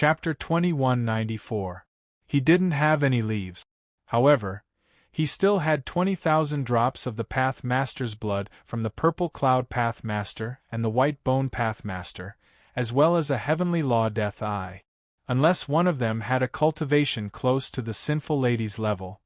Chapter 2194. He didn't have any leaves. However, he still had 20,000 drops of the Path Master's blood from the Purple Cloud Path Master and the White Bone Path Master, as well as a Heavenly Law Death Eye. Unless one of them had a cultivation close to the sinful lady's level,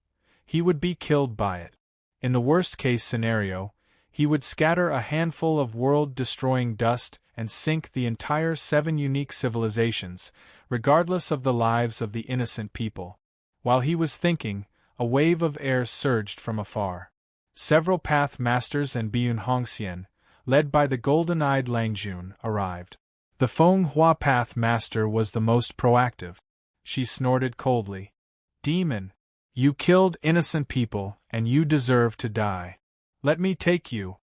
he would be killed by it. In the worst-case scenario, he would scatter a handful of world-destroying dust and sink the entire 7 unique civilizations, regardless of the lives of the innocent people. While he was thinking, a wave of air surged from afar. Several Path Masters and Biyun Hongxian, led by the golden-eyed Langjun, arrived. The Feng Hua Path Master was the most proactive. She snorted coldly. "Demon! You killed innocent people, and you deserve to die. Let me take you."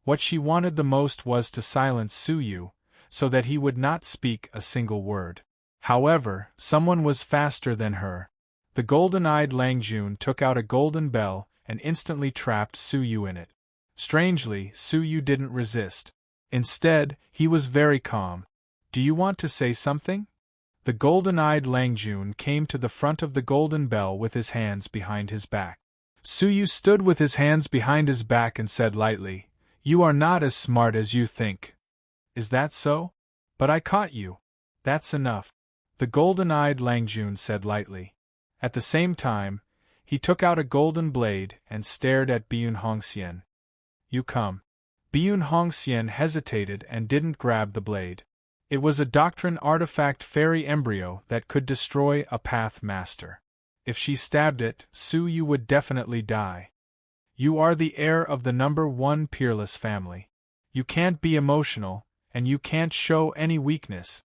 What she wanted the most was to silence Su Yu, so that he would not speak a single word. However, someone was faster than her. The golden-eyed Langjun took out a golden bell and instantly trapped Su Yu in it. Strangely, Su Yu didn't resist. Instead, he was very calm. "Do you want to say something?" The golden-eyed Langjun came to the front of the golden bell with his hands behind his back. Su Yu stood with his hands behind his back and said lightly, "You are not as smart as you think." "Is that so? But I caught you." "That's enough," the golden-eyed Langjun said lightly. At the same time, he took out a golden blade and stared at Biyun Hongxian. "You come." Biyun Hongxian hesitated and didn't grab the blade. It was a doctrine artifact fairy embryo that could destroy a Path Master. If she stabbed it, Su Yu would definitely die. "You are the heir of the number 1 peerless family. You can't be emotional, and you can't show any weakness."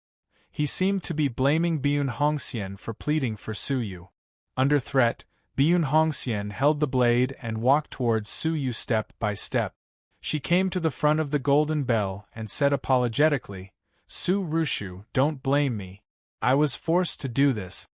He seemed to be blaming Biyun Hongxian for pleading for Su Yu. Under threat, Biyun Hongxian held the blade and walked towards Su Yu step by step. She came to the front of the golden bell and said apologetically, "Su Rushu, don't blame me. I was forced to do this."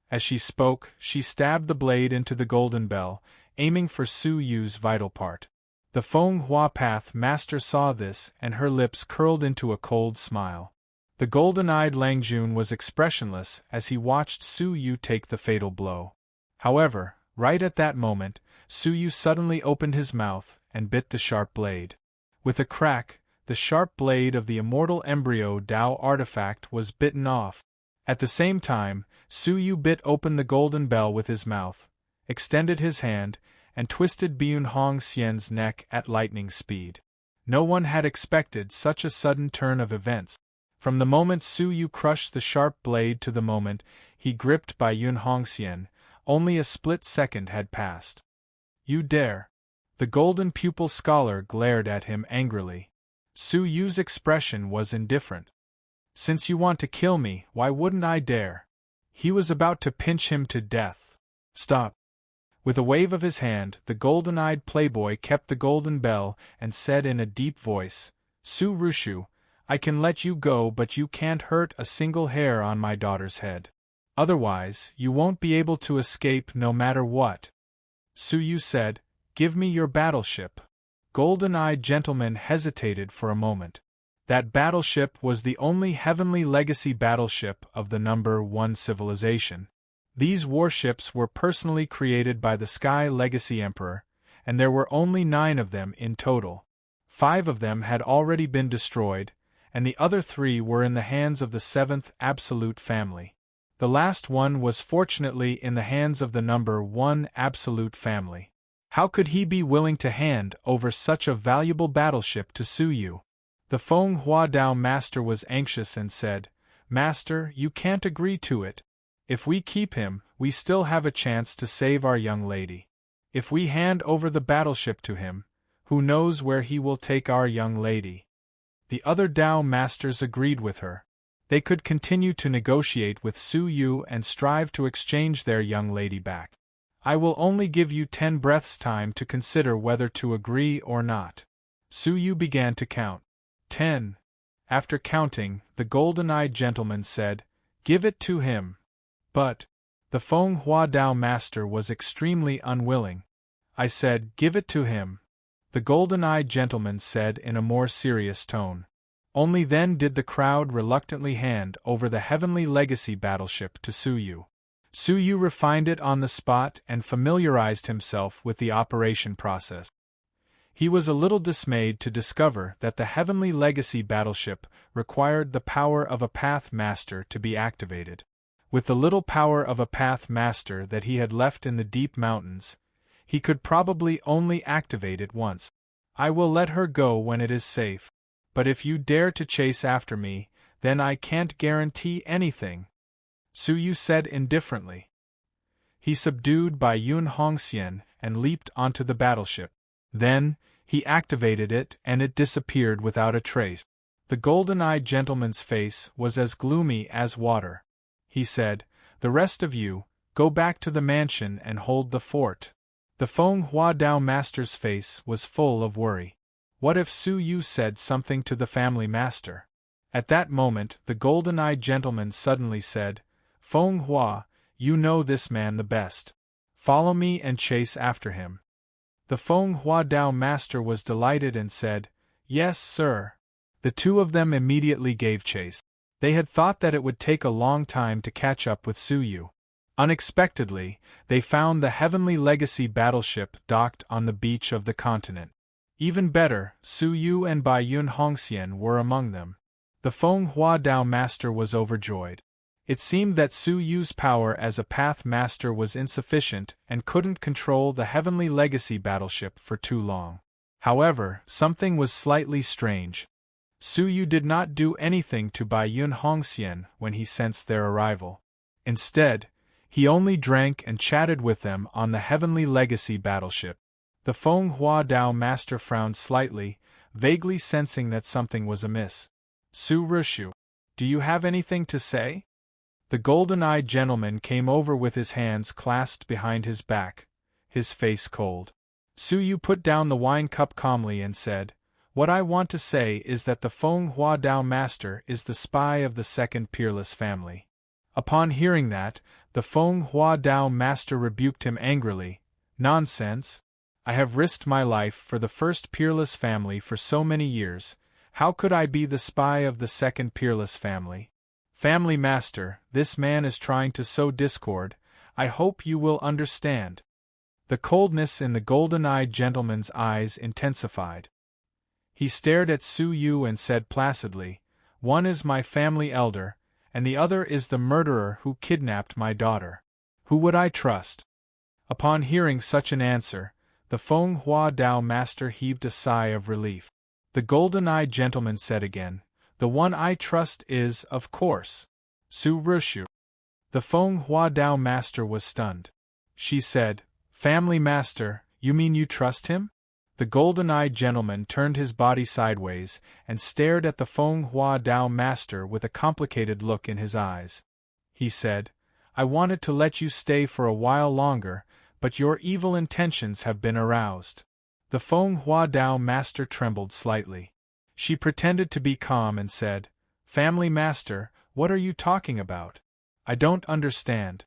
As she spoke, she stabbed the blade into the golden bell, aiming for Su Yu's vital part. The Feng Hua Path Master saw this and her lips curled into a cold smile. The golden-eyed Langjun was expressionless as he watched Su Yu take the fatal blow. However, right at that moment, Su Yu suddenly opened his mouth and bit the sharp blade. With a crack, the sharp blade of the immortal embryo Dao artifact was bitten off. At the same time, Su Yu bit open the golden bell with his mouth, extended his hand, and twisted Biyun Hongxian's neck at lightning speed. No one had expected such a sudden turn of events. From the moment Su Yu crushed the sharp blade to the moment he gripped Biyun Hongxian, only a split second had passed. "You dare!" The golden pupil scholar glared at him angrily. Su Yu's expression was indifferent. "Since you want to kill me, why wouldn't I dare?" He was about to pinch him to death. "Stop!" With a wave of his hand, the golden-eyed playboy kept the golden bell and said in a deep voice, "Su Rushu, I can let you go, but you can't hurt a single hair on my daughter's head. Otherwise, you won't be able to escape no matter what." Su Yu said, "Give me your battleship." Golden-eyed gentleman hesitated for a moment. That battleship was the only heavenly legacy battleship of the number 1 civilization. These warships were personally created by the Sky Legacy Emperor, and there were only 9 of them in total. 5 of them had already been destroyed, and the other 3 were in the hands of the 7th Absolute Family. The last one was fortunately in the hands of the number 1 Absolute Family. How could he be willing to hand over such a valuable battleship to Su Yu? The Feng Hua Dao Master was anxious and said, "Master, you can't agree to it. If we keep him, we still have a chance to save our young lady. If we hand over the battleship to him, who knows where he will take our young lady?" The other Dao Masters agreed with her. They could continue to negotiate with Su Yu and strive to exchange their young lady back. "I will only give you 10 breaths' time to consider whether to agree or not." Su Yu began to count. 10. After counting, the golden-eyed gentleman said, "Give it to him." But the Feng Hua Dao Master was extremely unwilling. "I said, give it to him," the golden-eyed gentleman said in a more serious tone. Only then did the crowd reluctantly hand over the heavenly legacy battleship to Su Yu. Su Yu refined it on the spot and familiarized himself with the operation process. He was a little dismayed to discover that the heavenly legacy battleship required the power of a Path Master to be activated. With the little power of a Path Master that he had left in the deep mountains, he could probably only activate it once. I will let her go when it is safe. But if you dare to chase after me, then I can't guarantee anything, Su Yu said indifferently. He subdued Bai Yun Hongxian and leaped onto the battleship. Then, he activated it and it disappeared without a trace. The golden-eyed gentleman's face was as gloomy as water. He said, "The rest of you, go back to the mansion and hold the fort." The Feng Hua Dao master's face was full of worry. What if Su Yu said something to the family master? At that moment the golden-eyed gentleman suddenly said, "Feng Hua, you know this man the best. Follow me and chase after him." The Feng Hua Dao master was delighted and said, "Yes, sir." The two of them immediately gave chase. They had thought that it would take a long time to catch up with Su Yu. Unexpectedly, they found the heavenly legacy battleship docked on the beach of the continent. Even better, Su Yu and Bai Yun Hongxian were among them. The Feng Hua Dao master was overjoyed. It seemed that Su Yu's power as a Path Master was insufficient and couldn't control the heavenly legacy battleship for too long. However, something was slightly strange. Su Yu did not do anything to Bai Yun Hongxian when he sensed their arrival. Instead, he only drank and chatted with them on the heavenly legacy battleship. The Feng Hua Dao master frowned slightly, vaguely sensing that something was amiss. "Su Rishu, do you have anything to say?" The golden-eyed gentleman came over with his hands clasped behind his back, his face cold. Su Yu put down the wine cup calmly and said, "What I want to say is that the Feng Hua Dao master is the spy of the second peerless family." Upon hearing that, the Feng Hua Dao master rebuked him angrily. "Nonsense! I have risked my life for the first peerless family for so many years. How could I be the spy of the second peerless family? Family master, this man is trying to sow discord. I hope you will understand." The coldness in the golden-eyed gentleman's eyes intensified. He stared at Su Yu and said placidly, "One is my family elder, and the other is the murderer who kidnapped my daughter. Who would I trust?" Upon hearing such an answer, the Feng Hua Dao master heaved a sigh of relief. The golden-eyed gentleman said again, "The one I trust is, of course, Su Rishu." The Feng Hua Dao master was stunned. She said, "Family master, you mean you trust him?" The golden-eyed gentleman turned his body sideways and stared at the Feng Hua Dao master with a complicated look in his eyes. He said, "I wanted to let you stay for a while longer, but your evil intentions have been aroused." The Feng Hua Dao master trembled slightly. She pretended to be calm and said, "Family master, what are you talking about? I don't understand."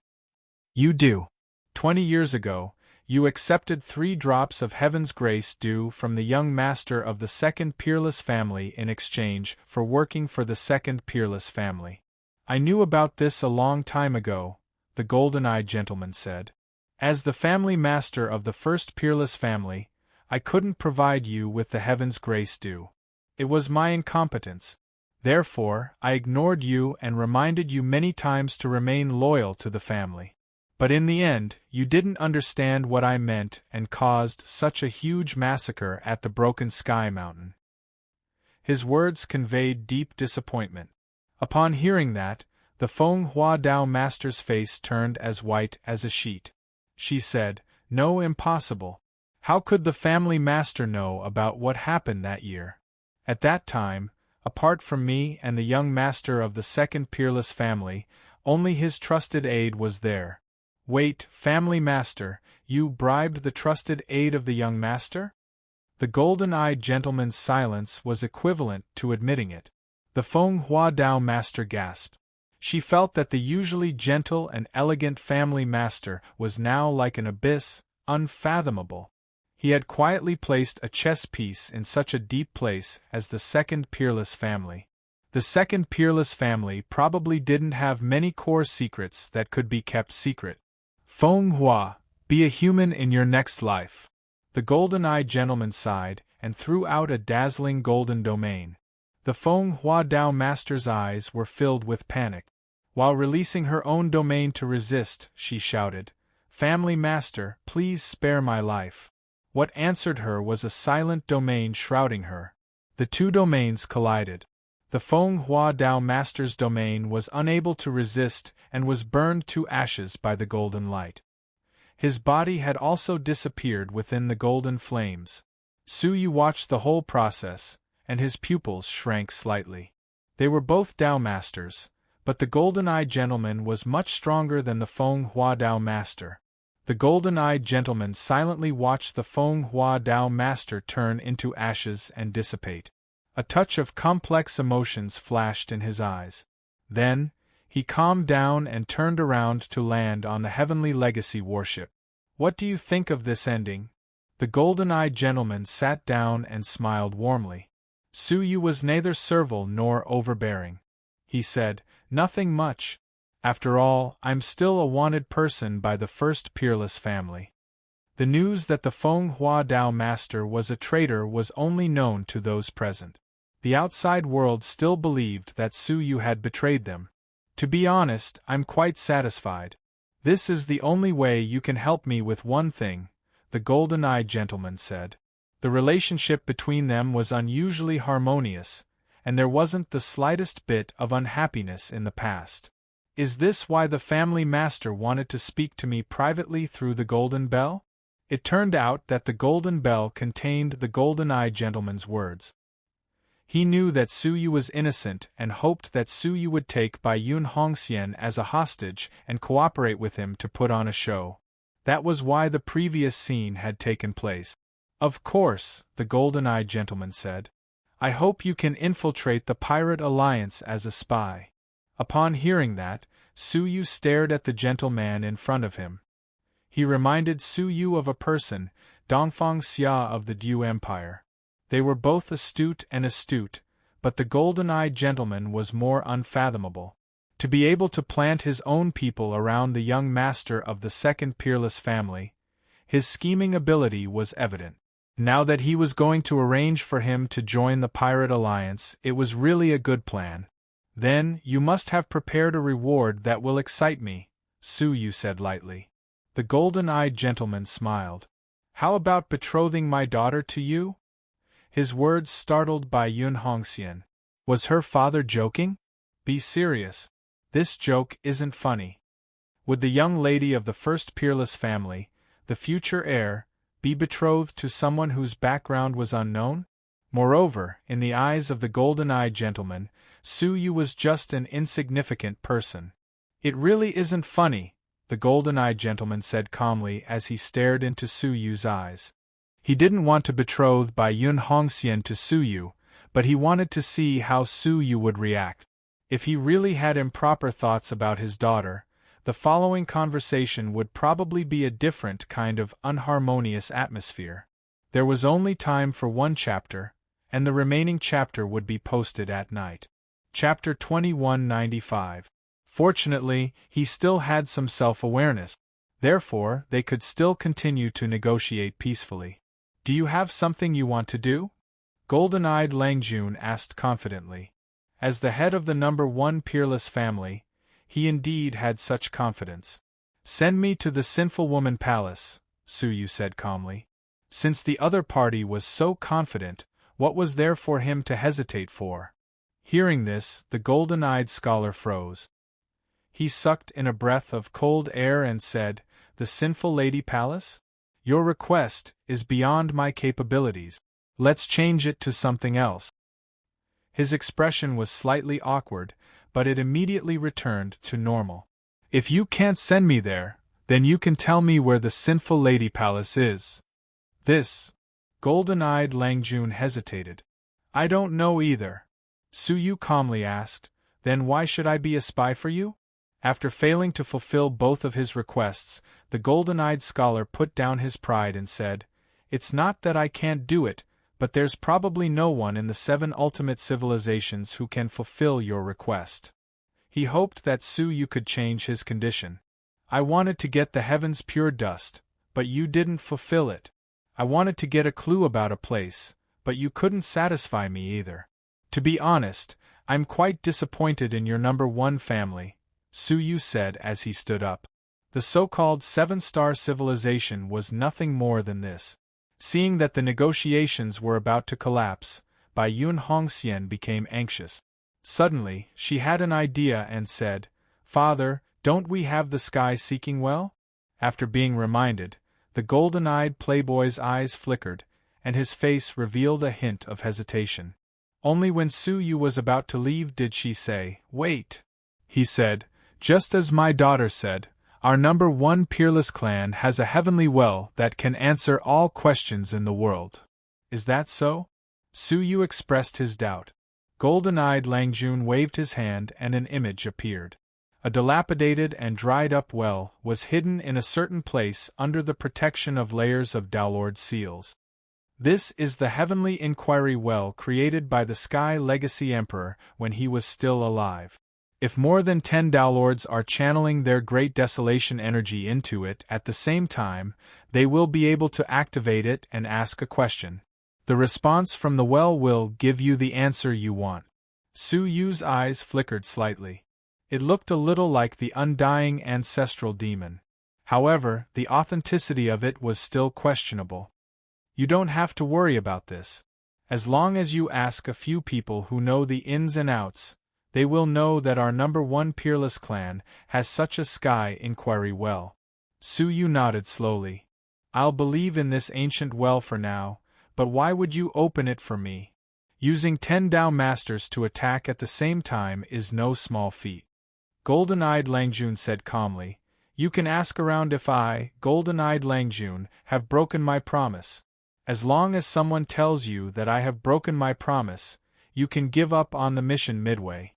"You do. 20 years ago, you accepted 3 drops of heaven's grace due from the young master of the second peerless family in exchange for working for the second peerless family. I knew about this a long time ago," the golden-eyed gentleman said. "As the family master of the first peerless family, I couldn't provide you with the heaven's grace due. It was my incompetence. Therefore, I ignored you and reminded you many times to remain loyal to the family. But in the end, you didn't understand what I meant and caused such a huge massacre at the Broken Sky Mountain." His words conveyed deep disappointment. Upon hearing that, the Feng Hua Dao master's face turned as white as a sheet. She said, "No, impossible. How could the family master know about what happened that year? At that time, apart from me and the young master of the second peerless family, only his trusted aide was there." "Wait, family master, you bribed the trusted aide of the young master?" The golden-eyed gentleman's silence was equivalent to admitting it. The Feng Hua Dao master gasped. She felt that the usually gentle and elegant family master was now like an abyss, unfathomable. He had quietly placed a chess piece in such a deep place as the second peerless family. The second peerless family probably didn't have many core secrets that could be kept secret. Feng Hua, be a human in your next life. The golden-eyed gentleman sighed and threw out a dazzling golden domain. The Feng Hua Dao master's eyes were filled with panic. While releasing her own domain to resist, she shouted, "Family master, please spare my life." What answered her was a silent domain shrouding her. The two domains collided. The Feng Hua Dao master's domain was unable to resist and was burned to ashes by the golden light. His body had also disappeared within the golden flames. Su Yu watched the whole process, and his pupils shrank slightly. They were both Dao masters, but the golden-eyed gentleman was much stronger than the Feng Hua Dao master. The golden-eyed gentleman silently watched the Feng Hua Dao master turn into ashes and dissipate. A touch of complex emotions flashed in his eyes. Then, he calmed down and turned around to land on the Heavenly Legacy warship. "What do you think of this ending?" The golden-eyed gentleman sat down and smiled warmly. Su Yu was neither servile nor overbearing. He said, "Nothing much. After all, I'm still a wanted person by the first peerless family." The news that the Feng Hua Dao master was a traitor was only known to those present. The outside world still believed that Su Yu had betrayed them. "To be honest, I'm quite satisfied. This is the only way you can help me with one thing," the golden-eyed gentleman said. The relationship between them was unusually harmonious, and there wasn't the slightest bit of unhappiness in the past. "Is this why the family master wanted to speak to me privately through the golden bell?" It turned out that the golden bell contained the golden-eyed gentleman's words. He knew that Su Yu was innocent and hoped that Su Yu would take Bai Yun Hongxian as a hostage and cooperate with him to put on a show. That was why the previous scene had taken place. "Of course," the golden-eyed gentleman said. "I hope you can infiltrate the Pirate Alliance as a spy." Upon hearing that, Su Yu stared at the gentleman in front of him. He reminded Su Yu of a person, Dongfang Xia of the Du Empire. They were both astute, but the golden-eyed gentleman was more unfathomable. To be able to plant his own people around the young master of the second peerless family, his scheming ability was evident. Now that he was going to arrange for him to join the Pirate Alliance, it was really a good plan. "Then, you must have prepared a reward that will excite me," Su Yu said lightly. The golden-eyed gentleman smiled. "How about betrothing my daughter to you?" His words startled Bai Yun Hongxian. Was her father joking? "Be serious. This joke isn't funny. Would the young lady of the first peerless family, the future heir, be betrothed to someone whose background was unknown?" Moreover, in the eyes of the golden-eyed gentleman, Su Yu was just an insignificant person. "It really isn't funny," the golden-eyed gentleman said calmly as he stared into Su Yu's eyes. He didn't want to betroth Bai Yun Hongxian to Su Yu, but he wanted to see how Su Yu would react. If he really had improper thoughts about his daughter, the following conversation would probably be a different kind of unharmonious atmosphere. There was only time for one chapter, and the remaining chapter would be posted at night. Chapter 2195. Fortunately, he still had some self-awareness. Therefore, they could still continue to negotiate peacefully. "Do you have something you want to do?" Golden-eyed Lang Jun asked confidently. As the head of the number 1 peerless family, he indeed had such confidence. "Send me to the Sinful Woman Palace," Su Yu said calmly. Since the other party was so confident, what was there for him to hesitate for? Hearing this, the golden-eyed scholar froze. He sucked in a breath of cold air and said, "The Sinful Lady Palace? Your request is beyond my capabilities. Let's change it to something else." His expression was slightly awkward, but it immediately returned to normal. "If you can't send me there, then you can tell me where the Sinful Lady Palace is." This. Golden-eyed Lang Jun hesitated. "I don't know either," Su Yu calmly asked. "Then why should I be a spy for you?" After failing to fulfill both of his requests, the golden-eyed scholar put down his pride and said, It's not that I can't do it, but there's probably no one in the 7 ultimate civilizations who can fulfill your request. He hoped that Su could change his condition. I wanted to get the heavens pure dust, but you didn't fulfill it. I wanted to get a clue about a place, but you couldn't satisfy me either. To be honest, I'm quite disappointed in your number 1 family, Su said as he stood up. The so-called 7-star civilization was nothing more than this. Seeing that the negotiations were about to collapse, Bai Yun Hongxian became anxious. Suddenly, she had an idea and said, "Father, don't we have the sky seeking well?" After being reminded, the golden-eyed playboy's eyes flickered, and his face revealed a hint of hesitation. Only when Su was about to leave did she say, "Wait." He said, "Just as my daughter said, our number 1 peerless clan has a heavenly well that can answer all questions in the world. Is that so?" Su expressed his doubt. Golden-eyed Langjun waved his hand and an image appeared. A dilapidated and dried-up well was hidden in a certain place under the protection of layers of Dowlord seals. This is the Heavenly Inquiry Well created by the Sky Legacy Emperor when he was still alive. If more than 10 Dowlords are channeling their Great Desolation energy into it at the same time, they will be able to activate it and ask a question. The response from the well will give you the answer you want. Su's eyes flickered slightly. It looked a little like the undying ancestral demon. However, the authenticity of it was still questionable. You don't have to worry about this. As long as you ask a few people who know the ins and outs, they will know that our number 1 peerless clan has such a Sky Inquiry well. Su nodded slowly. I'll believe in this ancient well for now, but why would you open it for me? Using 10 Dao Masters to attack at the same time is no small feat. Golden-eyed Langjun said calmly, "You can ask around if I, Golden-eyed Langjun, have broken my promise. As long as someone tells you that I have broken my promise, you can give up on the mission midway."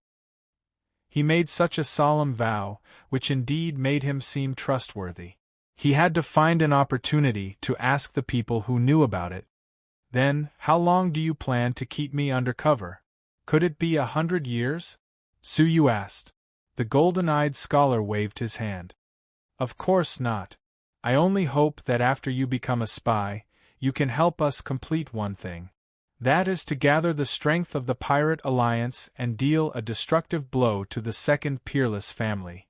He made such a solemn vow, which indeed made him seem trustworthy. He had to find an opportunity to ask the people who knew about it. "Then, how long do you plan to keep me under cover? Could it be 100 years? Su asked. The golden-eyed scholar waved his hand. "Of course not. I only hope that after you become a spy, you can help us complete one thing. That is to gather the strength of the Pirate Alliance and deal a destructive blow to the 2nd Peerless family."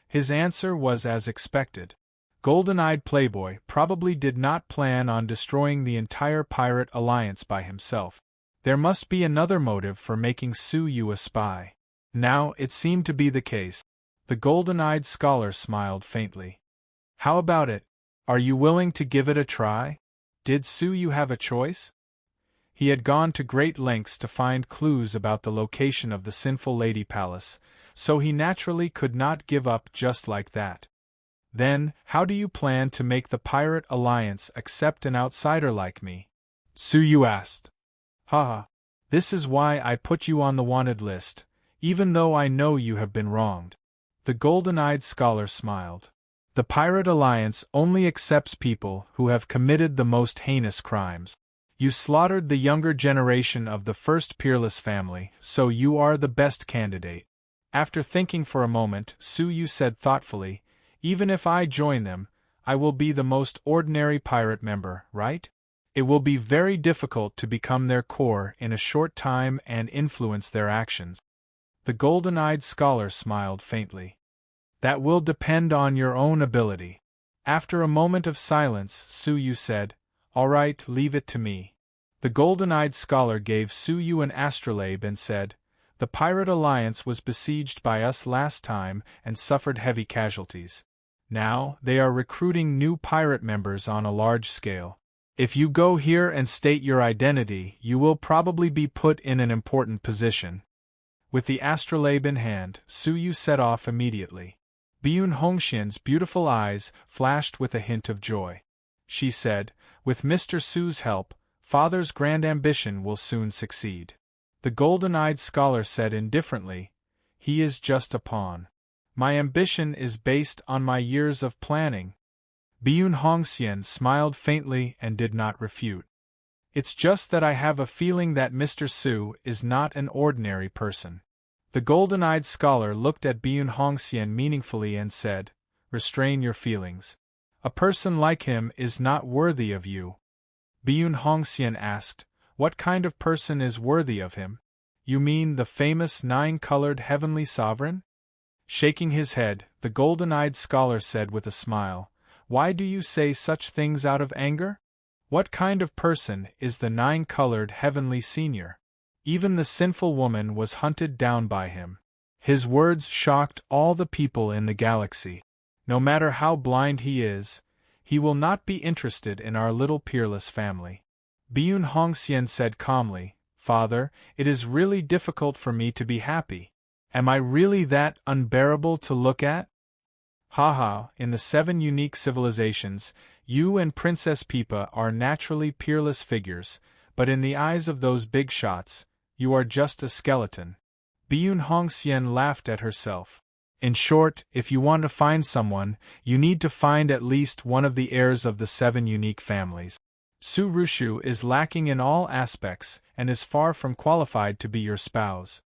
His answer was as expected. Golden-eyed Playboy probably did not plan on destroying the entire Pirate Alliance by himself. There must be another motive for making Su a spy. Now, it seemed to be the case. The golden-eyed scholar smiled faintly. "How about it? Are you willing to give it a try? Did Su have a choice?" He had gone to great lengths to find clues about the location of the Sinful Lady Palace, so he naturally could not give up just like that. "Then, how do you plan to make the Pirate Alliance accept an outsider like me?" Su asked. "Haha. This is why I put you on the wanted list, even though I know you have been wronged." The golden-eyed scholar smiled. "The Pirate Alliance only accepts people who have committed the most heinous crimes. You slaughtered the younger generation of the 1st Peerless family, so you are the best candidate." After thinking for a moment, Su said thoughtfully, "Even if I join them, I will be the most ordinary pirate member, right? It will be very difficult to become their core in a short time and influence their actions." The golden-eyed scholar smiled faintly. "That will depend on your own ability." After a moment of silence, Su said, "All right, leave it to me." The golden-eyed scholar gave Su an astrolabe and said, "The Pirate Alliance was besieged by us last time and suffered heavy casualties. Now, they are recruiting new pirate members on a large scale. If you go here and state your identity, you will probably be put in an important position." With the astrolabe in hand, Su set off immediately. Byun Hongxian's beautiful eyes flashed with a hint of joy. She said, "With Mr. Su's help, Father's grand ambition will soon succeed." The golden-eyed scholar said indifferently, "He is just a pawn. My ambition is based on my years of planning." Byun Hongxian smiled faintly and did not refute. It's just that I have a feeling that Mr. Su is not an ordinary person. The golden-eyed scholar looked at Byun Hongxian meaningfully and said, "Restrain your feelings. A person like him is not worthy of you." Byun Hongxian asked, "What kind of person is worthy of him? You mean the famous nine-colored heavenly sovereign?" Shaking his head, the golden-eyed scholar said with a smile, "Why do you say such things out of anger? What kind of person is the nine-colored heavenly senior? Even the sinful woman was hunted down by him." His words shocked all the people in the galaxy. No matter how blind he is, he will not be interested in our little peerless family. Byun Hongxian said calmly, "Father, it is really difficult for me to be happy. Am I really that unbearable to look at? Haha, in the 7 unique civilizations, you and Princess Peepa are naturally peerless figures, but in the eyes of those big shots, you are just a skeleton." Byun Hongxian laughed at herself. In short, if you want to find someone, you need to find at least one of the heirs of the 7 unique families. Su Rushu is lacking in all aspects and is far from qualified to be your spouse.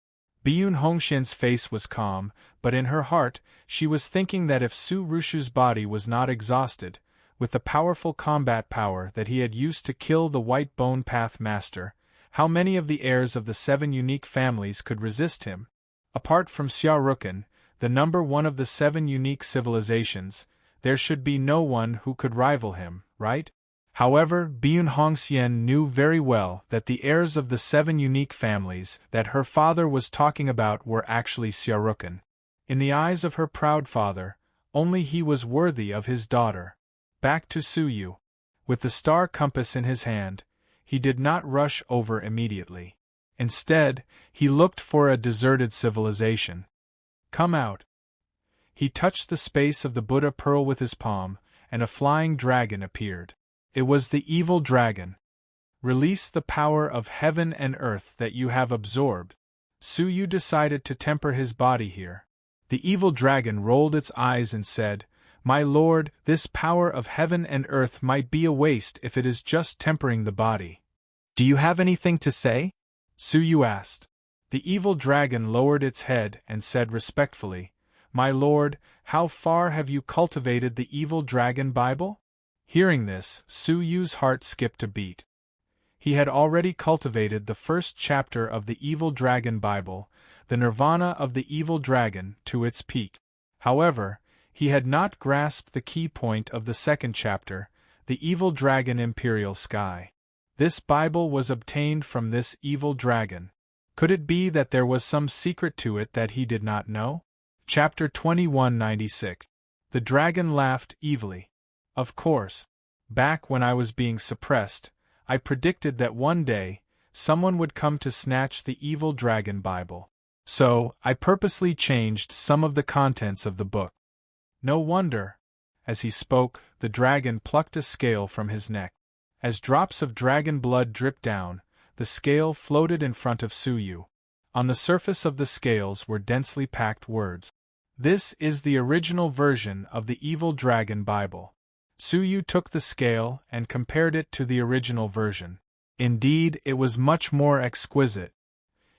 Byun Hongxian's face was calm, but in her heart, she was thinking that if Su Rushu's body was not exhausted, with the powerful combat power that he had used to kill the White Bone Path Master, how many of the heirs of the 7 unique families could resist him? Apart from Xia Rukin, the number 1 of the 7 unique civilizations, there should be no one who could rival him, right? However, Byun Hongxian knew very well that the heirs of the 7 unique families that her father was talking about were actually Xia Rukin. In the eyes of her proud father, only he was worthy of his daughter. Back to Su Yu. With the star compass in his hand, he did not rush over immediately. Instead, he looked for a deserted civilization. "Come out." He touched the space of the Buddha pearl with his palm, and a flying dragon appeared. It was the evil dragon. "Release the power of heaven and earth that you have absorbed." Su Yu decided to temper his body here. The evil dragon rolled its eyes and said, "My lord, this power of heaven and earth might be a waste if it is just tempering the body." "Do you have anything to say?" Su Yu asked. The evil dragon lowered its head and said respectfully, "My lord, how far have you cultivated the evil dragon Bible?" Hearing this, Su Yu's heart skipped a beat. He had already cultivated the first chapter of the Evil Dragon Bible, the Nirvana of the Evil Dragon, to its peak. However, he had not grasped the key point of the second chapter, the Evil Dragon Imperial Sky. This Bible was obtained from this evil dragon. Could it be that there was some secret to it that he did not know? Chapter 2196. The dragon laughed evilly. "Of course. Back when I was being suppressed, I predicted that one day, someone would come to snatch the Evil Dragon Bible. So, I purposely changed some of the contents of the book." "No wonder." As he spoke, the dragon plucked a scale from his neck. As drops of dragon blood dripped down, the scale floated in front of Su Yu. On the surface of the scales were densely packed words. "This is the original version of the Evil Dragon Bible." Su Yu took the scale and compared it to the original version. Indeed, it was much more exquisite.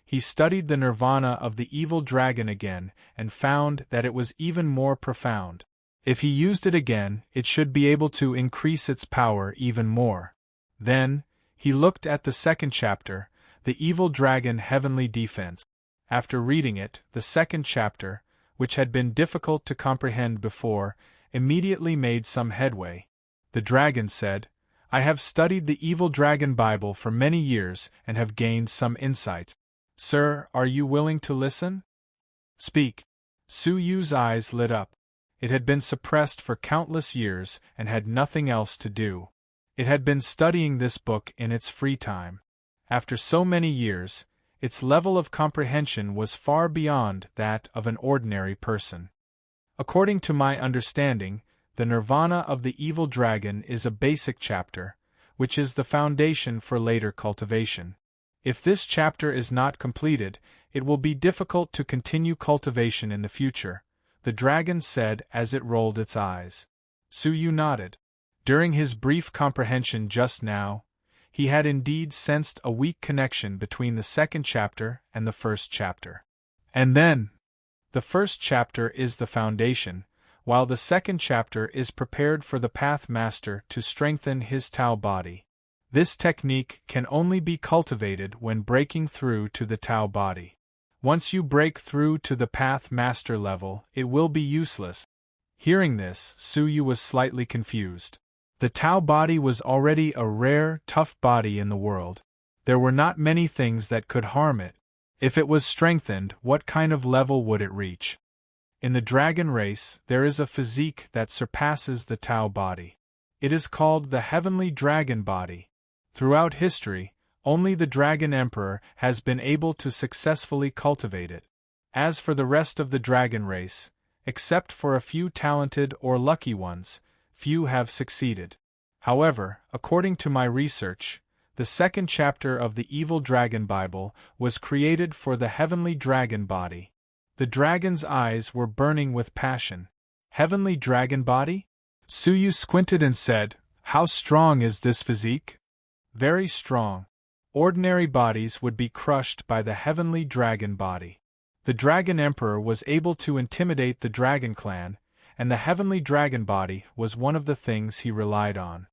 He studied the nirvana of the evil dragon again and found that it was even more profound. If he used it again, it should be able to increase its power even more. Then, he looked at the second chapter, the Evil Dragon Heavenly Defense. After reading it, the second chapter, which had been difficult to comprehend before, immediately made some headway. The dragon said, "I have studied the Evil Dragon Bible for many years and have gained some insights. Sir, are you willing to listen?" "Speak." Su Yu's eyes lit up. It had been suppressed for countless years and had nothing else to do. It had been studying this book in its free time. After so many years, its level of comprehension was far beyond that of an ordinary person. "According to my understanding, the nirvana of the evil dragon is a basic chapter, which is the foundation for later cultivation. If this chapter is not completed, it will be difficult to continue cultivation in the future," the dragon said as it rolled its eyes. Su Yu nodded. During his brief comprehension just now, he had indeed sensed a weak connection between the second chapter and the first chapter. And then, the first chapter is the foundation, while the second chapter is prepared for the Path Master to strengthen his Tao body. This technique can only be cultivated when breaking through to the Tao body. Once you break through to the Path Master level, it will be useless. Hearing this, Su Yu was slightly confused. The Tao body was already a rare, tough body in the world. There were not many things that could harm it. If it was strengthened, what kind of level would it reach? In the dragon race, there is a physique that surpasses the Tao body. It is called the heavenly dragon body. Throughout history, only the Dragon Emperor has been able to successfully cultivate it. As for the rest of the dragon race, except for a few talented or lucky ones, few have succeeded. However, according to my research, the second chapter of the Evil Dragon Bible was created for the heavenly dragon body. The dragon's eyes were burning with passion. Heavenly dragon body? Su Yu squinted and said, "How strong is this physique?" "Very strong. Ordinary bodies would be crushed by the heavenly dragon body." The Dragon Emperor was able to intimidate the Dragon Clan, and the heavenly dragon body was one of the things he relied on.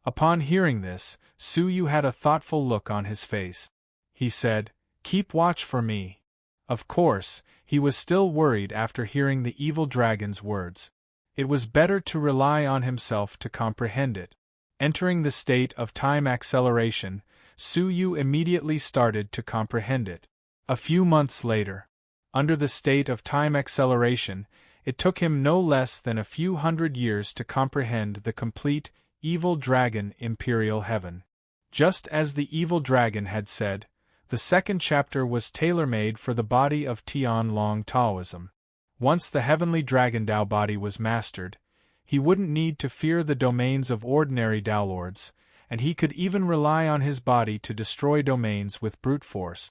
Upon hearing this, Su Yu had a thoughtful look on his face. He said, "Keep watch for me." Of course, he was still worried after hearing the evil dragon's words. It was better to rely on himself to comprehend it. Entering the state of time acceleration, Su Yu immediately started to comprehend it. A few months later, under the state of time acceleration, it took him no less than a few hundred years to comprehend the complete Evil Dragon Imperial Heaven. Just as the evil dragon had said, the second chapter was tailor-made for the body of Tianlong Taoism. Once the heavenly dragon Tao body was mastered, he wouldn't need to fear the domains of ordinary Tao lords, and he could even rely on his body to destroy domains with brute force.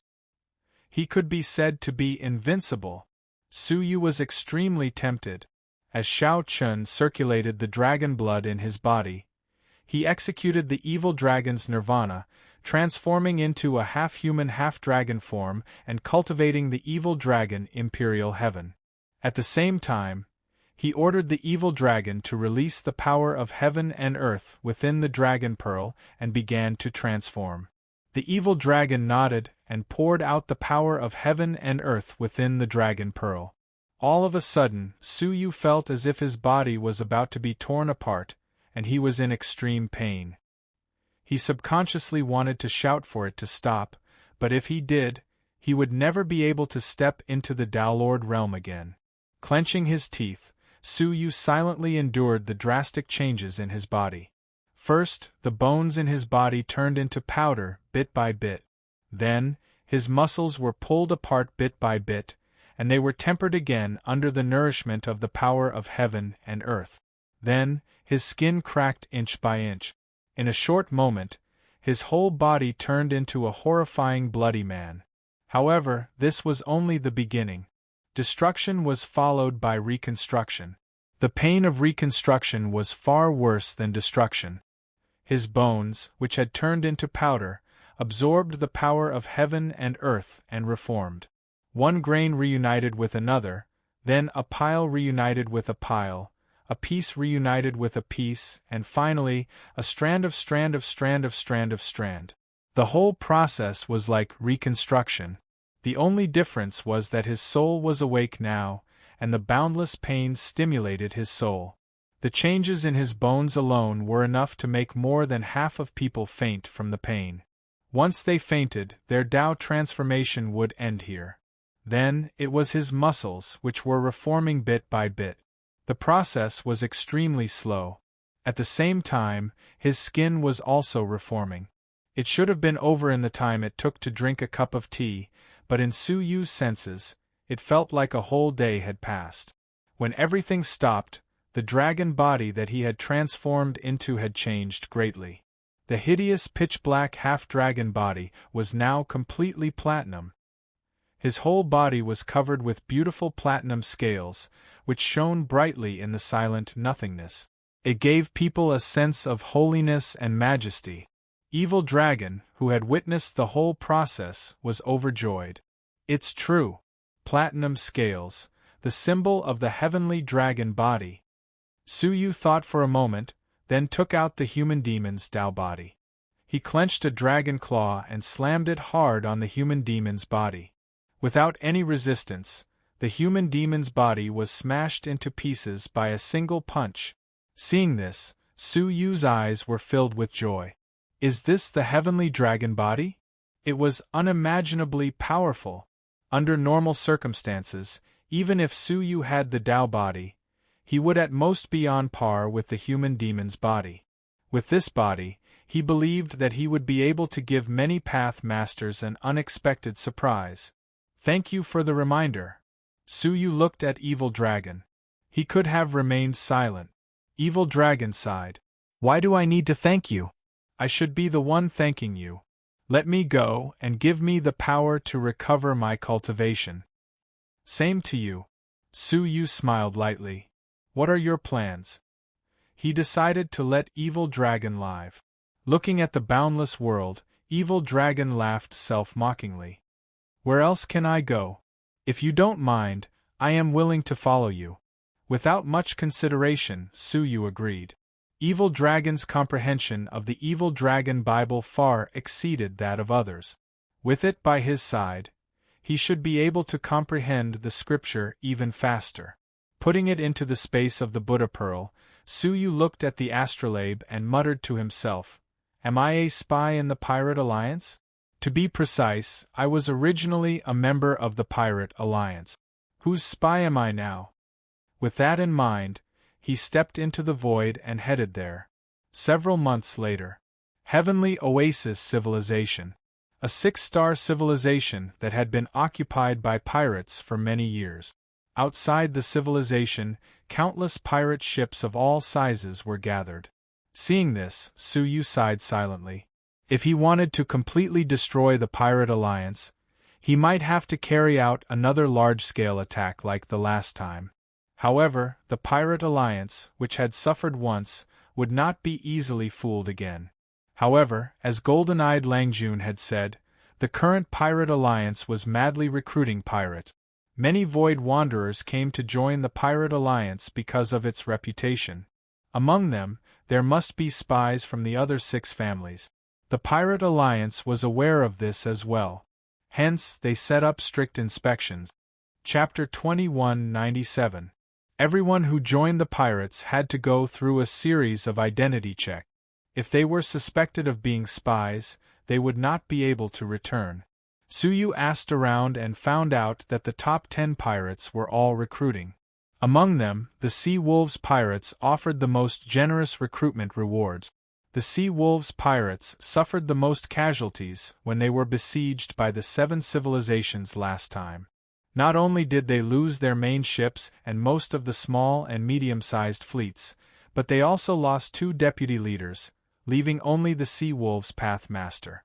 He could be said to be invincible. Su Yu was extremely tempted. As Shao Chun circulated the dragon blood in his body, he executed the evil dragon's nirvana, transforming into a half-human half-dragon form and cultivating the evil dragon Imperial Heaven. At the same time, he ordered the evil dragon to release the power of heaven and earth within the dragon pearl and began to transform. The evil dragon nodded and poured out the power of heaven and earth within the dragon pearl. All of a sudden, Su Yu felt as if his body was about to be torn apart, and he was in extreme pain. He subconsciously wanted to shout for it to stop, but if he did, he would never be able to step into the Tao Lord realm again. Clenching his teeth, Su Yu silently endured the drastic changes in his body. First, the bones in his body turned into powder, bit by bit. Then, his muscles were pulled apart bit by bit, and they were tempered again under the nourishment of the power of heaven and earth. Then, his skin cracked inch by inch. In a short moment, his whole body turned into a horrifying bloody man. However, this was only the beginning. Destruction was followed by reconstruction. The pain of reconstruction was far worse than destruction. His bones, which had turned into powder, absorbed the power of heaven and earth and reformed. One grain reunited with another, then a pile reunited with a pile, a piece reunited with a piece, and finally, a strand of strand of strand of strand of strand. The whole process was like reconstruction. The only difference was that his soul was awake now, and the boundless pain stimulated his soul. The changes in his bones alone were enough to make more than half of people faint from the pain. Once they fainted, their Tao transformation would end here. Then, it was his muscles which were reforming bit by bit. The process was extremely slow. At the same time, his skin was also reforming. It should have been over in the time it took to drink a cup of tea, but in Su Yu's senses, it felt like a whole day had passed. When everything stopped, the dragon body that he had transformed into had changed greatly. The hideous pitch-black half-dragon body was now completely platinum. His whole body was covered with beautiful platinum scales, which shone brightly in the silent nothingness. It gave people a sense of holiness and majesty. Evil Dragon, who had witnessed the whole process, was overjoyed. It's true. Platinum scales, the symbol of the heavenly dragon body. Suyu thought for a moment, then took out the human demon's Tao body. He clenched a dragon claw and slammed it hard on the human demon's body. Without any resistance, the human demon's body was smashed into pieces by a single punch. Seeing this, Suyu's eyes were filled with joy. Is this the heavenly dragon body? It was unimaginably powerful. Under normal circumstances, even if Suyu had the Tao body, he would at most be on par with the human demon's body. With this body, he believed that he would be able to give many path masters an unexpected surprise. Thank you for the reminder. Suyu looked at Evil Dragon. He could have remained silent. Evil Dragon sighed. Why do I need to thank you? I should be the one thanking you. Let me go and give me the power to recover my cultivation. Same to you. Suyu smiled lightly. What are your plans? He decided to let Evil Dragon live. Looking at the boundless world, Evil Dragon laughed self-mockingly. Where else can I go? If you don't mind, I am willing to follow you. Without much consideration, Suyu agreed. Evil Dragon's comprehension of the Evil Dragon Bible far exceeded that of others. With it by his side, he should be able to comprehend the scripture even faster. Putting it into the space of the Buddha pearl, Suyu looked at the astrolabe and muttered to himself, Am I a spy in the Pirate Alliance? To be precise, I was originally a member of the Pirate Alliance. Whose spy am I now? With that in mind, he stepped into the void and headed there. Several months later. Heavenly Oasis Civilization. A 6-star civilization that had been occupied by pirates for many years. Outside the civilization, countless pirate ships of all sizes were gathered. Seeing this, Suyu sighed silently. If he wanted to completely destroy the Pirate Alliance, he might have to carry out another large-scale attack like the last time. However, the Pirate Alliance, which had suffered once, would not be easily fooled again. However, as golden-eyed Langjun had said, the current Pirate Alliance was madly recruiting pirates. Many Void Wanderers came to join the Pirate Alliance because of its reputation. Among them, there must be spies from the other 6 families. The Pirate Alliance was aware of this as well. Hence, they set up strict inspections. Chapter 2197. Everyone who joined the pirates had to go through a series of identity checks. If they were suspected of being spies, they would not be able to return. Suyu asked around and found out that the top 10 pirates were all recruiting. Among them, the Sea Wolves pirates offered the most generous recruitment rewards. The Sea Wolves pirates suffered the most casualties when they were besieged by the 7 civilizations last time. Not only did they lose their main ships and most of the small and medium-sized fleets, but they also lost 2 deputy leaders, leaving only the Sea Wolves Pathmaster.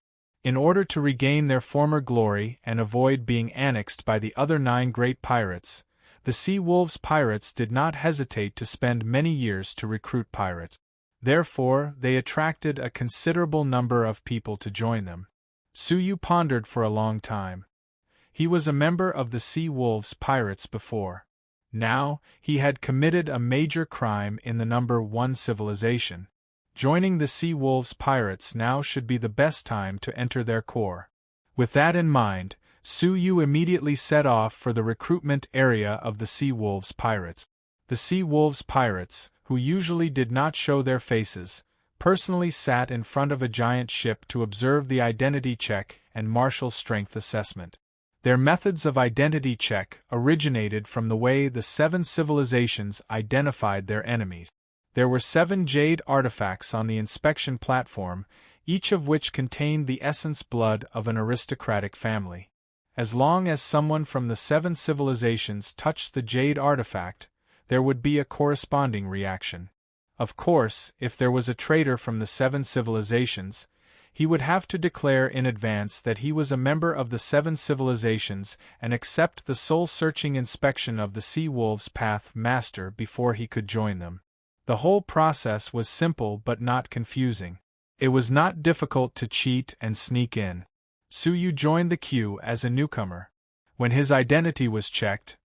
In order to regain their former glory and avoid being annexed by the other 9 great pirates, the Sea Wolves pirates did not hesitate to spend many years to recruit pirates. Therefore, they attracted a considerable number of people to join them. Suyu pondered for a long time. He was a member of the Sea Wolves pirates before. Now, he had committed a major crime in the number 1 civilization. Joining the Sea Wolves pirates now should be the best time to enter their corps. With that in mind, Suyu immediately set off for the recruitment area of the Sea Wolves pirates. The Sea Wolves pirates, who usually did not show their faces, personally sat in front of a giant ship to observe the identity check and martial strength assessment. Their methods of identity check originated from the way the 7 civilizations identified their enemies. There were 7 jade artifacts on the inspection platform, each of which contained the essence blood of an aristocratic family. As long as someone from the 7 civilizations touched the jade artifact, there would be a corresponding reaction. Of course, if there was a traitor from the 7 civilizations, he would have to declare in advance that he was a member of the 7 civilizations and accept the soul-searching inspection of the Sea Wolves Path Master before he could join them. The whole process was simple but not confusing. It was not difficult to cheat and sneak in. Su Yu joined the queue as a newcomer. When his identity was checked,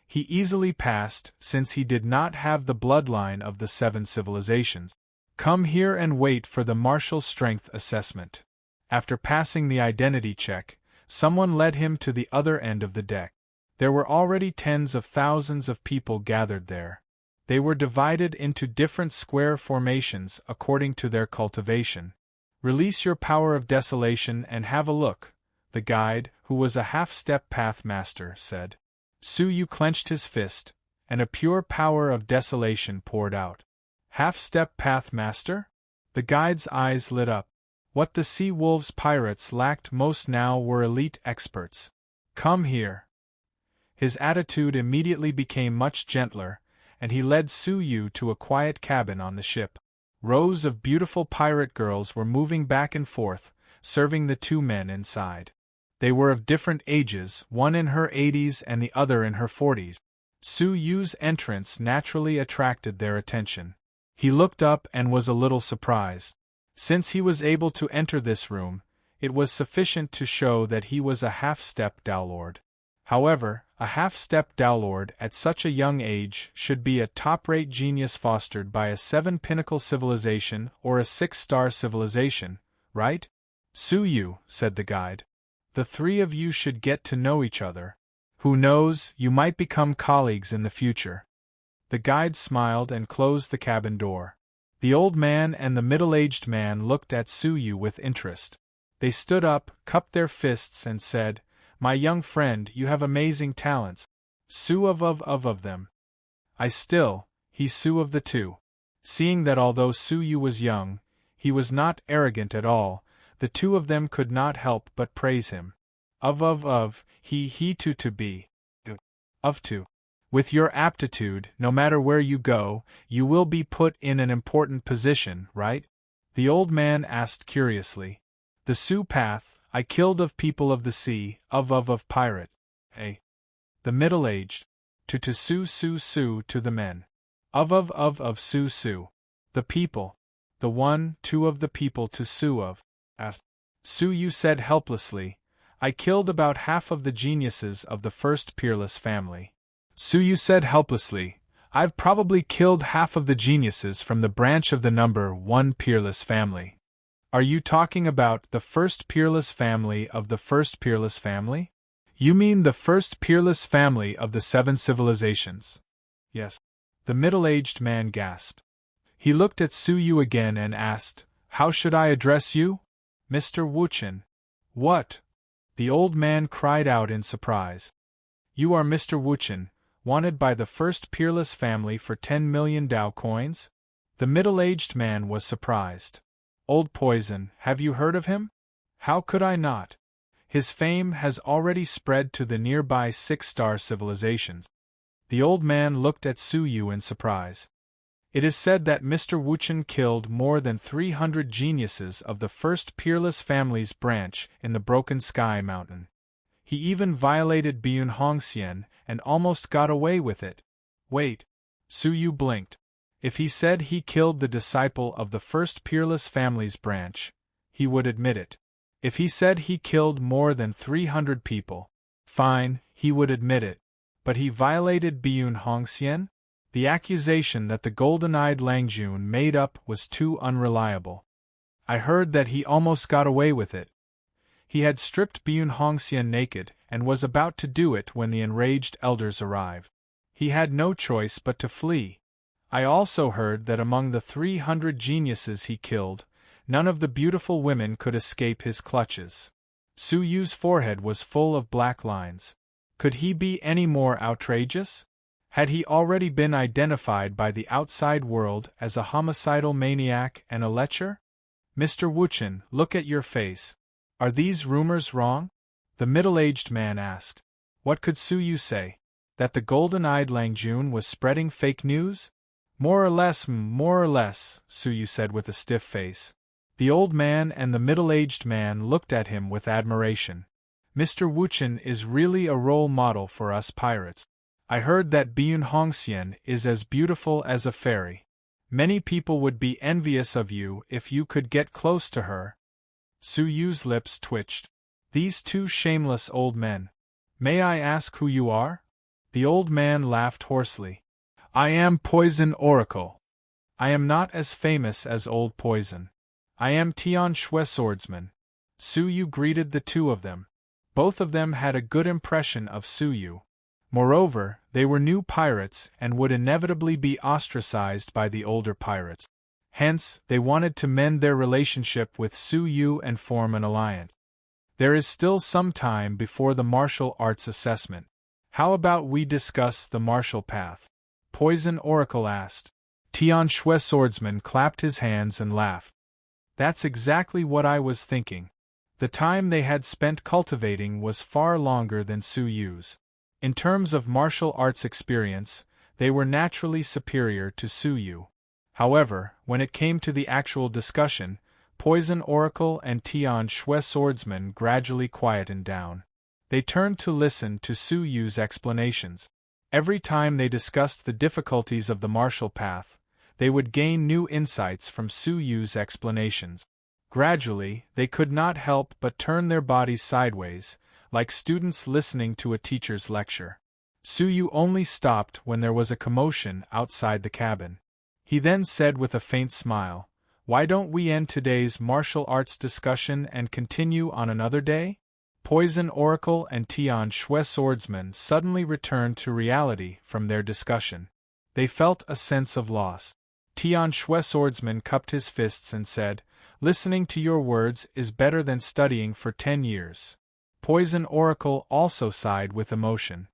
he easily passed since he did not have the bloodline of the 7 civilizations. Come here and wait for the martial strength assessment. After passing the identity check, someone led him to the other end of the deck. There were already tens of thousands of people gathered there. They were divided into different square formations according to their cultivation. Release your power of desolation and have a look, the guide, who was a half-step path master, said. Su Yu clenched his fist, and a pure power of desolation poured out. Half-step path master? The guide's eyes lit up. What the Sea Wolves pirates lacked most now were elite experts. Come here. His attitude immediately became much gentler, and he led Su Yu to a quiet cabin on the ship. Rows of beautiful pirate girls were moving back and forth, serving the 2 men inside. They were of different ages, one in her 80s and the other in her 40s. Su Yu's entrance naturally attracted their attention. He looked up and was a little surprised. Since he was able to enter this room, it was sufficient to show that he was a half-step Dowlord. However, a half-step Dowlord at such a young age should be a top-rate genius fostered by a 7-pinnacle civilization or a 6-star civilization, right? Su Yu, said the guide. The 3 of you should get to know each other. Who knows, you might become colleagues in the future. The guide smiled and closed the cabin door. The old man and the middle-aged man looked at Su Yu with interest. They stood up, cupped their fists and said, My young friend, you have amazing talents. Su of them. He Su of the 2. Seeing that although Su Yu was young, he was not arrogant at all, the 2 of them could not help but praise him. He to be. Of to. With your aptitude, no matter where you go, you will be put in an important position, right? The old man asked curiously. The Su path, I killed of people of the sea, of pirate. The middle-aged. To Su to the men. Of Su. The people. The 1, 2 of the people to Su of. Asked. Su Yu said helplessly, I killed about half of the geniuses of the first peerless family. Su Yu said helplessly, I've probably killed half of the geniuses from the branch of the number 1 peerless family. Are you talking about the first peerless family of the first peerless family? You mean the first peerless family of the 7 civilizations? Yes. The middle-aged man gasped. He looked at Su Yu again and asked, How should I address you? Mr. Wuchen. What? The old man cried out in surprise. You are Mr. Wuchen, wanted by the first peerless family for 10 million Dao coins? The middle-aged man was surprised. Old Poison, have you heard of him? How could I not? His fame has already spread to the nearby 6-star civilizations. The old man looked at Su Yu in surprise. It is said that Mr. Wuchen killed more than 300 geniuses of the first peerless family's branch in the Broken Sky Mountain. He even violated Biyun Hongxian and almost got away with it. Wait. Su Yu blinked. If he said he killed the disciple of the first peerless family's branch, he would admit it. If he said he killed more than 300 people, fine, he would admit it. But he violated Biyun Hongxian? The accusation that the golden-eyed Langjun made up was too unreliable. I heard that he almost got away with it. He had stripped Biyun Hongxian naked and was about to do it when the enraged elders arrived. He had no choice but to flee. I also heard that among the 300 geniuses he killed, none of the beautiful women could escape his clutches. Su Yu's forehead was full of black lines. Could he be any more outrageous? Had he already been identified by the outside world as a homicidal maniac and a lecher? Mr. Wuchen, look at your face. Are these rumors wrong? The middle-aged man asked. What could Su Yu say? That the golden-eyed Langjun was spreading fake news? More or less, Su Yu said with a stiff face. The old man and the middle-aged man looked at him with admiration. Mr. Wuchen is really a role model for us pirates. I heard that Biyun Hongxian is as beautiful as a fairy. Many people would be envious of you if you could get close to her. Su Yu's lips twitched. These two shameless old men. May I ask who you are? The old man laughed hoarsely. I am Poison Oracle. I am not as famous as Old Poison. I am Tian Shui Swordsman. Su Yu greeted the two of them. Both of them had a good impression of Su Yu. Moreover, they were new pirates and would inevitably be ostracized by the older pirates. Hence, they wanted to mend their relationship with Su Yu and form an alliance. There is still some time before the martial arts assessment. How about we discuss the martial path? Poison Oracle asked. Tian Shui Swordsman clapped his hands and laughed. That's exactly what I was thinking. The time they had spent cultivating was far longer than Su Yu's. In terms of martial arts experience, they were naturally superior to Su Yu. However, when it came to the actual discussion, Poison Oracle and Tian Shui Swordsman gradually quietened down. They turned to listen to Su Yu's explanations. Every time they discussed the difficulties of the martial path, they would gain new insights from Su Yu's explanations. Gradually, they could not help but turn their bodies sideways, like students listening to a teacher's lecture. Su Yu only stopped when there was a commotion outside the cabin. He then said with a faint smile, "Why don't we end today's martial arts discussion and continue on another day?" Poison Oracle and Tian Shui Swordsman suddenly returned to reality from their discussion. They felt a sense of loss. Tian Shui Swordsman cupped his fists and said, "Listening to your words is better than studying for 10 years. Poison Oracle also sighed with emotion.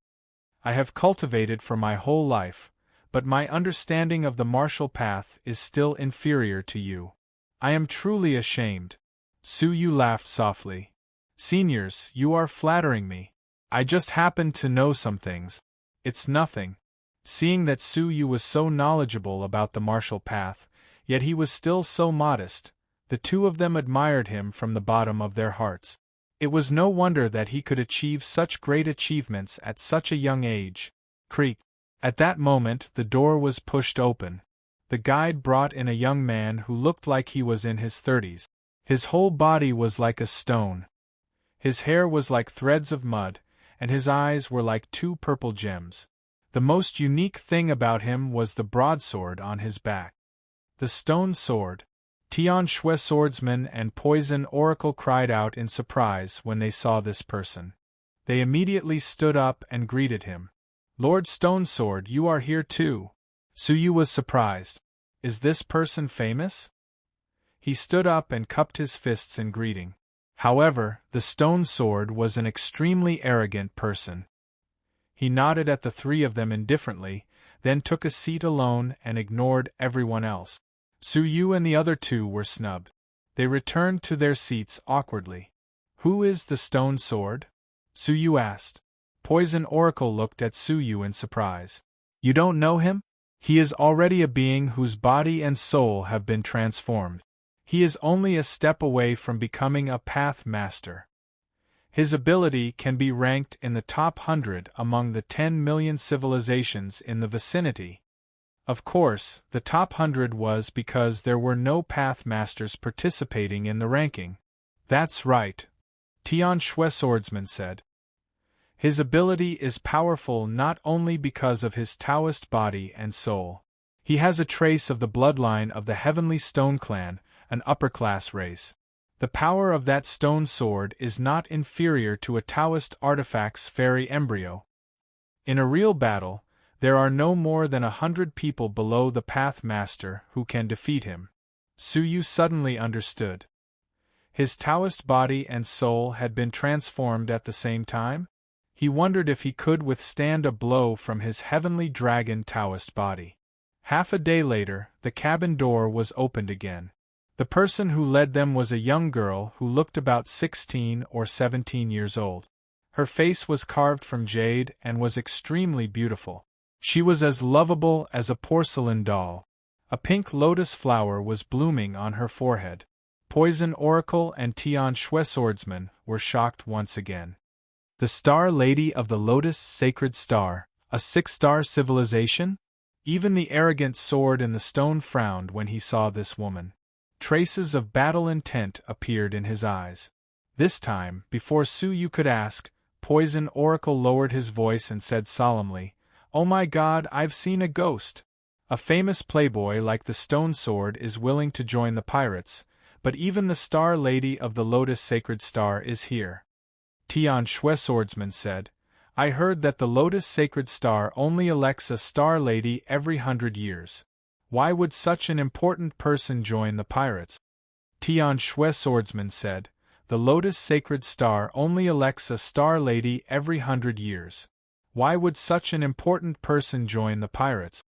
I have cultivated for my whole life, but my understanding of the martial path is still inferior to you. I am truly ashamed." Su Yu laughed softly. "Seniors, you are flattering me. I just happen to know some things. It's nothing." Seeing that Su Yu was so knowledgeable about the martial path, yet he was still so modest, the two of them admired him from the bottom of their hearts. It was no wonder that he could achieve such great achievements at such a young age. Creak. At that moment the door was pushed open. The guide brought in a young man who looked like he was in his 30s. His whole body was like a stone. His hair was like threads of mud, and his eyes were like two purple gems. The most unique thing about him was the broadsword on his back. The stone sword. Tian Shui Swordsman and Poison Oracle cried out in surprise when they saw this person. They immediately stood up and greeted him. "Lord Stone Sword, you are here too." Su Yu was surprised. "Is this person famous?" He stood up and cupped his fists in greeting. However, the Stone Sword was an extremely arrogant person. He nodded at the three of them indifferently, then took a seat alone and ignored everyone else. Su Yu and the other two were snubbed. They returned to their seats awkwardly. "Who is the Stone Sword?" Su Yu asked. Poison Oracle looked at Su Yu in surprise. "You don't know him? He is already a being whose body and soul have been transformed. He is only a step away from becoming a Path Master. His ability can be ranked in the top 100 among the 10 million civilizations in the vicinity. Of course, the top 100 was because there were no Path Masters participating in the ranking." "That's right," Tian Shui Swordsman said. "His ability is powerful not only because of his Taoist body and soul. He has a trace of the bloodline of the Heavenly Stone Clan, an upper-class race. The power of that stone sword is not inferior to a Taoist artifact's fairy embryo. In a real battle, there are no more than 100 people below the Path Master who can defeat him." Su Yu suddenly understood. His Taoist body and soul had been transformed at the same time? He wondered if he could withstand a blow from his heavenly dragon Taoist body. Half a day later, the cabin door was opened again. The person who led them was a young girl who looked about 16 or 17 years old. Her face was carved from jade and was extremely beautiful. She was as lovable as a porcelain doll. A pink lotus flower was blooming on her forehead. Poison Oracle and Tian Shui Swordsman were shocked once again. The Star Lady of the Lotus Sacred Star, a 6-star civilization? Even the arrogant sword in the stone frowned when he saw this woman. Traces of battle intent appeared in his eyes. This time, before Suyu could ask, Poison Oracle lowered his voice and said solemnly, "Oh my God, I've seen a ghost! A famous playboy like the Stone Sword is willing to join the pirates, but even the Star Lady of the Lotus Sacred Star is here." Tian Shui Swordsman said, "I heard that the Lotus Sacred Star only elects a Star Lady every 100 years. Why would such an important person join the pirates?" Tian Shui Swordsman said, "The Lotus Sacred Star only elects a Star Lady every 100 years. Why would such an important person join the pirates?"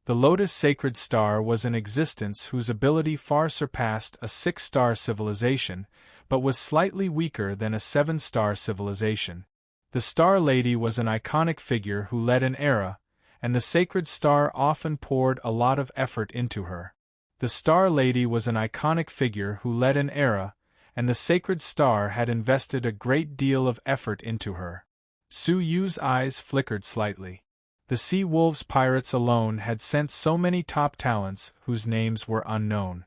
The Lotus Sacred Star was an existence whose ability far surpassed a 6-star civilization, but was slightly weaker than a 7-star civilization. The Star Lady was an iconic figure who led an era, and the Sacred Star often poured a lot of effort into her. The Star Lady was an iconic figure who led an era, and the Sacred Star had invested a great deal of effort into her. Su Yu's eyes flickered slightly. The Sea Wolves pirates alone had sent so many top talents whose names were unknown.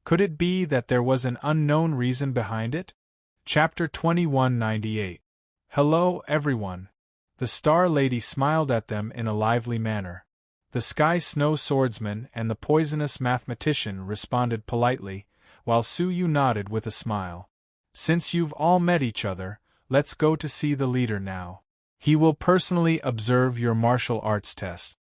Could it be that there was an unknown reason behind it? Chapter 2198. Hello, everyone. The Star Lady smiled at them in a lively manner. The Sky Snow Swordsman and the Poisonous Mathematician responded politely, while Su Yu nodded with a smile. "Since you've all met each other, let's go to see the leader now. He will personally observe your martial arts test."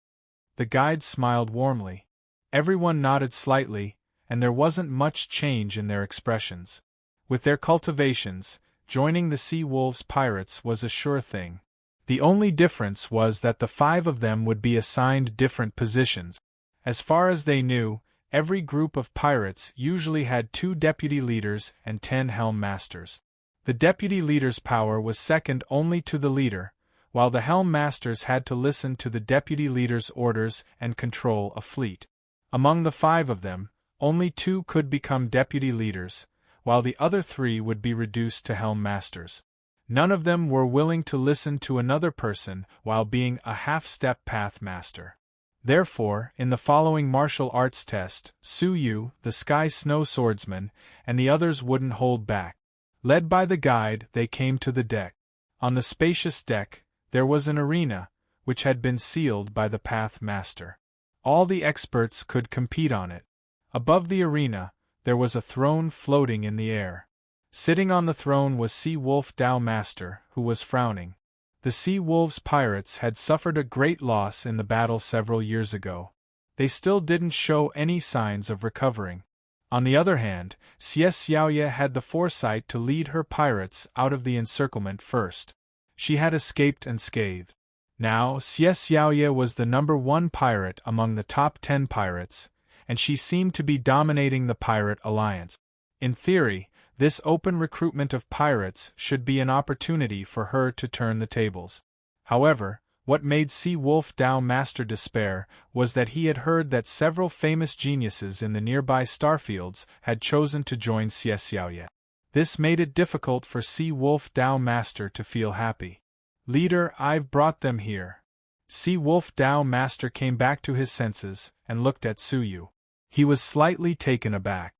The guide smiled warmly. Everyone nodded slightly, and there wasn't much change in their expressions. With their cultivations, joining the Sea Wolves pirates was a sure thing. The only difference was that the 5 of them would be assigned different positions. As far as they knew, every group of pirates usually had 2 deputy leaders and 10 helm masters. The deputy leader's power was second only to the leader, while the helm masters had to listen to the deputy leader's orders and control a fleet. Among the 5 of them, only 2 could become deputy leaders, while the other 3 would be reduced to helm masters. None of them were willing to listen to another person while being a half-step path master. Therefore, in the following martial arts test, Su Yu, the Sky Snow Swordsman, and the others wouldn't hold back. Led by the guide, they came to the deck. On the spacious deck, there was an arena, which had been sealed by the Path Master. All the experts could compete on it. Above the arena, there was a throne floating in the air. Sitting on the throne was Sea Wolf Dao Master, who was frowning. The Sea Wolves pirates had suffered a great loss in the battle several years ago. They still didn't show any signs of recovering. On the other hand, Xie Xiaoye had the foresight to lead her pirates out of the encirclement first. She had escaped unscathed. Now, Xie Xiaoye was the number 1 pirate among the top 10 pirates, and she seemed to be dominating the pirate alliance. In theory, this open recruitment of pirates should be an opportunity for her to turn the tables. However, what made Sea Wolf Dao Master despair was that he had heard that several famous geniuses in the nearby starfields had chosen to join Xie Xiaoye. This made it difficult for Sea Wolf Dao Master to feel happy. "Leader, I've brought them here." Sea Wolf Dao Master came back to his senses and looked at Su Yu. He was slightly taken aback.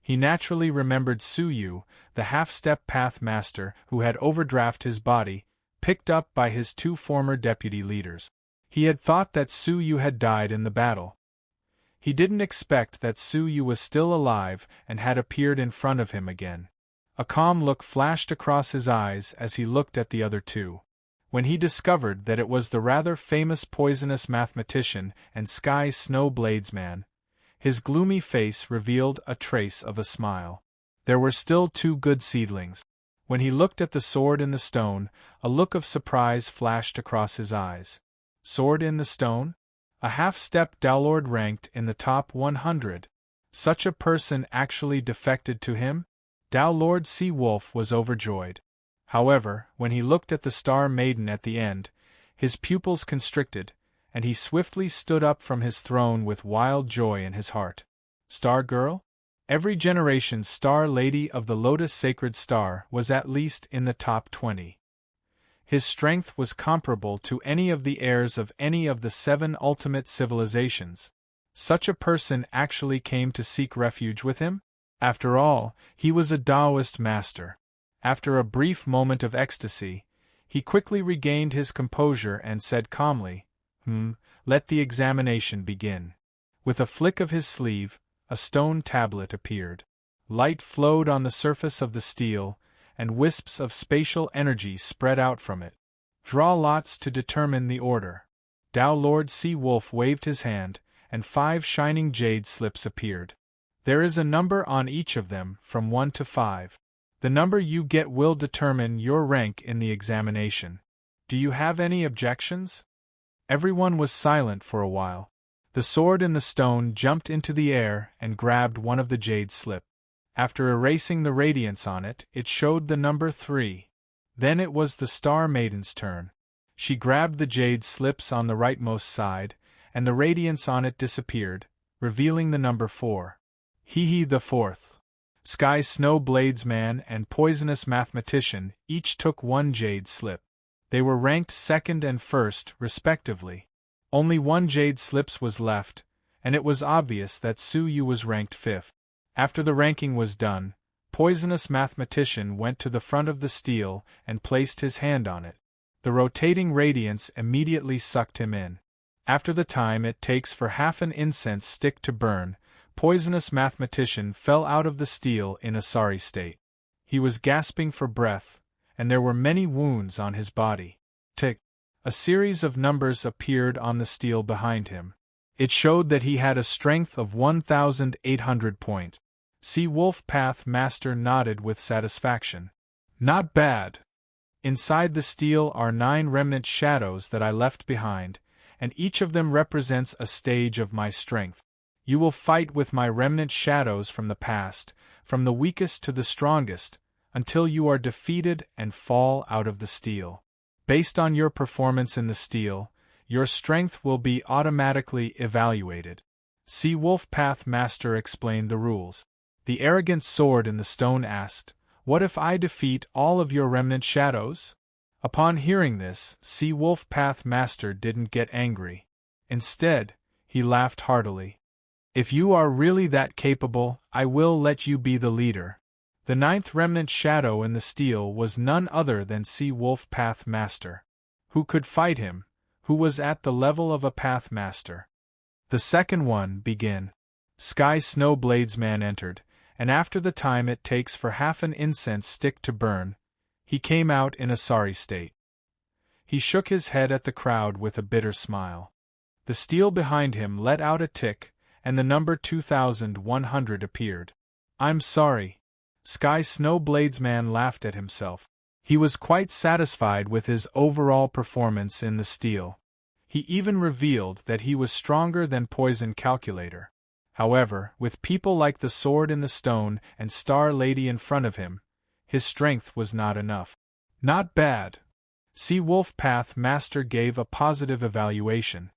He naturally remembered Su Yu, the half-step path master who had overdrafted his body, picked up by his 2 former deputy leaders. He had thought that Su Yu had died in the battle. He didn't expect that Su Yu was still alive and had appeared in front of him again. A calm look flashed across his eyes as he looked at the other 2. When he discovered that it was the rather famous Poisonous Mathematician and Sky Snow Bladesman, his gloomy face revealed a trace of a smile. There were still 2 good seedlings. When he looked at the sword in the stone, a look of surprise flashed across his eyes. Sword in the stone? A half-step Dowlord ranked in the top 100. Such a person actually defected to him? Dowlord Sea Wolf was overjoyed. However, when he looked at the Star Maiden at the end, his pupils constricted, and he swiftly stood up from his throne with wild joy in his heart. Star Girl? Every generation's Star Lady of the Lotus Sacred Star was at least in the top 20. His strength was comparable to any of the heirs of any of the 7 ultimate civilizations. Such a person actually came to seek refuge with him? After all, he was a Taoist master. After a brief moment of ecstasy, he quickly regained his composure and said calmly, let the examination begin. With a flick of his sleeve, a stone tablet appeared. Light flowed on the surface of the steel, and wisps of spatial energy spread out from it. Draw lots to determine the order. Tao Lord Sea Wolf waved his hand, and 5 shining jade slips appeared. There is a number on each of them, from 1 to 5. The number you get will determine your rank in the examination. Do you have any objections? Everyone was silent for a while. The sword in the stone jumped into the air and grabbed one of the jade slips. After erasing the radiance on it, it showed the number 3. Then it was the Star Maiden's turn. She grabbed the jade slips on the rightmost side, and the radiance on it disappeared, revealing the number 4. The 4th. Sky Snow Bladesman and Poisonous Mathematician each took 1 jade slip. They were ranked 2nd and 1st, respectively. Only 1 jade slips was left, and it was obvious that Su Yu was ranked 5th. After the ranking was done, Poisonous Mathematician went to the front of the steel and placed his hand on it. The rotating radiance immediately sucked him in. After the time it takes for half an incense stick to burn, Poisonous Mathematician fell out of the steel in a sorry state. He was gasping for breath, and there were many wounds on his body. Tick! A series of numbers appeared on the steel behind him. It showed that he had a strength of 1,800 points. Sea Wolf Path Master nodded with satisfaction. Not bad. Inside the steel are 9 remnant shadows that I left behind, and each of them represents a stage of my strength. You will fight with my remnant shadows from the past, from the weakest to the strongest, until you are defeated and fall out of the steel. Based on your performance in the steel, your strength will be automatically evaluated. Sea Wolf Path Master explained the rules. The arrogant sword in the stone asked, "What if I defeat all of your remnant shadows?" Upon hearing this, Sea Wolf Path Master didn't get angry. Instead, he laughed heartily. "If you are really that capable, I will let you be the leader." The 9th remnant shadow in the steel was none other than Sea Wolf Path Master. Who could fight him? Who was at the level of a Path Master? The second one began. Sky Snow Bladesman entered, and after the time it takes for half an incense stick to burn, he came out in a sorry state. He shook his head at the crowd with a bitter smile. The steel behind him let out a tick, and the number 2,100 appeared. "I'm sorry." Sky Snow Bladesman laughed at himself. He was quite satisfied with his overall performance in the steel. He even revealed that he was stronger than Poison Calculator. However, with people like the Sword in the Stone and Star Lady in front of him, his strength was not enough. Not bad. Sea Wolf Path Master gave a positive evaluation.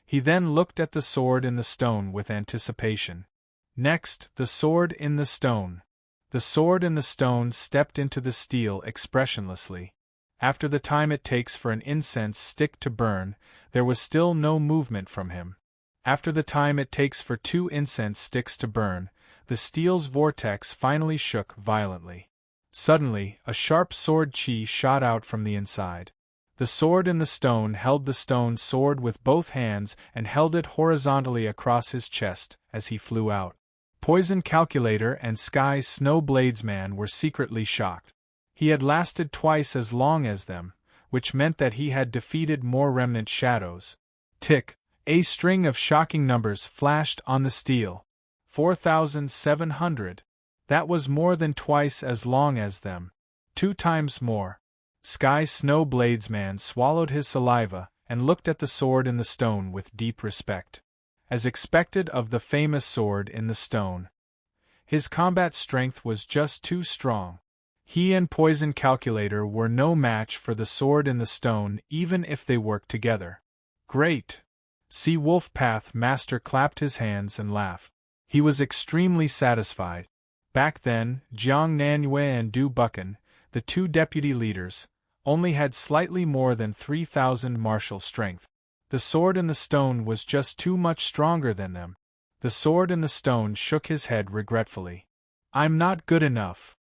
He then looked at the Sword in the Stone with anticipation. Next, the Sword in the Stone. The Sword in the Stone stepped into the steel expressionlessly. After the time it takes for an incense stick to burn, there was still no movement from him. After the time it takes for 2 incense sticks to burn, the steel's vortex finally shook violently. Suddenly, a sharp sword chi shot out from the inside. The Sword in the Stone held the stone sword with both hands and held it horizontally across his chest as he flew out. Poison Calculator and Sky Snow Bladesman were secretly shocked. He had lasted twice as long as them, which meant that he had defeated more remnant shadows. Tick! A string of shocking numbers flashed on the steel. 4,700. That was more than twice as long as them. 2 times more. Sky Snow Bladesman swallowed his saliva and looked at the Sword in the Stone with deep respect. As expected of the famous Sword in the Stone, his combat strength was just too strong. He and Poison Calculator were no match for the Sword in the Stone even if they worked together. Great! Sea Wolf Path Master clapped his hands and laughed. He was extremely satisfied. Back then, Jiang Nanyue and Du Buchan, the 2 deputy leaders, only had slightly more than 3,000 martial strength. The sword in the stone was just too much stronger than them. The sword in the stone shook his head regretfully. I'm not good enough.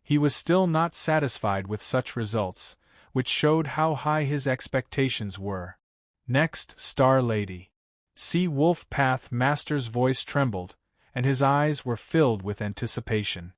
He was still not satisfied with such results, which showed how high his expectations were. Next, Star Lady. Sea Wolf Path Master's voice trembled, and his eyes were filled with anticipation.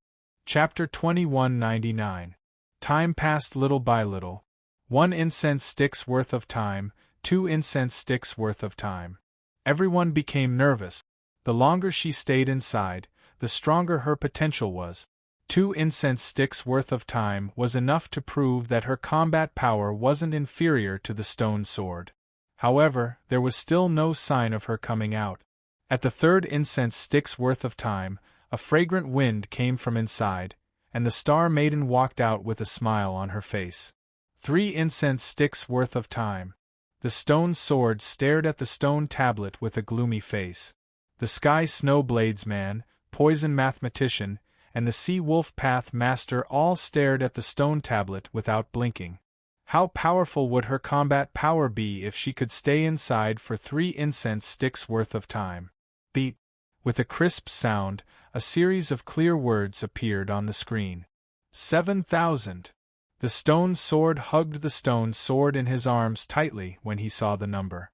Chapter 2199. Time passed little by little. 1 incense stick's worth of time, 2 incense sticks worth of time. Everyone became nervous. The longer she stayed inside, the stronger her potential was. 2 incense sticks worth of time was enough to prove that her combat power wasn't inferior to the stone sword. However, there was still no sign of her coming out. At the 3rd incense stick's worth of time, a fragrant wind came from inside, and the Star Maiden walked out with a smile on her face. 3 incense sticks worth of time. The stone sword stared at the stone tablet with a gloomy face. The Sky Snow Blades Man, Poison Mathematician, and the Sea Wolf Path Master all stared at the stone tablet without blinking. How powerful would her combat power be if she could stay inside for 3 incense sticks worth of time? Beep! With a crisp sound, a series of clear words appeared on the screen. 7,000. The stone sword hugged the stone sword in his arms tightly when he saw the number.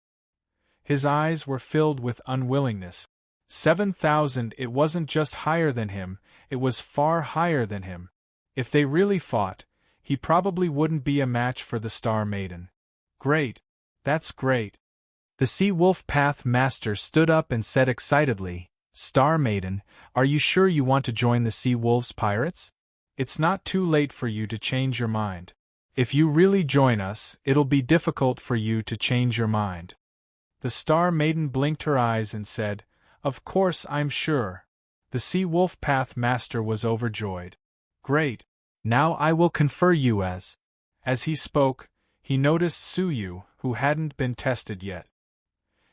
His eyes were filled with unwillingness. 7,000. It wasn't just higher than him, it was far higher than him. If they really fought, he probably wouldn't be a match for the Star Maiden. Great. That's great. The Sea Wolf Path Master stood up and said excitedly, Star Maiden, are you sure you want to join the Sea Wolves Pirates? It's not too late for you to change your mind. If you really join us, it'll be difficult for you to change your mind. The Star Maiden blinked her eyes and said, Of course I'm sure. The Sea Wolf Path Master was overjoyed. Great. Now I will confer you as. As he spoke, he noticed Suyu, who hadn't been tested yet.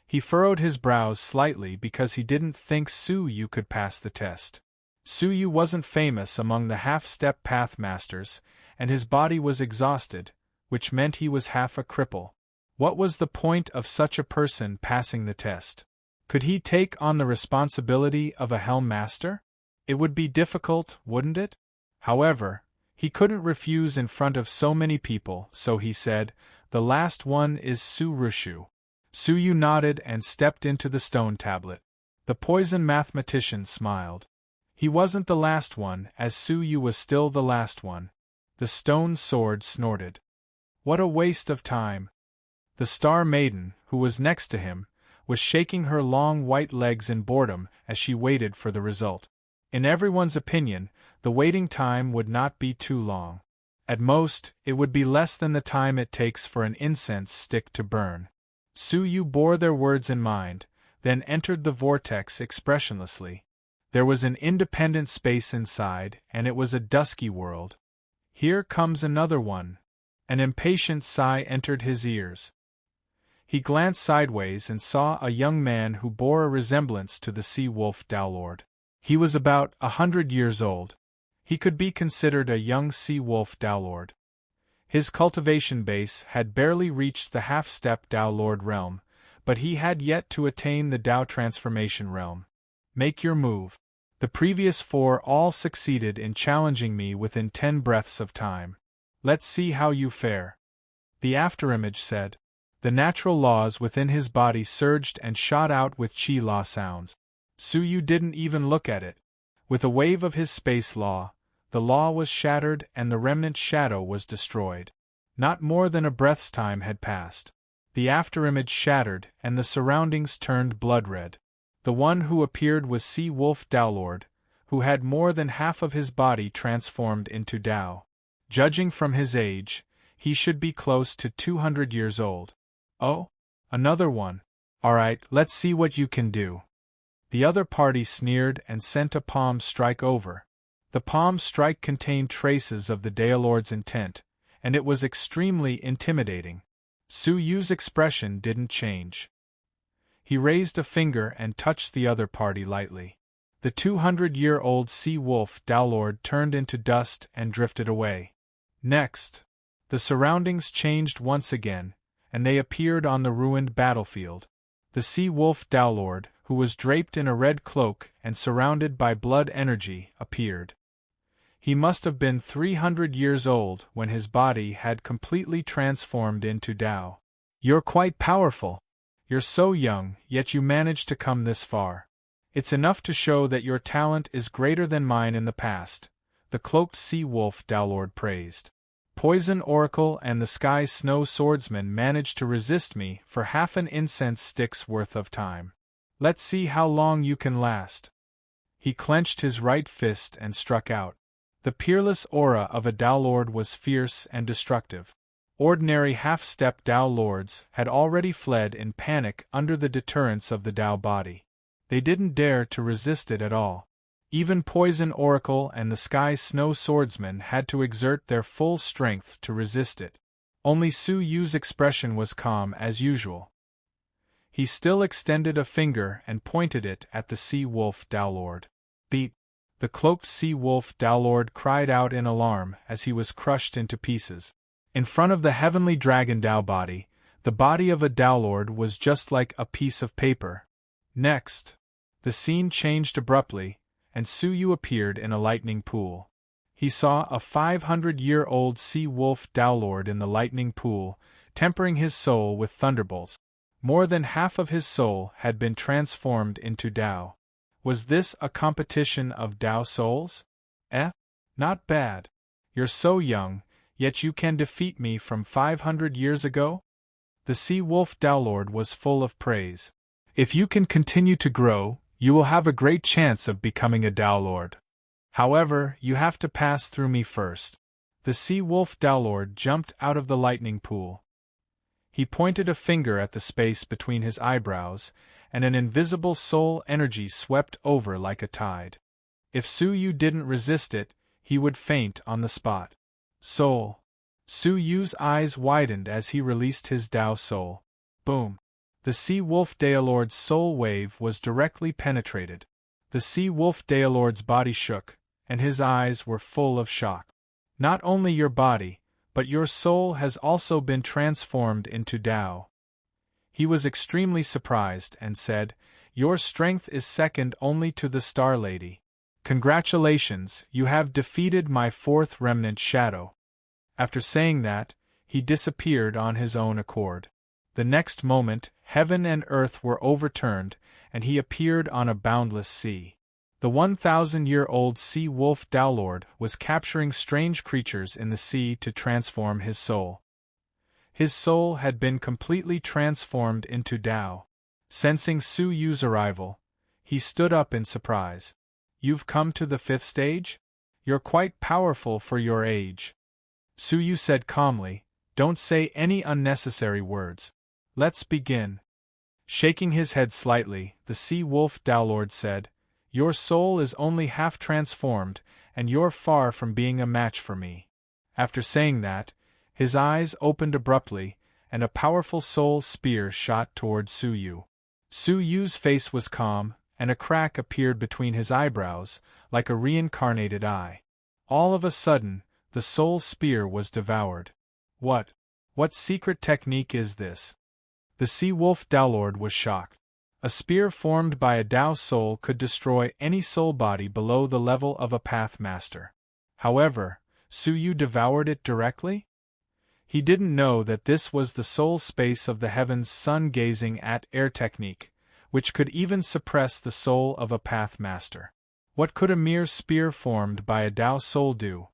He furrowed his brows slightly because he didn't think Suyu could pass the test. Suyu wasn't famous among the half-step Pathmasters, and his body was exhausted, which meant he was half a cripple. What was the point of such a person passing the test? Could he take on the responsibility of a Helm Master? It would be difficult, wouldn't it? However, he couldn't refuse in front of so many people, so he said, The last one is Surushu. Suyu nodded and stepped into the stone tablet. The Poison Mathematician smiled. He wasn't the last one, as Suyu was still the last one. The stone sword snorted. What a waste of time! The Star Maiden, who was next to him, was shaking her long white legs in boredom as she waited for the result. In everyone's opinion, the waiting time would not be too long. At most, it would be less than the time it takes for an incense stick to burn. Suyu bore their words in mind, then entered the vortex expressionlessly. There was an independent space inside, and it was a dusky world. Here comes another one. An impatient sigh entered his ears. He glanced sideways and saw a young man who bore a resemblance to the Sea Wolf Dowlord. He was about 100 years old. He could be considered a young Sea Wolf Dowlord. His cultivation base had barely reached the half-step Dowlord realm, but he had yet to attain the Dao transformation realm. Make your move. The previous 4 all succeeded in challenging me within 10 breaths of time. Let's see how you fare. The afterimage said. The natural laws within his body surged and shot out with chi law sounds. Suyu didn't even look at it. With a wave of his space law, the law was shattered and the remnant shadow was destroyed. Not more than a breath's time had passed. The afterimage shattered and the surroundings turned blood-red. The one who appeared was Sea Wolf Dowlord, who had more than half of his body transformed into Dao. Judging from his age, he should be close to 200 years old. Oh? Another one. Alright, let's see what you can do. The other party sneered and sent a palm strike over. The palm strike contained traces of the Daolord's intent, and it was extremely intimidating. Suyu's expression didn't change. He raised a finger and touched the other party lightly. The 200-year-old Sea Wolf Dowlord turned into dust and drifted away. Next, The surroundings changed once again, and they appeared on the ruined battlefield. The sea wolf Dowlord, who was draped in a red cloak and surrounded by blood energy, appeared. He must have been 300 years old when his body had completely transformed into Tao. You're quite powerful. You're so young, yet you managed to come this far. It's enough to show that your talent is greater than mine in the past, the cloaked sea wolf Dowlord praised. Poison Oracle and the Sky Snow Swordsman managed to resist me for half an incense stick's worth of time. Let's see how long you can last. He clenched his right fist and struck out. The peerless aura of a Dowlord was fierce and destructive. Ordinary half-step Dowlords had already fled in panic under the deterrence of the Tao body. They didn't dare to resist it at all. Even Poison Oracle and the Sky Snow Swordsman had to exert their full strength to resist it. Only Su Yu's expression was calm as usual. He still extended a finger and pointed it at the sea wolf Dowlord. Beat! The cloaked sea wolf Dowlord cried out in alarm as he was crushed into pieces. In front of the heavenly dragon Tao body, the body of a Dowlord was just like a piece of paper. Next, the scene changed abruptly, and Su Yu appeared in a lightning pool. He saw a 500-year-old sea wolf Dowlord in the lightning pool, tempering his soul with thunderbolts. More than half of his soul had been transformed into Tao. Was this a competition of Tao souls? Not bad. You're so young, yet you can defeat me from 500 years ago? The sea wolf Dowlord was full of praise. If you can continue to grow, you will have a great chance of becoming a Dowlord. However, you have to pass through me first. The sea wolf Dowlord jumped out of the lightning pool. He pointed a finger at the space between his eyebrows, and an invisible soul energy swept over like a tide. If Su Yu didn't resist it, he would faint on the spot. Soul. Su Yu's eyes widened as he released his Tao soul. Boom. The sea wolf Dowlord's soul wave was directly penetrated. The sea wolf Dowlord's body shook, and his eyes were full of shock. Not only your body, but your soul has also been transformed into Tao. He was extremely surprised and said, "Your strength is second only to the Star Lady. Congratulations, you have defeated my fourth remnant shadow." After saying that, he disappeared on his own accord. The next moment, heaven and earth were overturned, and he appeared on a boundless sea. The 1,000-year-old sea wolf Dowlord was capturing strange creatures in the sea to transform his soul. His soul had been completely transformed into Tao. Sensing Su Yu's arrival, he stood up in surprise. "You've come to the 5th stage? You're quite powerful for your age." Su Yu said calmly, "Don't say any unnecessary words. Let's begin." Shaking his head slightly, the sea wolf Dowlord said, "Your soul is only half transformed, and you're far from being a match for me." After saying that, his eyes opened abruptly, and a powerful soul spear shot toward Su Yu. Su Yu's face was calm, and a crack appeared between his eyebrows, like a reincarnated eye. All of a sudden, the soul spear was devoured. What secret technique is this?" The sea wolf Dowlord was shocked. A spear formed by a Tao soul could destroy any soul body below the level of a Path Master. However, Su Yu devoured it directly? He didn't know that this was the soul space of the heavens sun-gazing at air technique, which could even suppress the soul of a Path Master. What could a mere spear formed by a Tao soul do?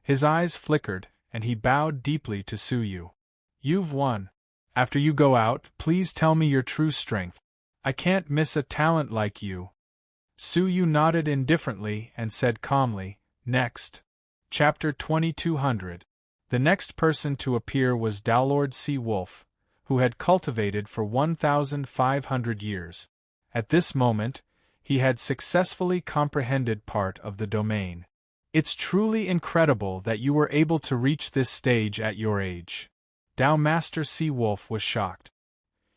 His eyes flickered, and he bowed deeply to Su Yu. "You've won. After you go out, please tell me your true strength. I can't miss a talent like you." Su Yu nodded indifferently and said calmly, "Next." Chapter 2200. The next person to appear was Dowlord Sea Wolf, who had cultivated for 1,500 years. At this moment, he had successfully comprehended part of the domain. "It's truly incredible that you were able to reach this stage at your age." Tao Master Sea Wolf was shocked.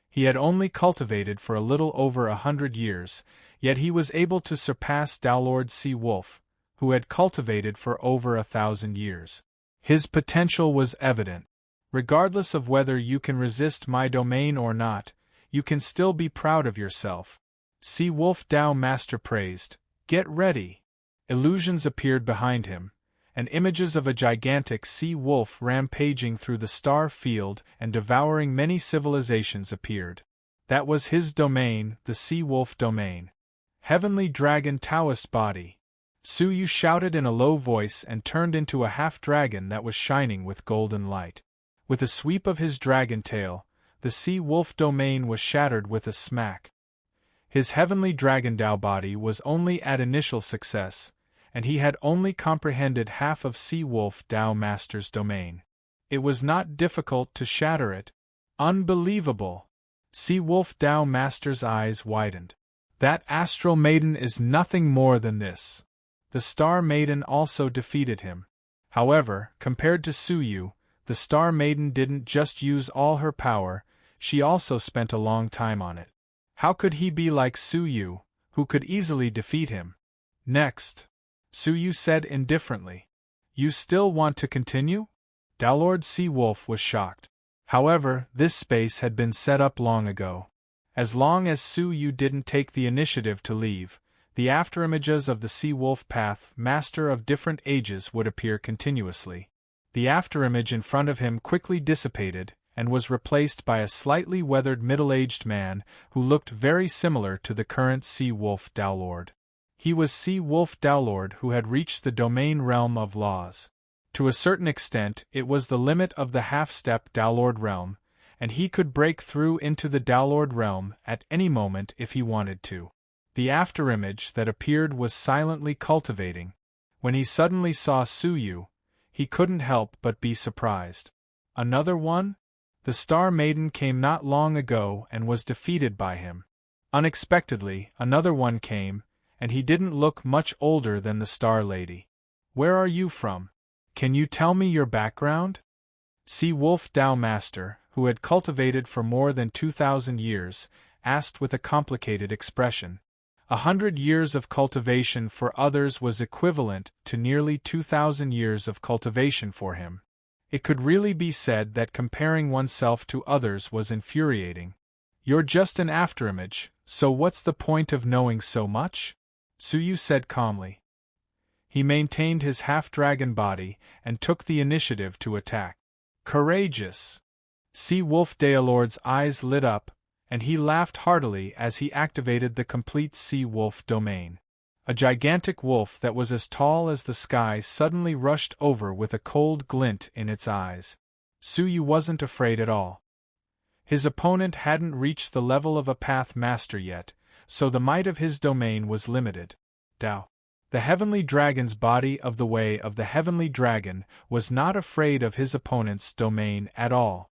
He had only cultivated for a little over 100 years, yet he was able to surpass Dowlord Sea Wolf, who had cultivated for over 1,000 years. His potential was evident. Regardless of whether you can resist my domain or not, you can still be proud of yourself. Sea Wolf Tao Master praised. Get ready. Illusions appeared behind him, and images of a gigantic sea wolf rampaging through the star field and devouring many civilizations appeared. That was his domain, the Sea Wolf domain. Heavenly Dragon Taoist body. Su Yu shouted in a low voice and turned into a half-dragon that was shining with golden light. With a sweep of his dragon tail, the Sea Wolf domain was shattered with a smack. His Heavenly Dragon Tao body was only at initial success, and he had only comprehended half of Sea Wolf Tao Master's domain. It was not difficult to shatter it. Unbelievable! Sea Wolf Tao Master's eyes widened. That Astral Maiden is nothing more than this. The Star Maiden also defeated him. However, compared to Su Yu, the Star Maiden didn't just use all her power, she also spent a long time on it. How could he be like Su Yu, who could easily defeat him? Next, Su Yu said indifferently. You still want to continue? Lord Sea Wolf was shocked. However, this space had been set up long ago. As long as Su Yu didn't take the initiative to leave, the afterimages of the Sea Wolf Path Master of different ages would appear continuously. The afterimage in front of him quickly dissipated, and was replaced by a slightly weathered middle-aged man who looked very similar to the current Sea Wolf Tao Lord. He was Sea Wolf Tao Lord who had reached the domain realm of laws. To a certain extent, it was the limit of the half-step Tao Lord realm, and he could break through into the Tao Lord realm at any moment if he wanted to. The afterimage that appeared was silently cultivating. When he suddenly saw Su Yu, he couldn't help but be surprised. Another one? The Star Maiden came not long ago and was defeated by him. Unexpectedly, another one came, and he didn't look much older than the Star Lady. Where are you from? Can you tell me your background? Sea Wolf Tao Master, who had cultivated for more than 2,000 years, asked with a complicated expression. 100 years of cultivation for others was equivalent to nearly 2,000 years of cultivation for him. It could really be said that comparing oneself to others was infuriating. You're just an afterimage, so what's the point of knowing so much? Su Yu said calmly. He maintained his half-dragon body and took the initiative to attack. Courageous! Sea Wolf Daolord's eyes lit up, and he laughed heartily as he activated the complete Sea Wolf domain. A gigantic wolf that was as tall as the sky suddenly rushed over with a cold glint in its eyes. Su Yu wasn't afraid at all. His opponent hadn't reached the level of a Path Master yet, so the might of his domain was limited. Tao. The Heavenly Dragon's body of the Way of the Heavenly Dragon was not afraid of his opponent's domain at all.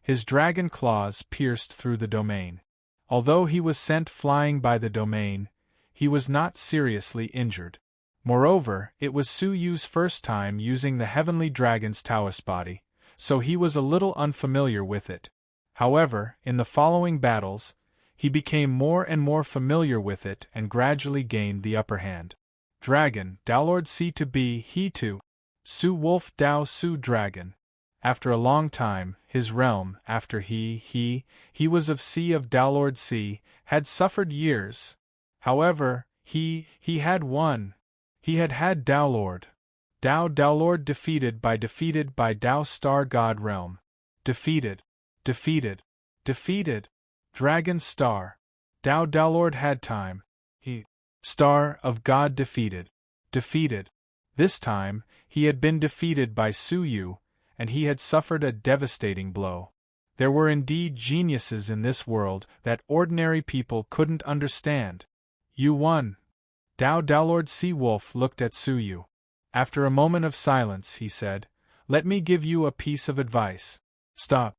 His dragon claws pierced through the domain. Although he was sent flying by the domain, he was not seriously injured. Moreover, it was Su Yu's first time using the Heavenly Dragon's Taoist body, so he was a little unfamiliar with it. However, in the following battles, he became more and more familiar with it and gradually gained the upper hand. Dragon, Daolord C to B, he to Su Wolf Dao Su Dragon. After a long time, his realm, after he was of C of Daolord C, had suffered years. However, he had won. He had Daolord. Daolord defeated by Dao Star God Realm. Defeated. Dragon Star. Daolord had time. He. Star of God defeated. This time, he had been defeated by Su Yu, and he had suffered a devastating blow. There were indeed geniuses in this world that ordinary people couldn't understand. You won. Daolord Sea Wolf looked at Su Yu. After a moment of silence, he said, "Let me give you a piece of advice. Stop."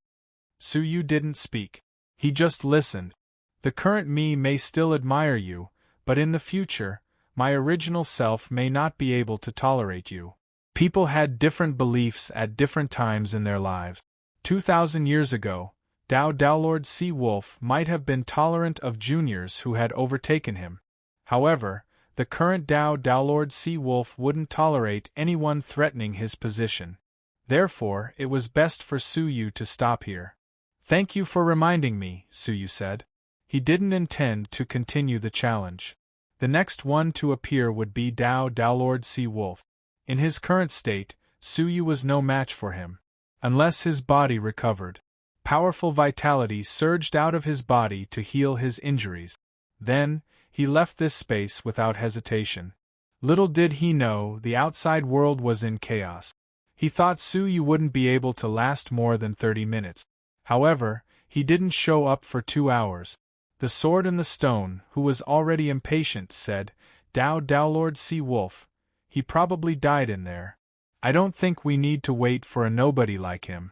Su Yu didn't speak. He just listened. The current me may still admire you, but in the future, my original self may not be able to tolerate you. People had different beliefs at different times in their lives. 2,000 years ago, Daolord Sea Wolf might have been tolerant of juniors who had overtaken him. However, the current Daolord Sea Wolf wouldn't tolerate anyone threatening his position. Therefore, it was best for Suyu to stop here. Thank you for reminding me, Suyu said. He didn't intend to continue the challenge. The next one to appear would be Lord Sea Wolf. In his current state, Suyu was no match for him. Unless his body recovered. Powerful vitality surged out of his body to heal his injuries. Then, he left this space without hesitation. Little did he know the outside world was in chaos. He thought Suyu wouldn't be able to last more than 30 minutes. However, he didn't show up for 2 hours. The sword and the stone, who was already impatient, said, Lord Sea Wolf. He probably died in there. I don't think we need to wait for a nobody like him.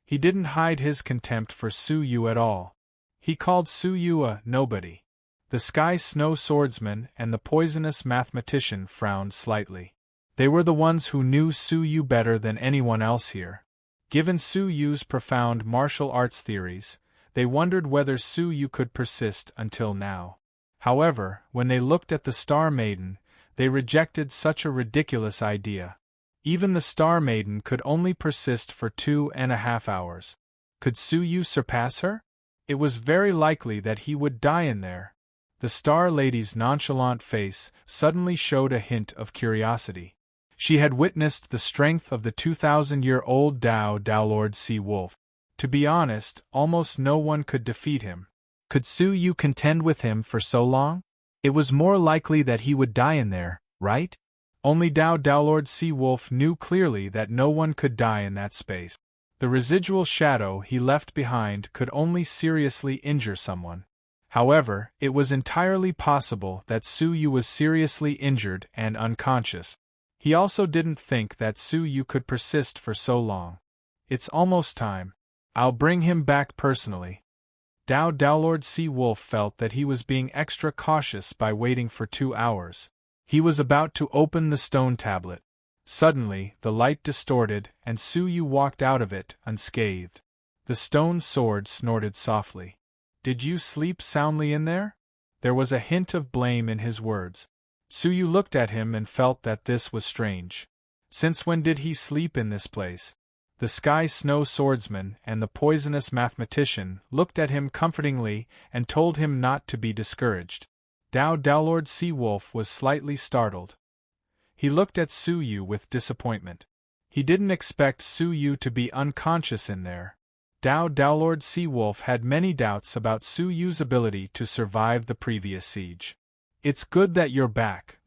He didn't hide his contempt for Suyu at all. He called Suyu a nobody. The Sky Snow Swordsman and the Poisonous Mathematician frowned slightly. They were the ones who knew Suyu better than anyone else here. Given Suyu's profound martial arts theories, they wondered whether Suyu could persist until now. However, when they looked at the Star Maiden, they rejected such a ridiculous idea. Even the Star Maiden could only persist for 2.5 hours. Could Suyu surpass her? It was very likely that he would die in there. The Star Lady's nonchalant face suddenly showed a hint of curiosity. She had witnessed the strength of the 2,000-year-old Lord Sea Wolf. To be honest, almost no one could defeat him. Could Suyu contend with him for so long? It was more likely that he would die in there, right? Only Lord Sea Wolf knew clearly that no one could die in that space. The residual shadow he left behind could only seriously injure someone. However, it was entirely possible that Suyu was seriously injured and unconscious. He also didn't think that Suyu could persist for so long. It's almost time. I'll bring him back personally. Lord Sea Wolf felt that he was being extra cautious by waiting for 2 hours. He was about to open the stone tablet. Suddenly, the light distorted, and Suyu walked out of it, unscathed. The stone sword snorted softly. Did you sleep soundly in there? There was a hint of blame in his words. Suyu looked at him and felt that this was strange. Since when did he sleep in this place? The Sky Snow Swordsman and the Poisonous Mathematician looked at him comfortingly and told him not to be discouraged. Lord Sea Wolf was slightly startled. He looked at Suyu with disappointment. He didn't expect Suyu to be unconscious in there. Lord Sea Wolf had many doubts about Suyu's ability to survive the previous siege. It's good that you're back.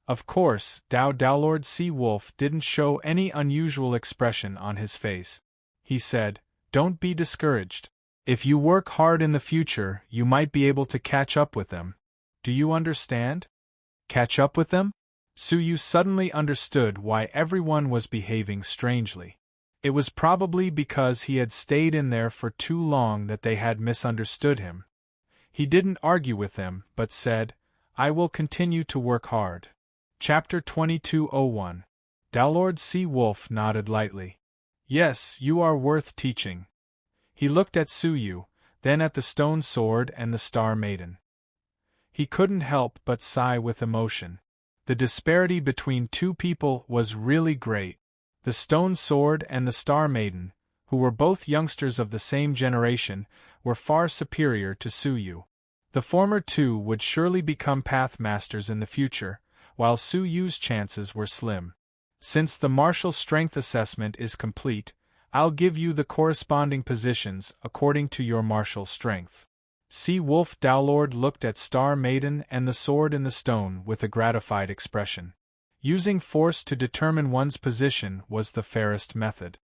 Of course, Lord Sea Wolf didn't show any unusual expression on his face. He said, Don't be discouraged. If you work hard in the future, you might be able to catch up with them. Do you understand? Catch up with them? Suyu suddenly understood why everyone was behaving strangely. It was probably because he had stayed in there for too long that they had misunderstood him. He didn't argue with them, but said, I will continue to work hard. Chapter 2201. Lord Sea Wolf nodded lightly. Yes, you are worth teaching. He looked at Suyu, then at the stone sword and the Star Maiden. He couldn't help but sigh with emotion. The disparity between two people was really great. The stone sword and the Star Maiden, who were both youngsters of the same generation, were far superior to Suyu. The former two would surely become path masters in the future, while Suyu's chances were slim. Since the martial strength assessment is complete, I'll give you the corresponding positions according to your martial strength. Sea Wolf Lord looked at Star Maiden and the sword in the stone with a gratified expression. Using force to determine one's position was the fairest method.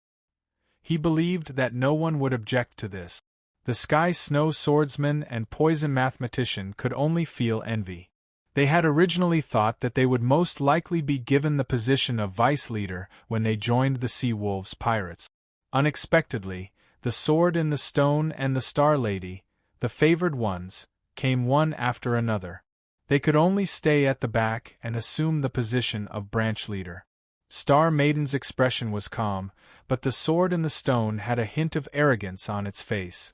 He believed that no one would object to this. The Sky Snow Swordsman and Poison Mathematician could only feel envy. They had originally thought that they would most likely be given the position of vice leader when they joined the Sea Wolves pirates. Unexpectedly, the sword in the stone and the Star Lady, the favored ones, came one after another. They could only stay at the back and assume the position of branch leader. Star Maiden's expression was calm, but the sword in the stone had a hint of arrogance on its face.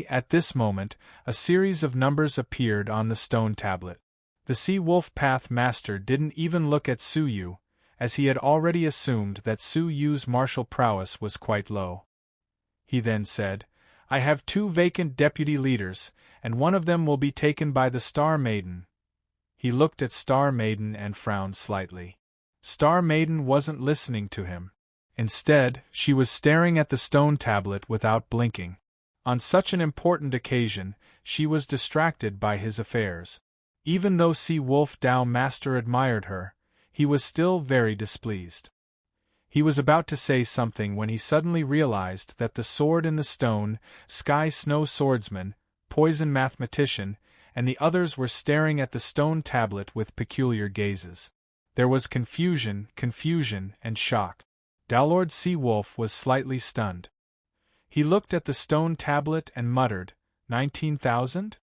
At this moment, a series of numbers appeared on the stone tablet. The Sea Wolf Path Master didn't even look at Suyu, as he had already assumed that Su Yu's martial prowess was quite low. He then said, "I have 2 vacant deputy leaders, and one of them will be taken by the Star Maiden." He looked at Star Maiden and frowned slightly. Star Maiden wasn't listening to him. Instead, she was staring at the stone tablet without blinking. On such an important occasion, she was distracted by his affairs. Even though Sea Wolf Dao Master admired her, he was still very displeased. He was about to say something when he suddenly realized that the sword in the stone, Sky Snow Swordsman, Poison Mathematician, and the others were staring at the stone tablet with peculiar gazes. There was confusion, and shock. Daolord Sea Wolf was slightly stunned. He looked at the stone tablet and muttered, 19,000?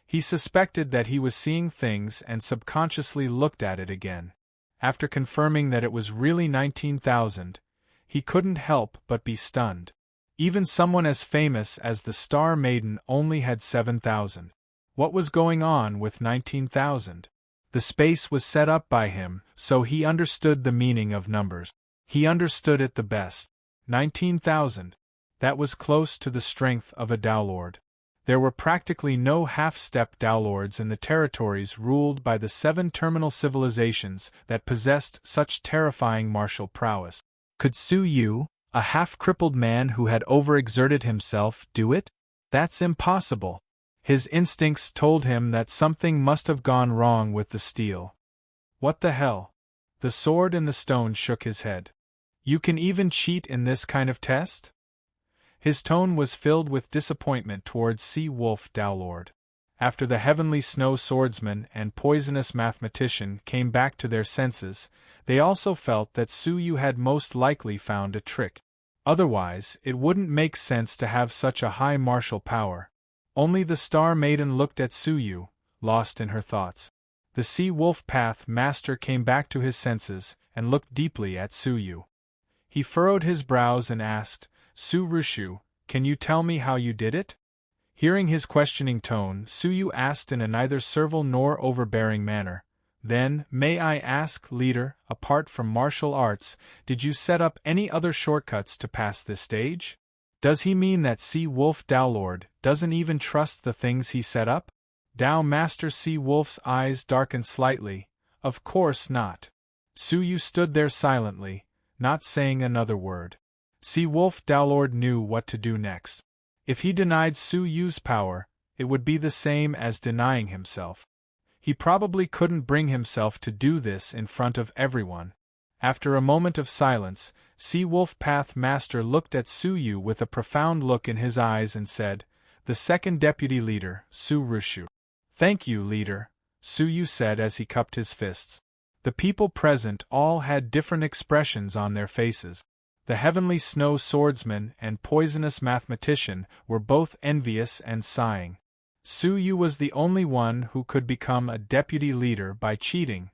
He suspected that he was seeing things and subconsciously looked at it again. After confirming that it was really 19,000, he couldn't help but be stunned. Even someone as famous as the Star Maiden only had 7,000. What was going on with 19,000? The space was set up by him, so he understood the meaning of numbers. He understood it the best. 19,000. That was close to the strength of a Daolord. There were practically no half-step Daolords in the territories ruled by the 7 terminal civilizations that possessed such terrifying martial prowess. Could Su Yu, a half-crippled man who had overexerted himself, do it? That's impossible. His instincts told him that something must have gone wrong with the steel. What the hell? The sword in the stone shook his head. You can even cheat in this kind of test? His tone was filled with disappointment towards Sea Wolf Daolord. After the Heavenly Snow Swordsman and Poisonous Mathematician came back to their senses, they also felt that Su Yu had most likely found a trick. Otherwise, it wouldn't make sense to have such a high martial power. Only the Star Maiden looked at Su Yu, lost in her thoughts. The Sea Wolf Path Master came back to his senses and looked deeply at Su Yu. He furrowed his brows and asked, Su Rushu, can you tell me how you did it? Hearing his questioning tone, Su Yu asked in a neither servile nor overbearing manner, Then, may I ask, leader, apart from martial arts, did you set up any other shortcuts to pass this stage? Does he mean that Sea Wolf Daolord doesn't even trust the things he set up? Dao Master Sea Wolf's eyes darkened slightly. Of course not. Su Yu stood there silently, not saying another word. Sea Wolf Daolord knew what to do next. If he denied Su Yu's power, it would be the same as denying himself. He probably couldn't bring himself to do this in front of everyone. After a moment of silence, Sea Wolf Path Master looked at Su Yu with a profound look in his eyes and said, The second deputy leader, Su Rushu. Thank you, leader, Su Yu said as he cupped his fists. The people present all had different expressions on their faces. The Heavenly Snow Swordsman and Poisonous Mathematician were both envious and sighing. Su Yu was the only one who could become a deputy leader by cheating.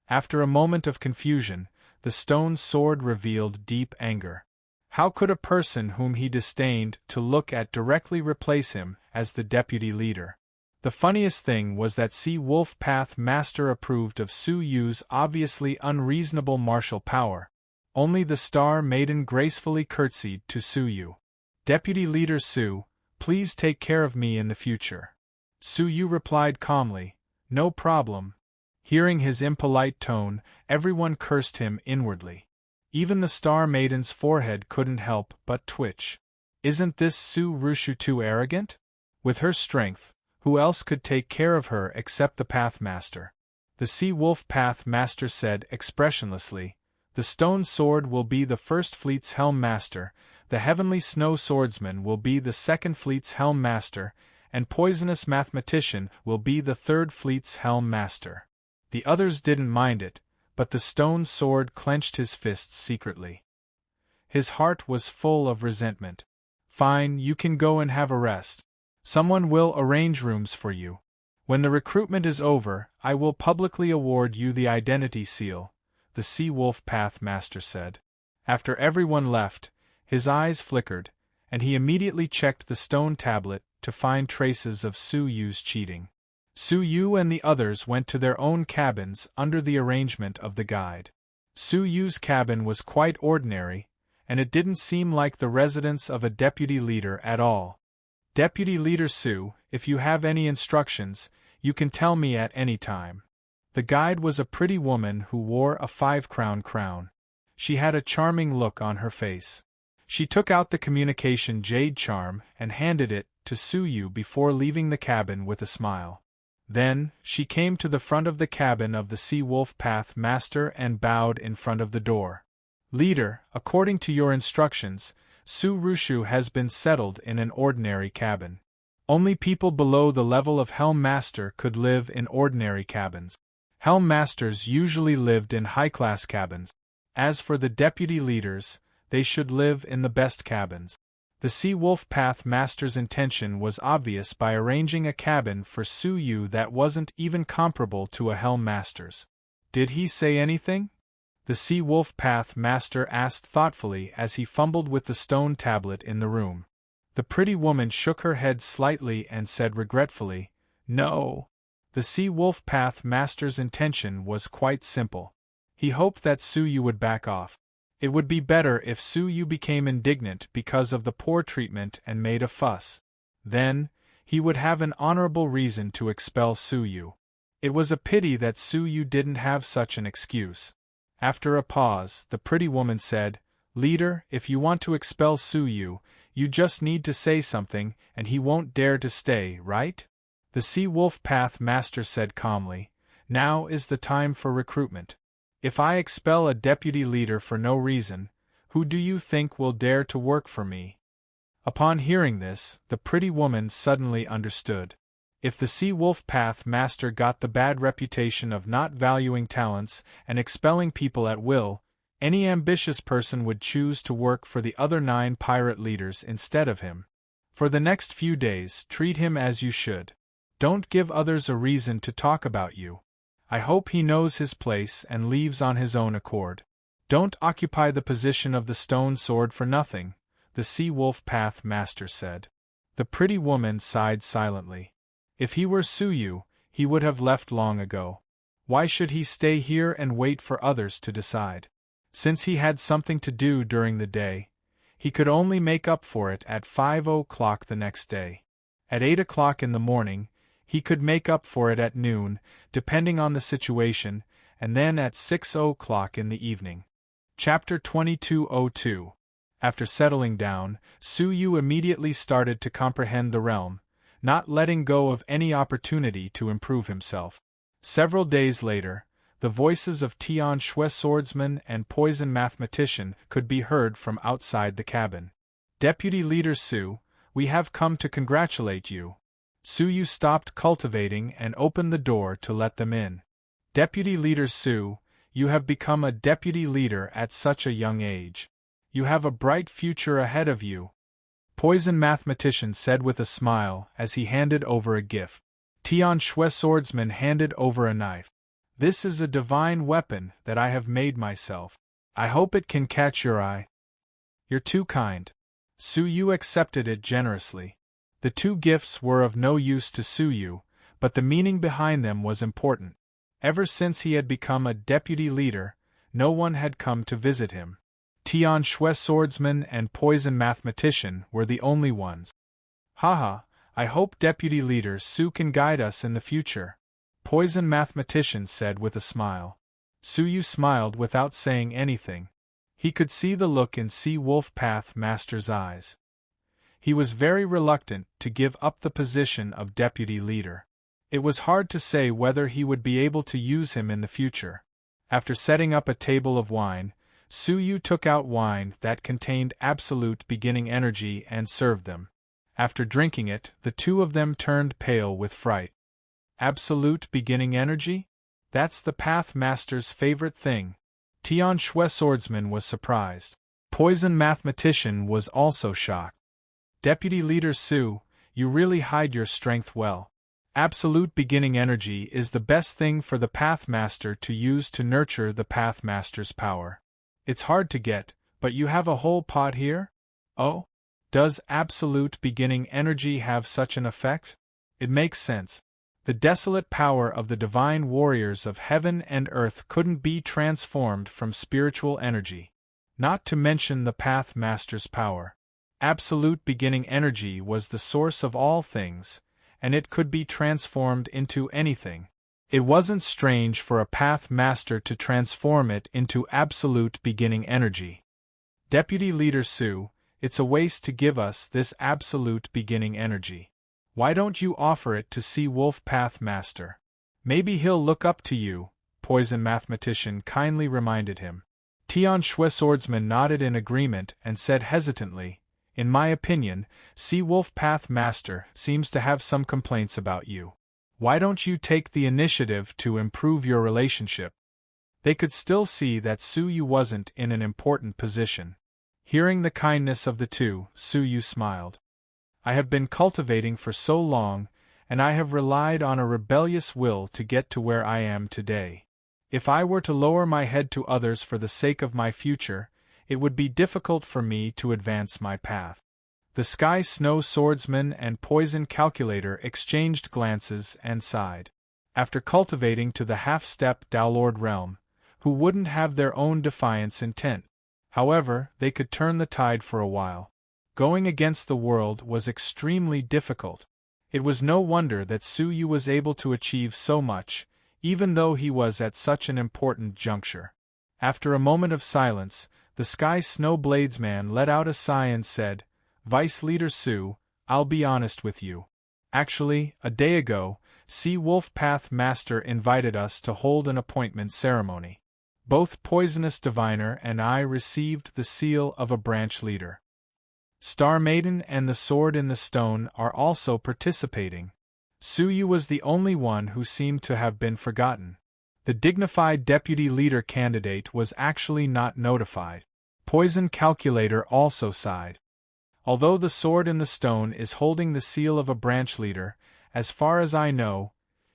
After a moment of confusion, the stone sword revealed deep anger. How could a person whom he disdained to look at directly replace him as the deputy leader? The funniest thing was that Sea Wolf Path Master approved of Su Yu's obviously unreasonable martial power. Only the Star Maiden gracefully curtsied to Su Yu. Deputy Leader Su, please take care of me in the future. Su Yu replied calmly, No problem. Hearing his impolite tone, everyone cursed him inwardly. Even the Star Maiden's forehead couldn't help but twitch. Isn't this Su Rushu too arrogant? With her strength, who else could take care of her except the Pathmaster? The Sea Wolf Path Master said expressionlessly, The Stone Sword will be the First Fleet's Helm Master, the Heavenly Snow Swordsman will be the Second Fleet's Helm Master, and Poisonous Mathematician will be the Third Fleet's Helm Master. The others didn't mind it, but the Stone Sword clenched his fists secretly. His heart was full of resentment. Fine, you can go and have a rest. Someone will arrange rooms for you. When the recruitment is over, I will publicly award you the identity seal, the Sea Wolf Path Master said. After everyone left, his eyes flickered, and he immediately checked the stone tablet to find traces of Su Yu's cheating. Su Yu and the others went to their own cabins under the arrangement of the guide. Su Yu's cabin was quite ordinary, and it didn't seem like the residence of a deputy leader at all. Deputy Leader Su, if you have any instructions, you can tell me at any time. The guide was a pretty woman who wore a 5-crown crown. She had a charming look on her face. She took out the communication jade charm and handed it to Su Yu before leaving the cabin with a smile. Then, she came to the front of the cabin of the Sea Wolf Path Master and bowed in front of the door. Leader, according to your instructions, Su Rushu has been settled in an ordinary cabin. Only people below the level of Helm Master could live in ordinary cabins. Helm Masters usually lived in high-class cabins. As for the deputy leaders, they should live in the best cabins. The Sea Wolf Path Master's intention was obvious by arranging a cabin for Su Yu that wasn't even comparable to a Helm Master's. Did he say anything? The Sea Wolf Path Master asked thoughtfully as he fumbled with the stone tablet in the room. The pretty woman shook her head slightly and said regretfully, "No." The Sea Wolf Path Master's intention was quite simple. He hoped that Su Yu would back off. It would be better if Su Yu became indignant because of the poor treatment and made a fuss. Then, he would have an honorable reason to expel Su Yu. It was a pity that Su Yu didn't have such an excuse. After a pause, the pretty woman said, "Leader, if you want to expel Su Yu, you just need to say something and he won't dare to stay, right?" The Sea Wolf Path Master said calmly, "Now is the time for recruitment. If I expel a deputy leader for no reason, who do you think will dare to work for me?" Upon hearing this, the pretty woman suddenly understood. If the Sea Wolf Path Master got the bad reputation of not valuing talents and expelling people at will, any ambitious person would choose to work for the other 9 pirate leaders instead of him. For the next few days, treat him as you should. Don't give others a reason to talk about you. I hope he knows his place and leaves on his own accord. Don't occupy the position of the stone sword for nothing, the Sea Wolf Path Master said. The pretty woman sighed silently. If he were Su Yu, he would have left long ago. Why should he stay here and wait for others to decide? Since he had something to do during the day, he could only make up for it at 5 o'clock the next day. At 8 o'clock in the morning, he could make up for it at noon, depending on the situation, and then at 6 o'clock in the evening. Chapter 2202. After settling down, Su Yu immediately started to comprehend the realm, not letting go of any opportunity to improve himself. Several days later, the voices of Tian Shui Swordsman and Poison Mathematician could be heard from outside the cabin. "Deputy Leader Su, we have come to congratulate you." Su Yu stopped cultivating and opened the door to let them in. "Deputy Leader Su, you have become a deputy leader at such a young age. You have a bright future ahead of you," Poison Mathematician said with a smile as he handed over a gift. Tian Shui Swordsman handed over a knife. "This is a divine weapon that I have made myself. I hope it can catch your eye." "You're too kind." Su Yu accepted it generously. The 2 gifts were of no use to Su Yu, but the meaning behind them was important. Ever since he had become a deputy leader, no one had come to visit him. Tian Shui Swordsman and Poison Mathematician were the only ones. "Haha, I hope Deputy Leader Su can guide us in the future," Poison Mathematician said with a smile. Su Yu smiled without saying anything. He could see the look in Sea Wolf Path Master's eyes. He was very reluctant to give up the position of deputy leader. It was hard to say whether he would be able to use him in the future. After setting up a table of wine, Su Yu took out wine that contained absolute beginning energy and served them. After drinking it, the 2 of them turned pale with fright. Absolute beginning energy? That's the Path Master's favorite thing. Tian Shui Swordsman was surprised. Poison Mathematician was also shocked. "Deputy Leader Su, you really hide your strength well. Absolute beginning energy is the best thing for the Path Master to use to nurture the Path Master's power. It's hard to get, but you have a whole pot here? Oh? Does absolute beginning energy have such an effect? It makes sense. The desolate power of the divine warriors of heaven and earth couldn't be transformed from spiritual energy. Not to mention the Path Master's power. Absolute beginning energy was the source of all things, and it could be transformed into anything. It wasn't strange for a Path Master to transform it into absolute beginning energy. Deputy Leader Sue, it's a waste to give us this absolute beginning energy. Why don't you offer it to Sea Wolf Path Master? Maybe he'll look up to you, Poison Mathematician kindly reminded him. Tian Shui Swordsman nodded in agreement and said hesitantly, in my opinion, Sea Wolf Path Master seems to have some complaints about you. Why don't you take the initiative to improve your relationship? They could still see that Su Yu wasn't in an important position. Hearing the kindness of the two, Su Yu smiled. I have been cultivating for so long, and I have relied on a rebellious will to get to where I am today. If I were to lower my head to others for the sake of my future, it would be difficult for me to advance my path. The Sky Snow Swordsman and Poison Calculator exchanged glances and sighed. After cultivating to the half-step Dowlord realm, who wouldn't have their own defiance intent? However, they could turn the tide for a while. Going against the world was extremely difficult. It was no wonder that Su Yu was able to achieve so much, even though he was at such an important juncture. After a moment of silence, the Sky Snow Bladesman let out a sigh and said, Vice Leader Su, I'll be honest with you. Actually, a day ago, Sea Wolf Path Master invited us to hold an appointment ceremony. Both Poisonous Diviner and I received the seal of a branch leader. Star Maiden and the Sword in the Stone are also participating. Su Yu was the only one who seemed to have been forgotten. The dignified deputy leader candidate was actually not notified. Poison Calculator also sighed. Although the Sword in the Stone is holding the seal of a branch leader, as far as I know,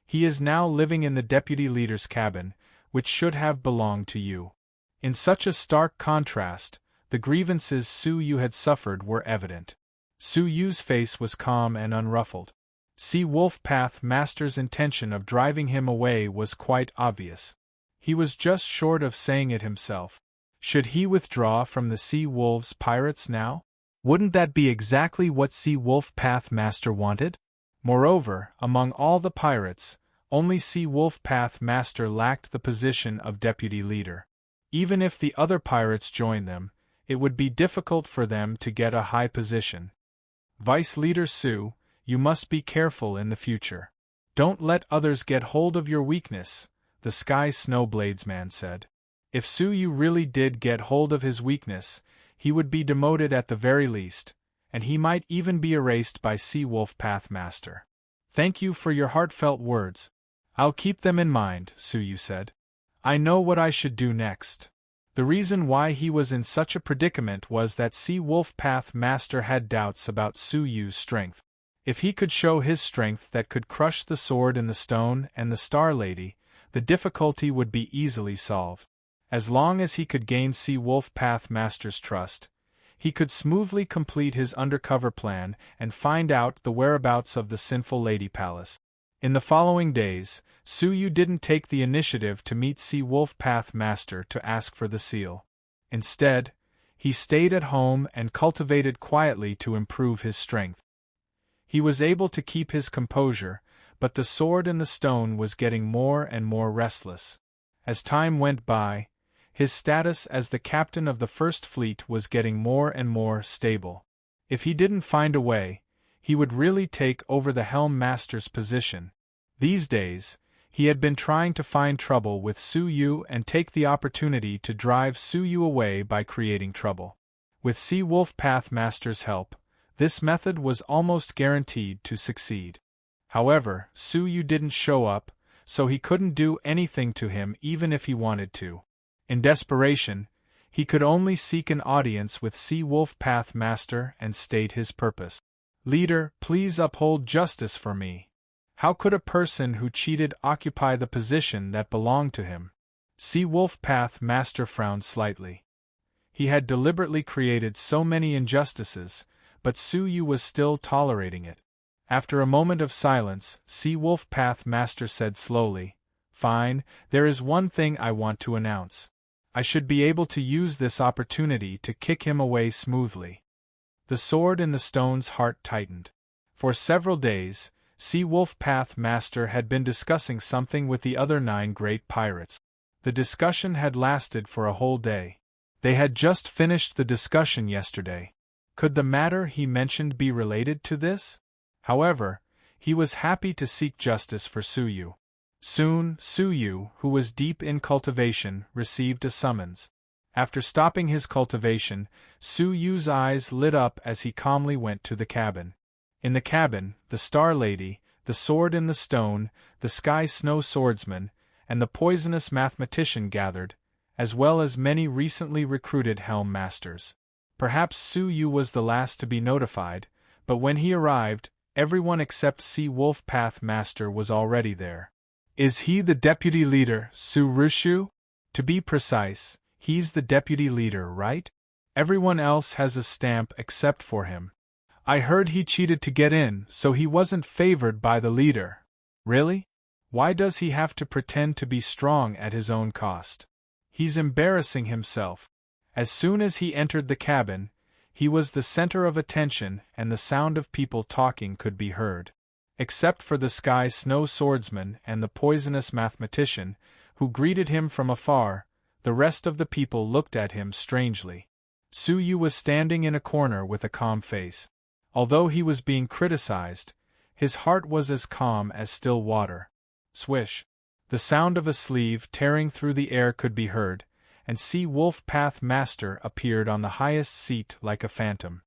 he is now living in the deputy leader's cabin, which should have belonged to you. In such a stark contrast, the grievances Su Yu had suffered were evident. Su Yu's face was calm and unruffled. Sea Wolf Path Master's intention of driving him away was quite obvious. He was just short of saying it himself. Should he withdraw from the Sea Wolves pirates now? Wouldn't that be exactly what Sea Wolf Path Master wanted? Moreover, among all the pirates, only Sea Wolf Path Master lacked the position of deputy leader. Even if the other pirates joined them, it would be difficult for them to get a high position. Vice Leader Su, you must be careful in the future. Don't let others get hold of your weakness, the Sky Snow Bladesman said. If Su Yu really did get hold of his weakness, he would be demoted at the very least, and he might even be erased by Sea Wolf Path Master. Thank you for your heartfelt words. I'll keep them in mind, Su Yu said. I know what I should do next. The reason why he was in such a predicament was that Sea Wolf Path Master had doubts about Su Yu's strength. If he could show his strength that could crush the Sword in the Stone and the Star Lady, the difficulty would be easily solved. As long as he could gain Sea Wolf Path Master's trust, he could smoothly complete his undercover plan and find out the whereabouts of the Sinful Lady Palace. In the following days, Su Yu didn't take the initiative to meet Sea Wolf Path Master to ask for the seal. Instead, he stayed at home and cultivated quietly to improve his strength. He was able to keep his composure, but the Sword in the Stone was getting more and more restless. As time went by, his status as the captain of the First Fleet was getting more and more stable. If he didn't find a way, he would really take over the Helm Master's position. These days, he had been trying to find trouble with Su Yu and take the opportunity to drive Su Yu away by creating trouble. With Sea Wolf Path Master's help, this method was almost guaranteed to succeed. However, Su Yu didn't show up, so he couldn't do anything to him even if he wanted to. In desperation, he could only seek an audience with Sea Wolf Path Master and state his purpose. Leader, please uphold justice for me. How could a person who cheated occupy the position that belonged to him? Sea Wolf Path Master frowned slightly. He had deliberately created so many injustices, but Su Yu was still tolerating it. After a moment of silence, Sea Wolf Path Master said slowly, "Fine, there is one thing I want to announce. I should be able to use this opportunity to kick him away smoothly." The sword in the stone's heart tightened. For several days, Sea Wolf Path Master had been discussing something with the other 9 great pirates. The discussion had lasted for a whole day. They had just finished the discussion yesterday. Could the matter he mentioned be related to this? However, he was happy to seek justice for Suyu. Soon, Suyu, who was deep in cultivation, received a summons. After stopping his cultivation, Suyu's eyes lit up as he calmly went to the cabin. In the cabin, the Star Lady, the Sword in the Stone, the Sky Snow Swordsman, and the Poisonous Mathematician gathered, as well as many recently recruited Helm Masters. Perhaps Suyu was the last to be notified, but when he arrived, everyone except Sea Wolf Path Master was already there. "Is he the deputy leader, Surushu? To be precise, he's the deputy leader, right? Everyone else has a stamp except for him. I heard he cheated to get in, so he wasn't favored by the leader." "Really? Why does he have to pretend to be strong at his own cost? He's embarrassing himself." As soon as he entered the cabin, he was the center of attention and the sound of people talking could be heard. Except for the Sky Snow Swordsman and the Poisonous Mathematician, who greeted him from afar, the rest of the people looked at him strangely. Suyu was standing in a corner with a calm face. Although he was being criticized, his heart was as calm as still water. Swish! The sound of a sleeve tearing through the air could be heard, and Sea Wolf Path Master appeared on the highest seat like a phantom.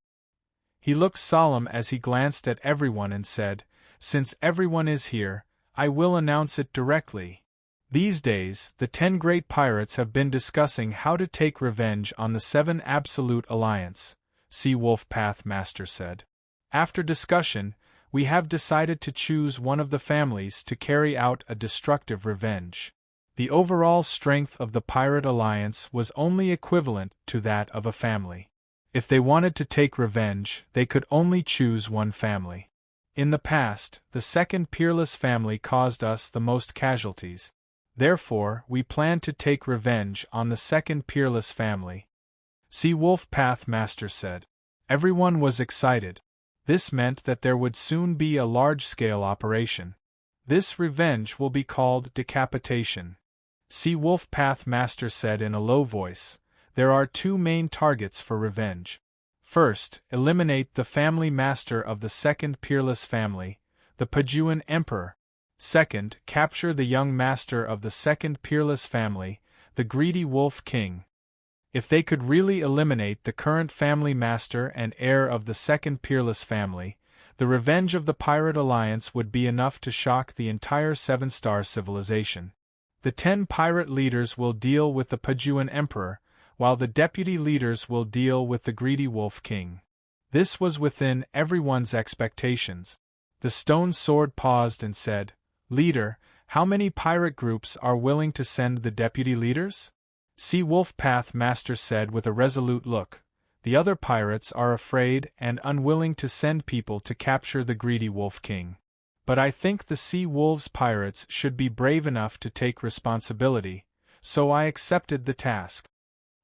He looked solemn as he glanced at everyone and said, "Since everyone is here, I will announce it directly. These days, the 10 great pirates have been discussing how to take revenge on the 7 Absolute Alliance," Sea Wolf Path Master said. "After discussion, we have decided to choose one of the families to carry out a destructive revenge. The overall strength of the Pirate Alliance was only equivalent to that of a family. If they wanted to take revenge, they could only choose one family. In the past, the second Peerless family caused us the most casualties. Therefore, we plan to take revenge on the second Peerless family," Sea Wolf Path Master said. Everyone was excited. This meant that there would soon be a large-scale operation. "This revenge will be called decapitation," Sea Wolf Path Master said in a low voice. "There are 2 main targets for revenge. First, eliminate the family master of the second Peerless family, the Pajuan Emperor. Second, capture the young master of the second Peerless family, the Greedy Wolf King. If they could really eliminate the current family master and heir of the second Peerless family, the revenge of the Pirate Alliance would be enough to shock the entire 7-star civilization. The 10 pirate leaders will deal with the Pajuan Emperor, while the deputy leaders will deal with the Greedy Wolf King." This was within everyone's expectations. The Stone Sword paused and said, "Leader, how many pirate groups are willing to send the deputy leaders?" Sea Wolf Path Master said with a resolute look, "The other pirates are afraid and unwilling to send people to capture the Greedy Wolf King. But I think the Sea Wolves pirates should be brave enough to take responsibility, so I accepted the task."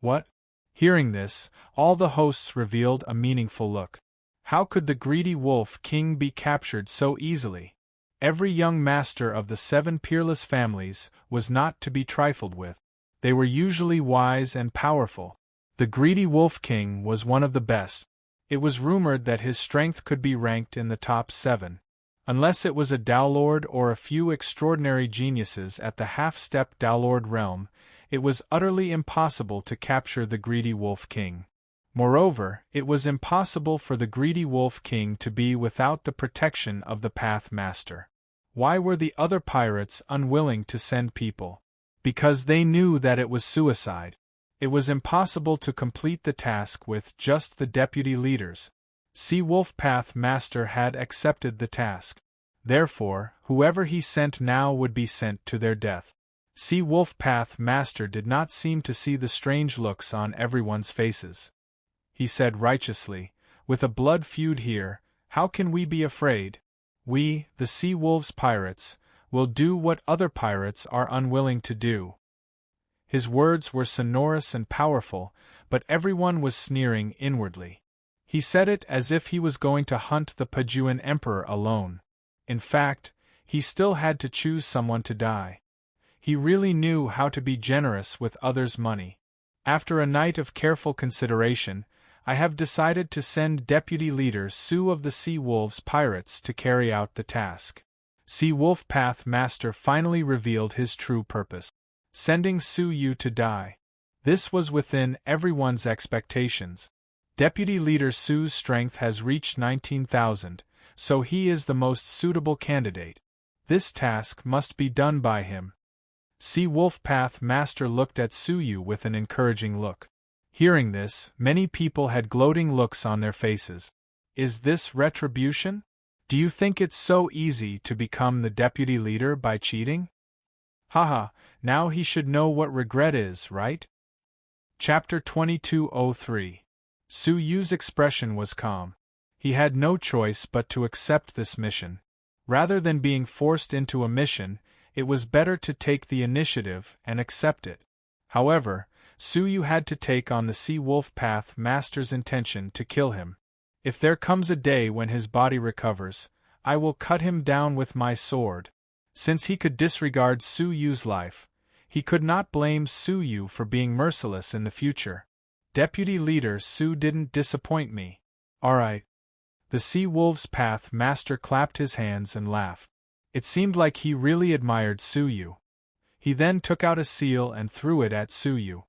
"What?" Hearing this, all the hosts revealed a meaningful look. How could the Greedy Wolf King be captured so easily? Every young master of the 7 Peerless families was not to be trifled with. They were usually wise and powerful. The Greedy Wolf King was one of the best. It was rumored that his strength could be ranked in the top 7. Unless it was a Dowlord or a few extraordinary geniuses at the half-step Dowlord realm, it was utterly impossible to capture the Greedy Wolf King. Moreover, it was impossible for the Greedy Wolf King to be without the protection of the Path Master. Why were the other pirates unwilling to send people? Because they knew that it was suicide. It was impossible to complete the task with just the deputy leaders. Sea Wolf Path Master had accepted the task. Therefore, whoever he sent now would be sent to their death. Sea Wolf Path Master did not seem to see the strange looks on everyone's faces. He said righteously, "With a blood feud here, how can we be afraid? We, the Sea Wolves pirates, will do what other pirates are unwilling to do." His words were sonorous and powerful, but everyone was sneering inwardly. He said it as if he was going to hunt the Pajuan Emperor alone. In fact, he still had to choose someone to die. He really knew how to be generous with others' money. "After a night of careful consideration, I have decided to send Deputy Leader Sue of the Sea Wolves Pirates to carry out the task." Sea Wolf Path Master finally revealed his true purpose. Sending Su Yu to die. This was within everyone's expectations. Deputy Leader Su's strength has reached 19,000, so he is the most suitable candidate. This task must be done by him. Sea Wolf Path Master looked at Su Yu with an encouraging look. Hearing this, many people had gloating looks on their faces. Is this retribution? Do you think it's so easy to become the deputy leader by cheating? Haha, now he should know what regret is, right? Chapter 2203. Su Yu's expression was calm. He had no choice but to accept this mission. Rather than being forced into a mission, it was better to take the initiative and accept it. However, Su Yu had to take on the Sea Wolf Path Master's intention to kill him. "If there comes a day when his body recovers, I will cut him down with my sword." Since he could disregard Su Yu's life, he could not blame Su Yu for being merciless in the future. "Deputy Leader Su didn't disappoint me. Alright." The Sea Wolf's Path Master clapped his hands and laughed. It seemed like he really admired Su Yu. He then took out a seal and threw it at Su Yu.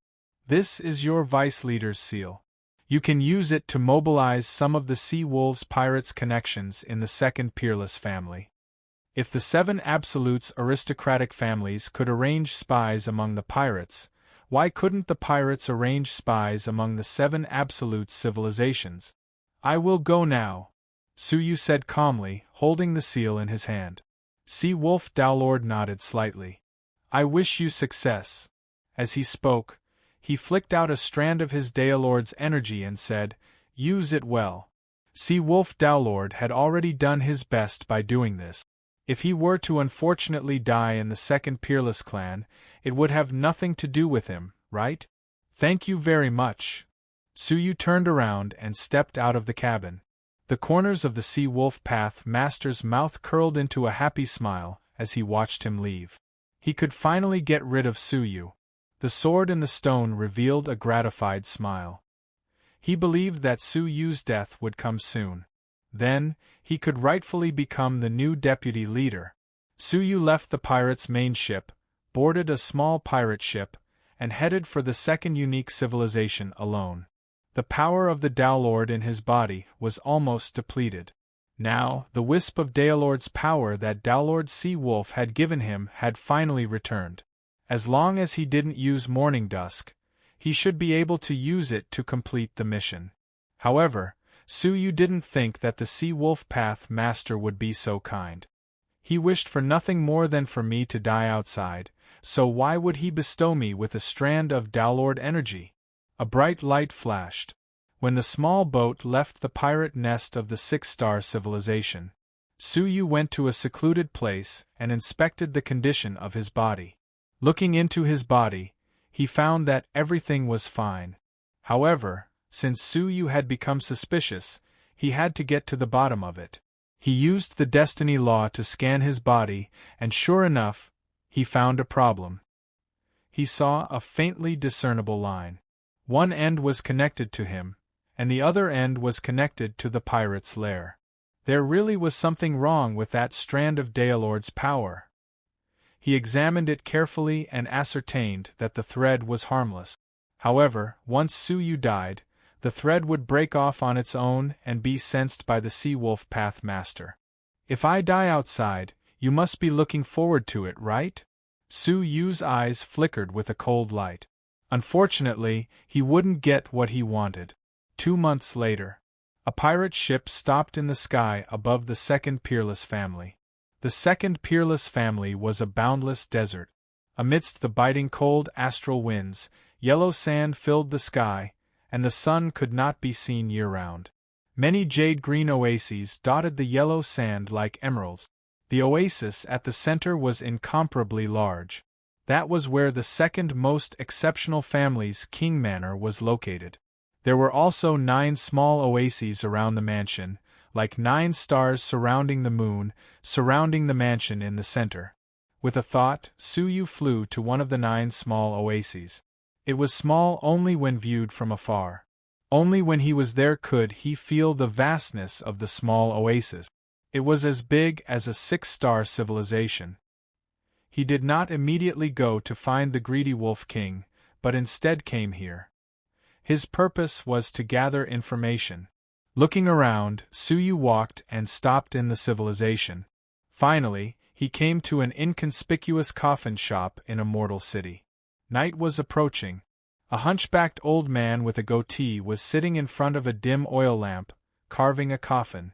"This is your Vice Leader's seal. You can use it to mobilize some of the Sea Wolves pirates' connections in the second peerless family." If the 7 Absolute's aristocratic families could arrange spies among the pirates, why couldn't the pirates arrange spies among the 7 Absolute civilizations? "I will go now," Su Yu said calmly, holding the seal in his hand. Sea Wolf Dowlord nodded slightly. "I wish you success." As he spoke, he flicked out a strand of his Daylord's energy and said, "Use it well." Sea Wolf Dowlord had already done his best by doing this. If he were to unfortunately die in the second peerless clan, it would have nothing to do with him, right? "Thank you very much." Su Yu turned around and stepped out of the cabin. The corners of the Sea Wolf Path Master's mouth curled into a happy smile as he watched him leave. He could finally get rid of Su Yu. The sword in the stone revealed a gratified smile. He believed that Su Yu's death would come soon. Then, he could rightfully become the new deputy leader. Su Yu left the pirates' main ship, boarded a small pirate ship, and headed for the second unique civilization alone. The power of the Dowlord in his body was almost depleted. Now, the wisp of Daylord's power that Dowlord Sea Wolf had given him had finally returned. As long as he didn't use Morning Dusk, he should be able to use it to complete the mission. However, Su Yu didn't think that the Sea Wolf Path Master would be so kind. He wished for nothing more than for me to die outside, so why would he bestow me with a strand of Dowlord energy? A bright light flashed. When the small boat left the pirate nest of the 6-star civilization, Su Yu went to a secluded place and inspected the condition of his body. Looking into his body, he found that everything was fine. However, since Su Yu had become suspicious, he had to get to the bottom of it. He used the destiny law to scan his body, and sure enough, he found a problem. He saw a faintly discernible line. One end was connected to him, and the other end was connected to the pirate's lair. There really was something wrong with that strand of Daylord's power. He examined it carefully and ascertained that the thread was harmless. However, once Su Yu died, the thread would break off on its own and be sensed by the Sea Wolf Path Master. "If I die outside, you must be looking forward to it, right?" Su Yu's eyes flickered with a cold light. Unfortunately, he wouldn't get what he wanted. 2 months later, a pirate ship stopped in the sky above the second peerless family. The second peerless family was a boundless desert. Amidst the biting cold astral winds, yellow sand filled the sky, and the sun could not be seen year-round. Many jade-green oases dotted the yellow sand like emeralds. The oasis at the center was incomparably large. That was where the second most exceptional family's king manor was located. There were also 9 small oases around the mansion, like 9 stars surrounding the moon, surrounding the mansion in the center. With a thought, Suyu flew to one of the 9 small oases. It was small only when viewed from afar. Only when he was there could he feel the vastness of the small oasis. It was as big as a 6-star civilization. He did not immediately go to find the greedy Wolf King, but instead came here. His purpose was to gather information. Looking around, Suyu walked and stopped in the civilization. Finally, he came to an inconspicuous coffin shop in a mortal city. Night was approaching. A hunchbacked old man with a goatee was sitting in front of a dim oil lamp, carving a coffin.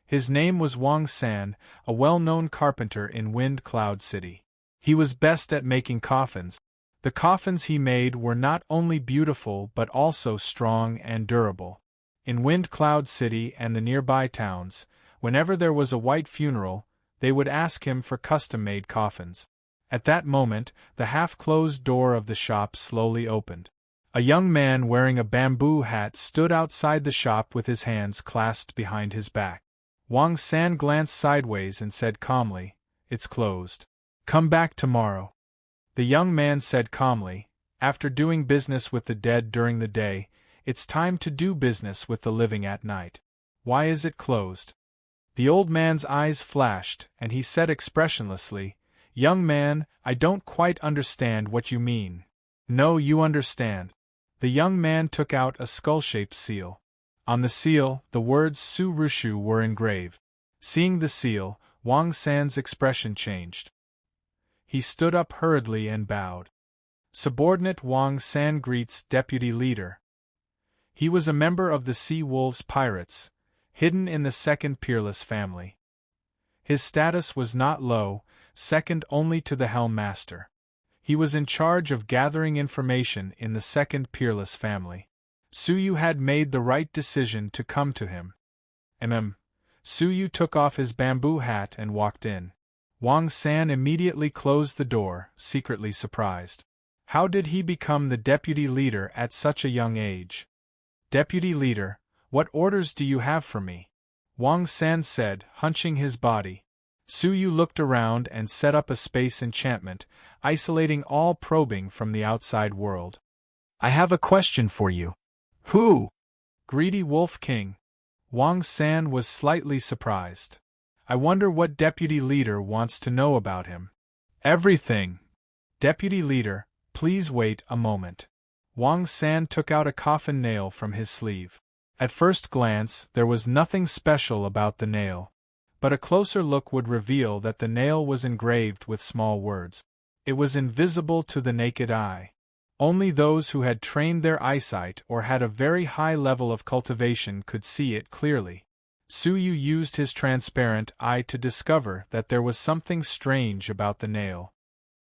His name was Wang San, a well-known carpenter in Wind Cloud City. He was best at making coffins. The coffins he made were not only beautiful but also strong and durable. In Wind Cloud City and the nearby towns, whenever there was a white funeral, they would ask him for custom-made coffins. At that moment, the half-closed door of the shop slowly opened. A young man wearing a bamboo hat stood outside the shop with his hands clasped behind his back. Wang San glanced sideways and said calmly, "It's closed. Come back tomorrow." The young man said calmly, "After doing business with the dead during the day, it's time to do business with the living at night. Why is it closed?" The old man's eyes flashed, and he said expressionlessly, "Young man, I don't quite understand what you mean." "No, you understand." The young man took out a skull-shaped seal. On the seal, the words Su Rushu were engraved. Seeing the seal, Wang San's expression changed. He stood up hurriedly and bowed. Subordinate Wang San greets Deputy Leader. He was a member of the Sea Wolves Pirates, hidden in the second peerless family. His status was not low, second only to the Helm Master. He was in charge of gathering information in the second peerless family. Suyu had made the right decision to come to him. Suyu took off his bamboo hat and walked in. Wang San immediately closed the door, secretly surprised. How did he become the deputy leader at such a young age? "Deputy leader, what orders do you have for me?" Wang San said, hunching his body. Suyu looked around and set up a space enchantment, isolating all probing from the outside world. "I have a question for you." "Who?" "Greedy Wolf King." Wang San was slightly surprised. "I wonder what Deputy Leader wants to know about him." "Everything." "Deputy Leader, please wait a moment." Wang San took out a coffin nail from his sleeve. At first glance, there was nothing special about the nail. But a closer look would reveal that the nail was engraved with small words. It was invisible to the naked eye. Only those who had trained their eyesight or had a very high level of cultivation could see it clearly. Suyu used his transparent eye to discover that there was something strange about the nail.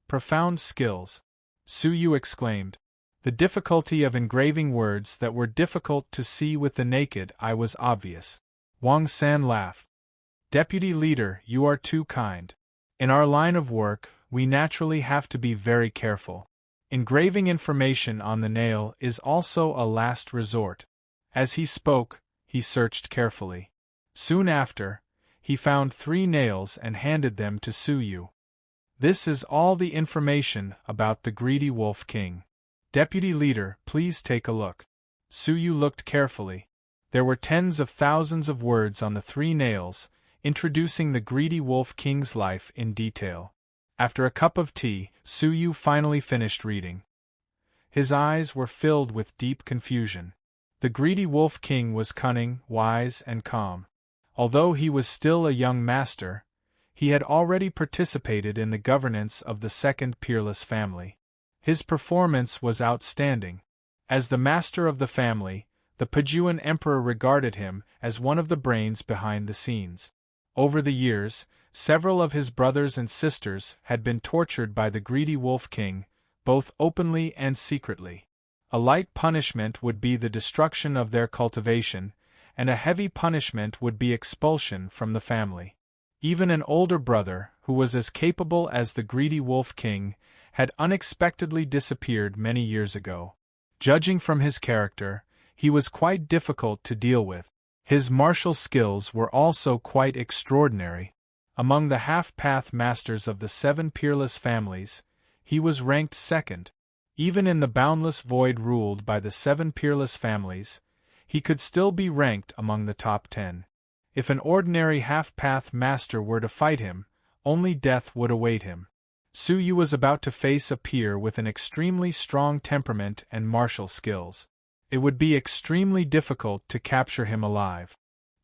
"Profound skills," Suyu exclaimed. The difficulty of engraving words that were difficult to see with the naked eye was obvious. Wang San laughed. "Deputy Leader, you are too kind. In our line of work, we naturally have to be very careful. Engraving information on the nail is also a last resort." As he spoke, he searched carefully. Soon after, he found 3 nails and handed them to Suyu. "This is all the information about the greedy Wolf King. Deputy Leader, please take a look." Suyu looked carefully. There were tens of thousands of words on the 3 nails, introducing the greedy Wolf King's life in detail. After a cup of tea, Suyu finally finished reading. His eyes were filled with deep confusion. The greedy Wolf King was cunning, wise, and calm. Although he was still a young master, he had already participated in the governance of the second peerless family. His performance was outstanding. As the master of the family, the Pajuan Emperor regarded him as one of the brains behind the scenes. Over the years, several of his brothers and sisters had been tortured by the greedy Wolf King, both openly and secretly. A light punishment would be the destruction of their cultivation, and a heavy punishment would be expulsion from the family. Even an older brother, who was as capable as the greedy Wolf King, had unexpectedly disappeared many years ago. Judging from his character, he was quite difficult to deal with. His martial skills were also quite extraordinary. Among the half-path masters of the 7 peerless families, he was ranked second. Even in the boundless void ruled by the 7 peerless families, he could still be ranked among the top 10. If an ordinary half-path master were to fight him, only death would await him. Su Yu was about to face a peer with an extremely strong temperament and martial skills. It would be extremely difficult to capture him alive.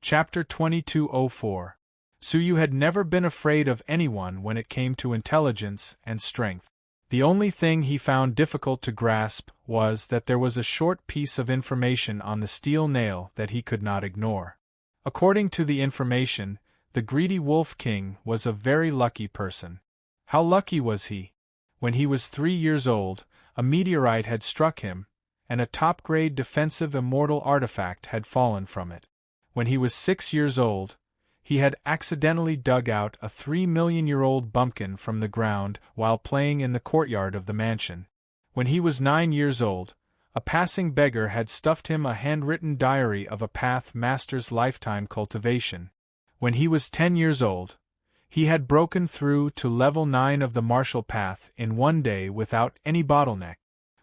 Chapter 2204. Su Yu had never been afraid of anyone when it came to intelligence and strength. The only thing he found difficult to grasp was that there was a short piece of information on the steel nail that he could not ignore. According to the information, the greedy Wolf King was a very lucky person. How lucky was he? When he was 3 years old, a meteorite had struck him, and a top-grade defensive immortal artifact had fallen from it. When he was 6 years old, he had accidentally dug out a 3-million-year-old bumpkin from the ground while playing in the courtyard of the mansion. When he was 9 years old, a passing beggar had stuffed him a handwritten diary of a path master's lifetime cultivation. When he was 10 years old, he had broken through to level 9 of the martial path in one day without any bottleneck.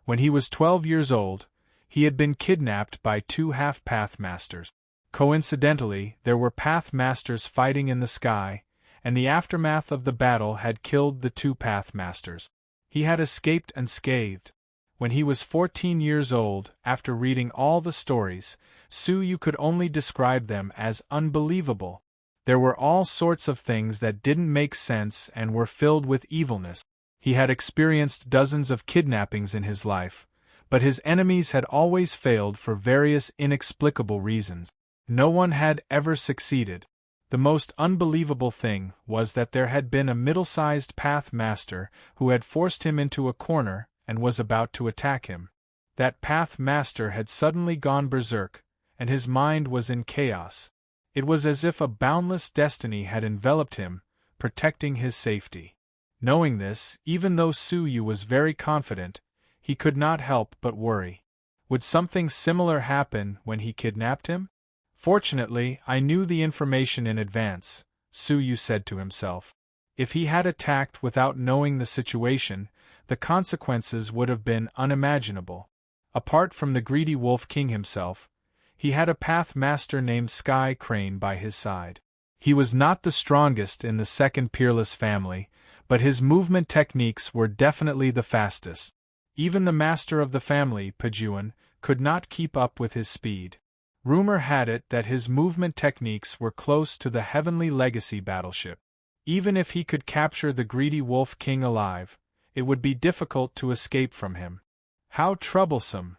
When he was 12 years old, he had been kidnapped by 2 half-path masters. Coincidentally, there were path masters fighting in the sky, and the aftermath of the battle had killed the 2 path masters. He had escaped unscathed. When he was 14 years old, after reading all the stories, Su Yu could only describe them as unbelievable. There were all sorts of things that didn't make sense and were filled with evilness. He had experienced dozens of kidnappings in his life, but his enemies had always failed for various inexplicable reasons. No one had ever succeeded. The most unbelievable thing was that there had been a middle-sized path master who had forced him into a corner and was about to attack him. That path master had suddenly gone berserk, and his mind was in chaos. It was as if a boundless destiny had enveloped him, protecting his safety. Knowing this, even though Su Yu was very confident, he could not help but worry. Would something similar happen when he kidnapped him? Fortunately, I knew the information in advance, Su Yu said to himself. If he had attacked without knowing the situation, the consequences would have been unimaginable. Apart from the greedy Wolf King himself, he had a path master named Sky Crane by his side. He was not the strongest in the 2nd peerless family, but his movement techniques were definitely the fastest. Even the master of the family, Pajuan, could not keep up with his speed. Rumor had it that his movement techniques were close to the Heavenly Legacy battleship. Even if he could capture the greedy Wolf King alive, it would be difficult to escape from him. How troublesome!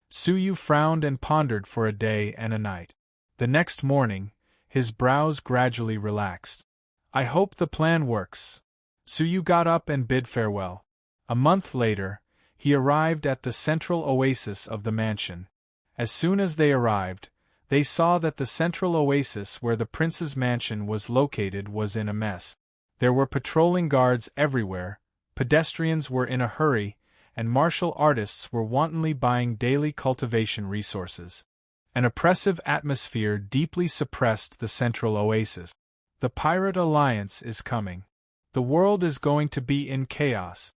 Su Yu frowned and pondered for a day and a night. The next morning, his brows gradually relaxed. I hope the plan works. Su Yu got up and bid farewell. A month later, he arrived at the central oasis of the mansion. As soon as they arrived, they saw that the central oasis where the prince's mansion was located was in a mess. There were patrolling guards everywhere, pedestrians were in a hurry, and martial artists were wantonly buying daily cultivation resources. An oppressive atmosphere deeply suppressed the central oasis. The Pirate Alliance is coming. The world is going to be in chaos.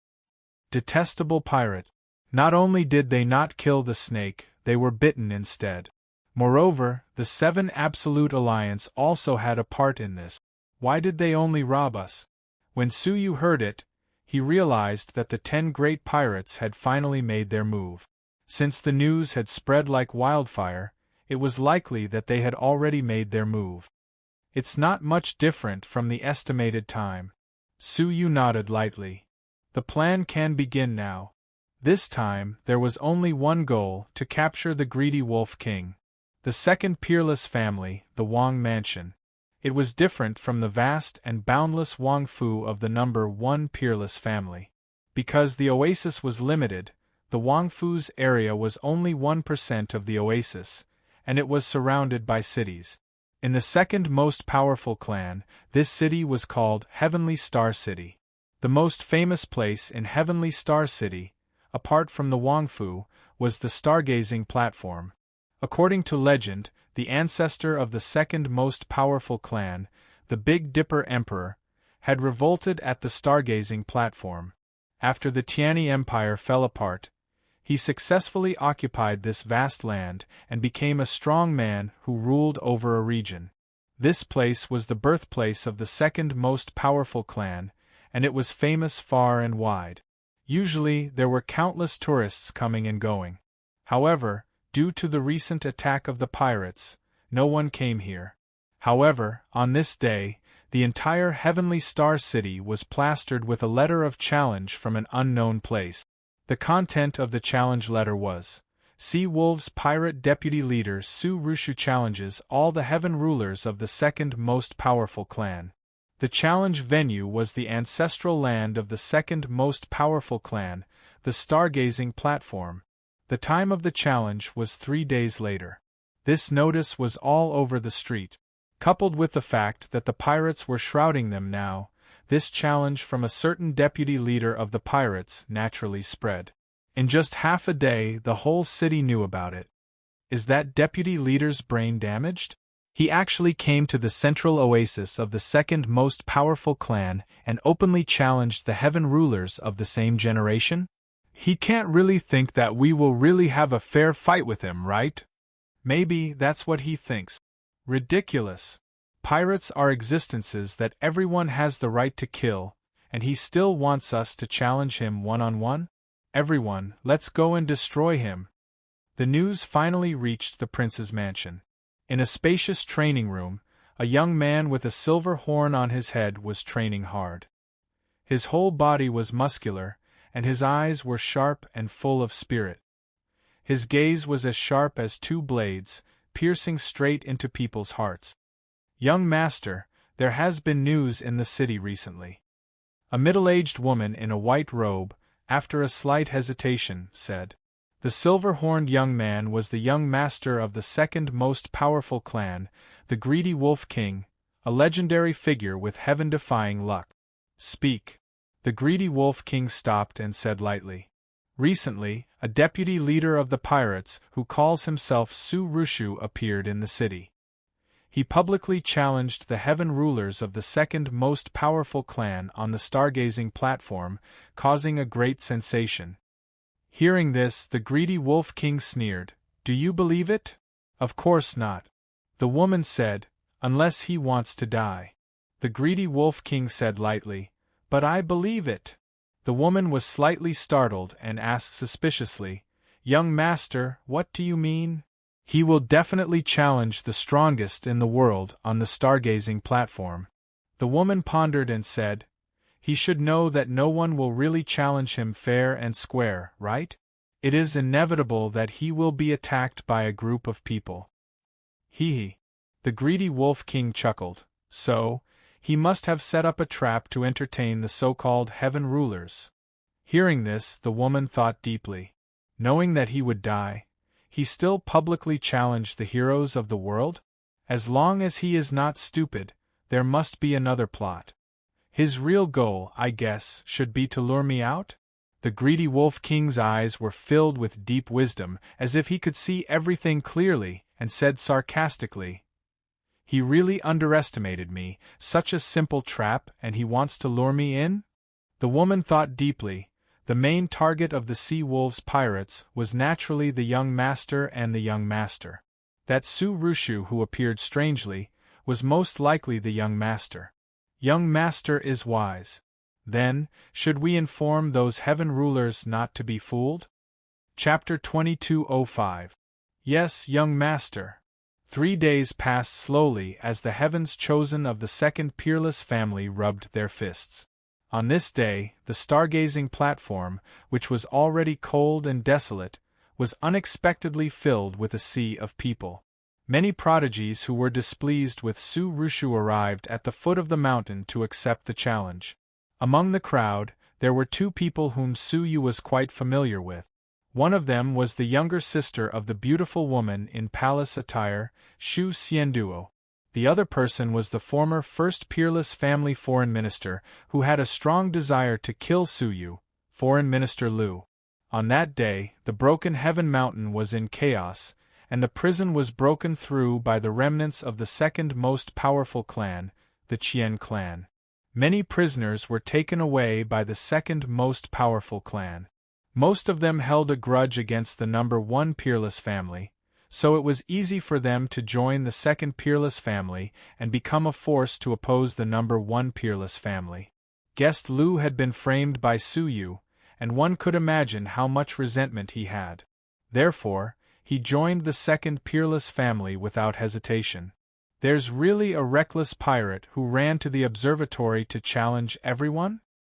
Detestable pirate. Not only did they not kill the snake, they were bitten instead. Moreover, the 7 Absolute Alliance also had a part in this. Why did they only rob us? When Su Yu heard it, he realized that the 10 great pirates had finally made their move. Since the news had spread like wildfire, it was likely that they had already made their move. It's not much different from the estimated time. Su Yu nodded lightly. The plan can begin now. This time, there was only one goal: to capture the greedy Wolf King. The 2nd peerless family, the Wang Mansion. It was different from the vast and boundless Wang Fu of the number 1 peerless family. Because the oasis was limited, the Wang Fu's area was only 1% of the oasis, and it was surrounded by cities. In the second most powerful clan, this city was called Heavenly Star City. The most famous place in Heavenly Star City, apart from the Wangfu, was the stargazing platform. According to legend, the ancestor of the second most powerful clan, the Big Dipper Emperor, had revolted at the stargazing platform. After the Tiani Empire fell apart, he successfully occupied this vast land and became a strong man who ruled over a region. This place was the birthplace of the second most powerful clan, and it was famous far and wide. Usually, there were countless tourists coming and going. However, due to the recent attack of the pirates, no one came here. However, on this day, the entire Heavenly Star City was plastered with a letter of challenge from an unknown place. The content of the challenge letter was, Sea Wolves Pirate Deputy Leader Su Rushu challenges all the heaven rulers of the second most powerful clan. The challenge venue was the ancestral land of the second most powerful clan, the stargazing platform. The time of the challenge was 3 days later. This notice was all over the street. Coupled with the fact that the pirates were shrouding them now, this challenge from a certain deputy leader of the pirates naturally spread. In just half a day, the whole city knew about it. Is that deputy leader's brain damaged? He actually came to the central oasis of the second most powerful clan and openly challenged the heaven rulers of the same generation? He can't really think that we will really have a fair fight with him, right? Maybe that's what he thinks. Ridiculous. Pirates are existences that everyone has the right to kill, and he still wants us to challenge him one-on-one? Everyone, let's go and destroy him. The news finally reached the prince's mansion. In a spacious training room, a young man with a silver horn on his head was training hard. His whole body was muscular, and his eyes were sharp and full of spirit. His gaze was as sharp as 2 blades, piercing straight into people's hearts. Young master, there has been news in the city recently. A middle-aged woman in a white robe, after a slight hesitation, said. The silver-horned young man was the young master of the second most powerful clan, the Greedy Wolf King, a legendary figure with heaven-defying luck. Speak. The Greedy Wolf King stopped and said lightly. Recently, a deputy leader of the pirates who calls himself Su Rushu appeared in the city. He publicly challenged the heaven rulers of the second most powerful clan on the stargazing platform, causing a great sensation. Hearing this, the Greedy Wolf King sneered. Do you believe it? Of course not. The woman said, unless he wants to die. The Greedy Wolf King said lightly, but I believe it. The woman was slightly startled and asked suspiciously, Young master, what do you mean? He will definitely challenge the strongest in the world on the stargazing platform. The woman pondered and said, He should know that no one will really challenge him fair and square, right? It is inevitable that he will be attacked by a group of people. Hee. The Greedy Wolf King chuckled. So, he must have set up a trap to entertain the so-called heaven rulers. Hearing this, the woman thought deeply. Knowing that he would die, he still publicly challenged the heroes of the world? As long as he is not stupid, there must be another plot. His real goal, I guess, should be to lure me out? The Greedy Wolf King's eyes were filled with deep wisdom, as if he could see everything clearly, and said sarcastically, He really underestimated me, such a simple trap, and he wants to lure me in? The woman thought deeply. The main target of the Sea Wolves pirates was naturally the young master and the young master. That Su Rushu who appeared strangely was most likely the young master. Young master is wise. Then, should we inform those heaven rulers not to be fooled? Chapter 2205. Yes, young master. 3 days passed slowly as the heavens chosen of the second peerless family rubbed their fists. On this day, the stargazing platform, which was already cold and desolate, was unexpectedly filled with a sea of people. Many prodigies who were displeased with Su Rushu arrived at the foot of the mountain to accept the challenge. Among the crowd, there were 2 people whom Su Yu was quite familiar with. One of them was the younger sister of the beautiful woman in palace attire, Shu Xianduo. The other person was the former first peerless family foreign minister, who had a strong desire to kill Su Yu, Foreign Minister Liu. On that day, the broken heaven mountain was in chaos, and the prison was broken through by the remnants of the second most powerful clan, the Qian clan. Many prisoners were taken away by the second most powerful clan. Most of them held a grudge against the number one peerless family, so it was easy for them to join the second peerless family and become a force to oppose the number one peerless family. Guest Liu had been framed by Su Yu, and one could imagine how much resentment he had. Therefore, he joined the second peerless family without hesitation. There's really a reckless pirate who ran to the observatory to challenge everyone?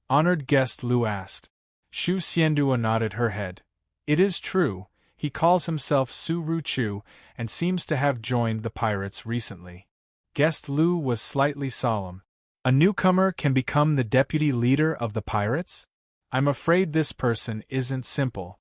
Honored guest Liu asked. Shu Xianduo nodded her head. It is true, he calls himself Su Ruchu and seems to have joined the pirates recently. Guest Liu was slightly solemn. A newcomer can become the deputy leader of the pirates? I'm afraid this person isn't simple.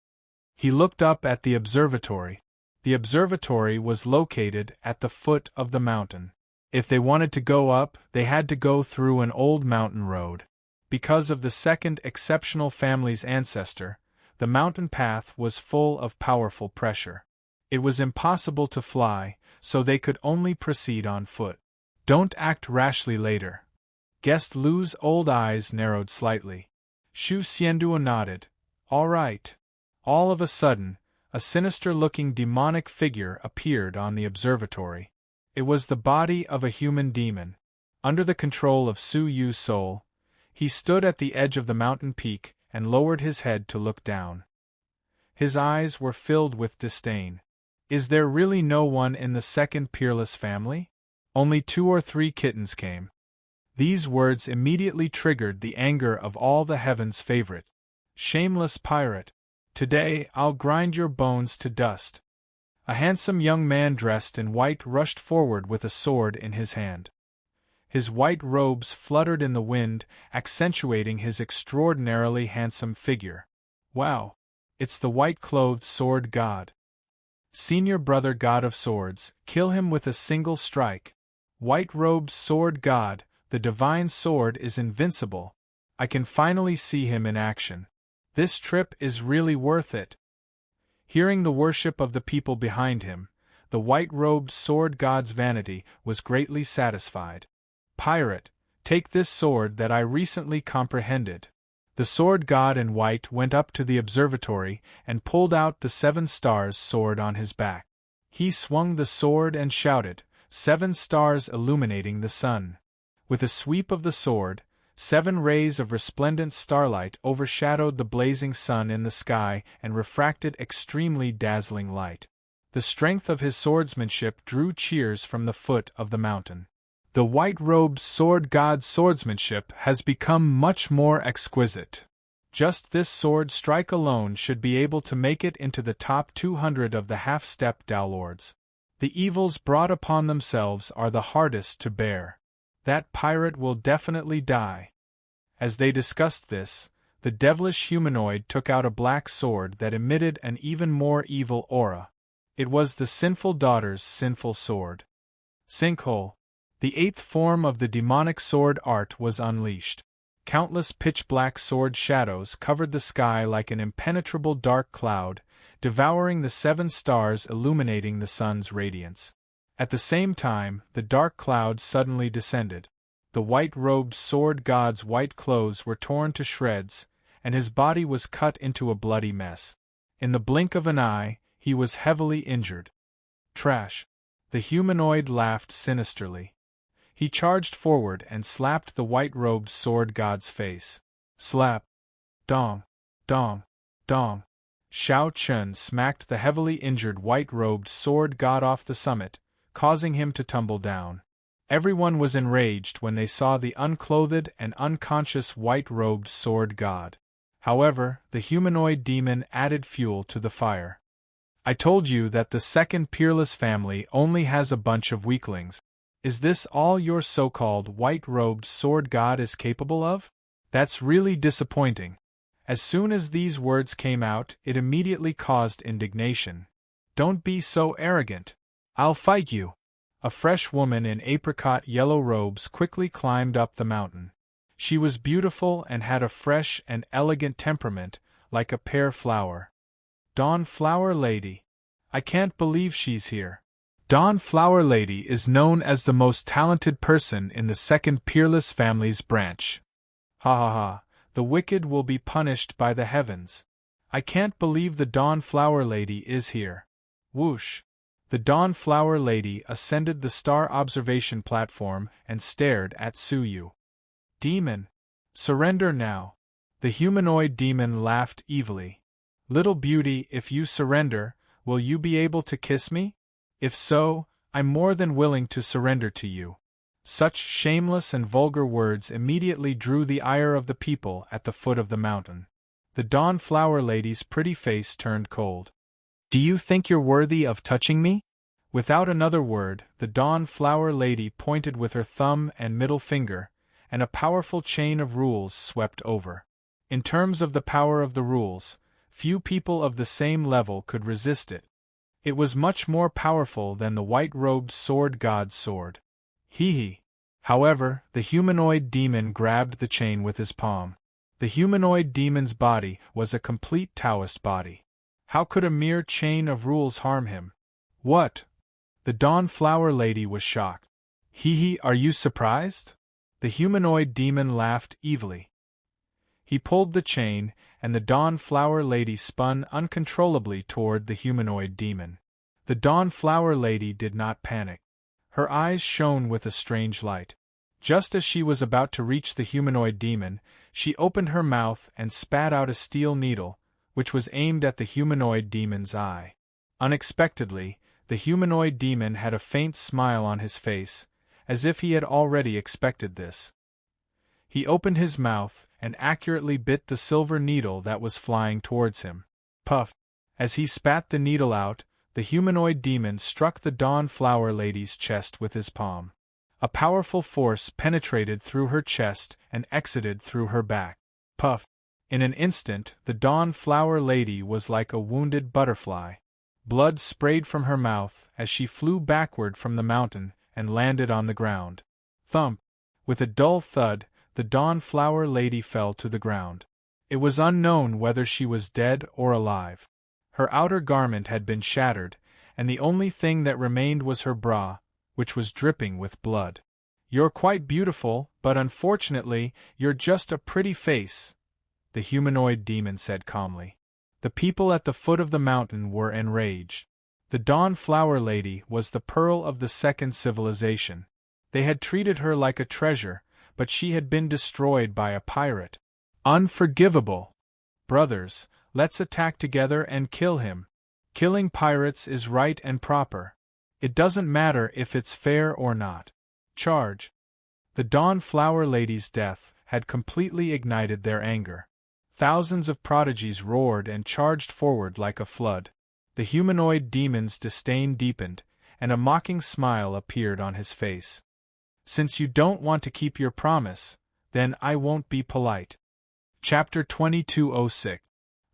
He looked up at the observatory. The observatory was located at the foot of the mountain. If they wanted to go up, they had to go through an old mountain road. Because of the second exceptional family's ancestor, the mountain path was full of powerful pressure. It was impossible to fly, so they could only proceed on foot. Don't act rashly later. Guest Liu's old eyes narrowed slightly. Shu Xianduo nodded. All right. All of a sudden, a sinister-looking demonic figure appeared on the observatory. It was the body of a human demon. Under the control of Su Yu's soul, he stood at the edge of the mountain peak and lowered his head to look down. His eyes were filled with disdain. Is there really no one in the second peerless family? Only 2 or 3 kittens came. These words immediately triggered the anger of all the heavens' favorite. Shameless pirate! Today I'll grind your bones to dust. A handsome young man dressed in white rushed forward with a sword in his hand. His white robes fluttered in the wind, accentuating his extraordinarily handsome figure. Wow! It's the white-clothed sword god. Senior brother god of swords, kill him with a single strike. White-robed sword god, the divine sword is invincible. I can finally see him in action. This trip is really worth it. Hearing the worship of the people behind him, the white-robed sword god's vanity was greatly satisfied. Pirate, take this sword that I recently comprehended. The sword god in white went up to the observatory and pulled out the 7 stars sword on his back. He swung the sword and shouted, 7 stars illuminating the sun. With a sweep of the sword, 7 rays of resplendent starlight overshadowed the blazing sun in the sky and refracted extremely dazzling light. The strength of his swordsmanship drew cheers from the foot of the mountain. The white-robed sword god's swordsmanship has become much more exquisite. Just this sword strike alone should be able to make it into the top 200 of the half-step Dowlords. The evils brought upon themselves are the hardest to bear. That pirate will definitely die. As they discussed this, the devilish humanoid took out a black sword that emitted an even more evil aura. It was the sinful daughter's sinful sword. Sinkhole. The 8th form of the demonic sword art was unleashed. Countless pitch-black sword shadows covered the sky like an impenetrable dark cloud, devouring the 7 stars illuminating the sun's radiance. At the same time, the dark cloud suddenly descended. The white-robed sword god's white clothes were torn to shreds, and his body was cut into a bloody mess. In the blink of an eye, he was heavily injured. Trash! The humanoid laughed sinisterly. He charged forward and slapped the white-robed sword god's face. Slap! Dong! Dong! Dong! Shao Chun smacked the heavily injured white-robed sword god off the summit, causing him to tumble down. Everyone was enraged when they saw the unclothed and unconscious white-robed sword god. However, the humanoid demon added fuel to the fire. I told you that the second peerless family only has a bunch of weaklings. Is this all your so-called white-robed sword god is capable of? That's really disappointing. As soon as these words came out, it immediately caused indignation. "Don't be so arrogant. I'll fight you." A fresh woman in apricot yellow robes quickly climbed up the mountain. She was beautiful and had a fresh and elegant temperament, like a pear flower. "Dawn Flower Lady. I can't believe she's here." Dawn Flower Lady is known as the most talented person in the second Peerless Family's branch. Ha ha ha, the wicked will be punished by the heavens. I can't believe the Dawn Flower Lady is here. Whoosh! The Dawn Flower Lady ascended the star observation platform and stared at Suyu. "Demon! Surrender now." The humanoid demon laughed evilly. "Little beauty, if you surrender, will you be able to kiss me? If so, I'm more than willing to surrender to you." Such shameless and vulgar words immediately drew the ire of the people at the foot of the mountain. The Dawn Flower Lady's pretty face turned cold. "Do you think you're worthy of touching me?" Without another word, the Dawn Flower Lady pointed with her thumb and middle finger, and a powerful chain of rules swept over. In terms of the power of the rules, few people of the same level could resist it. It was much more powerful than the white-robed sword god's sword. Hee. However, the humanoid demon grabbed the chain with his palm. The humanoid demon's body was a complete Taoist body. How could a mere chain of rules harm him? "What?" The Dawn Flower Lady was shocked. "Hee, are you surprised?" The humanoid demon laughed evilly. He pulled the chain, and the Dawn Flower Lady spun uncontrollably toward the humanoid demon. The Dawn Flower Lady did not panic. Her eyes shone with a strange light. Just as she was about to reach the humanoid demon, she opened her mouth and spat out a steel needle, which was aimed at the humanoid demon's eye. Unexpectedly, the humanoid demon had a faint smile on his face, as if he had already expected this. He opened his mouth and accurately bit the silver needle that was flying towards him. Puff! As he spat the needle out, the humanoid demon struck the Dawn Flower Lady's chest with his palm. A powerful force penetrated through her chest and exited through her back. Puff! In an instant, the Dawn Flower Lady was like a wounded butterfly. Blood sprayed from her mouth as she flew backward from the mountain and landed on the ground. Thump! With a dull thud, the Dawn Flower Lady fell to the ground. It was unknown whether she was dead or alive. Her outer garment had been shattered, and the only thing that remained was her bra, which was dripping with blood. "You're quite beautiful, but unfortunately, you're just a pretty face," the humanoid demon said calmly. The people at the foot of the mountain were enraged. The Dawn Flower Lady was the pearl of the second civilization. They had treated her like a treasure, but she had been destroyed by a pirate. Unforgivable! Brothers, let's attack together and kill him. Killing pirates is right and proper. It doesn't matter if it's fair or not. Charge! The Dawn Flower Lady's death had completely ignited their anger. Thousands of prodigies roared and charged forward like a flood. The humanoid demon's disdain deepened, and a mocking smile appeared on his face. "Since you don't want to keep your promise, then I won't be polite." Chapter 2206.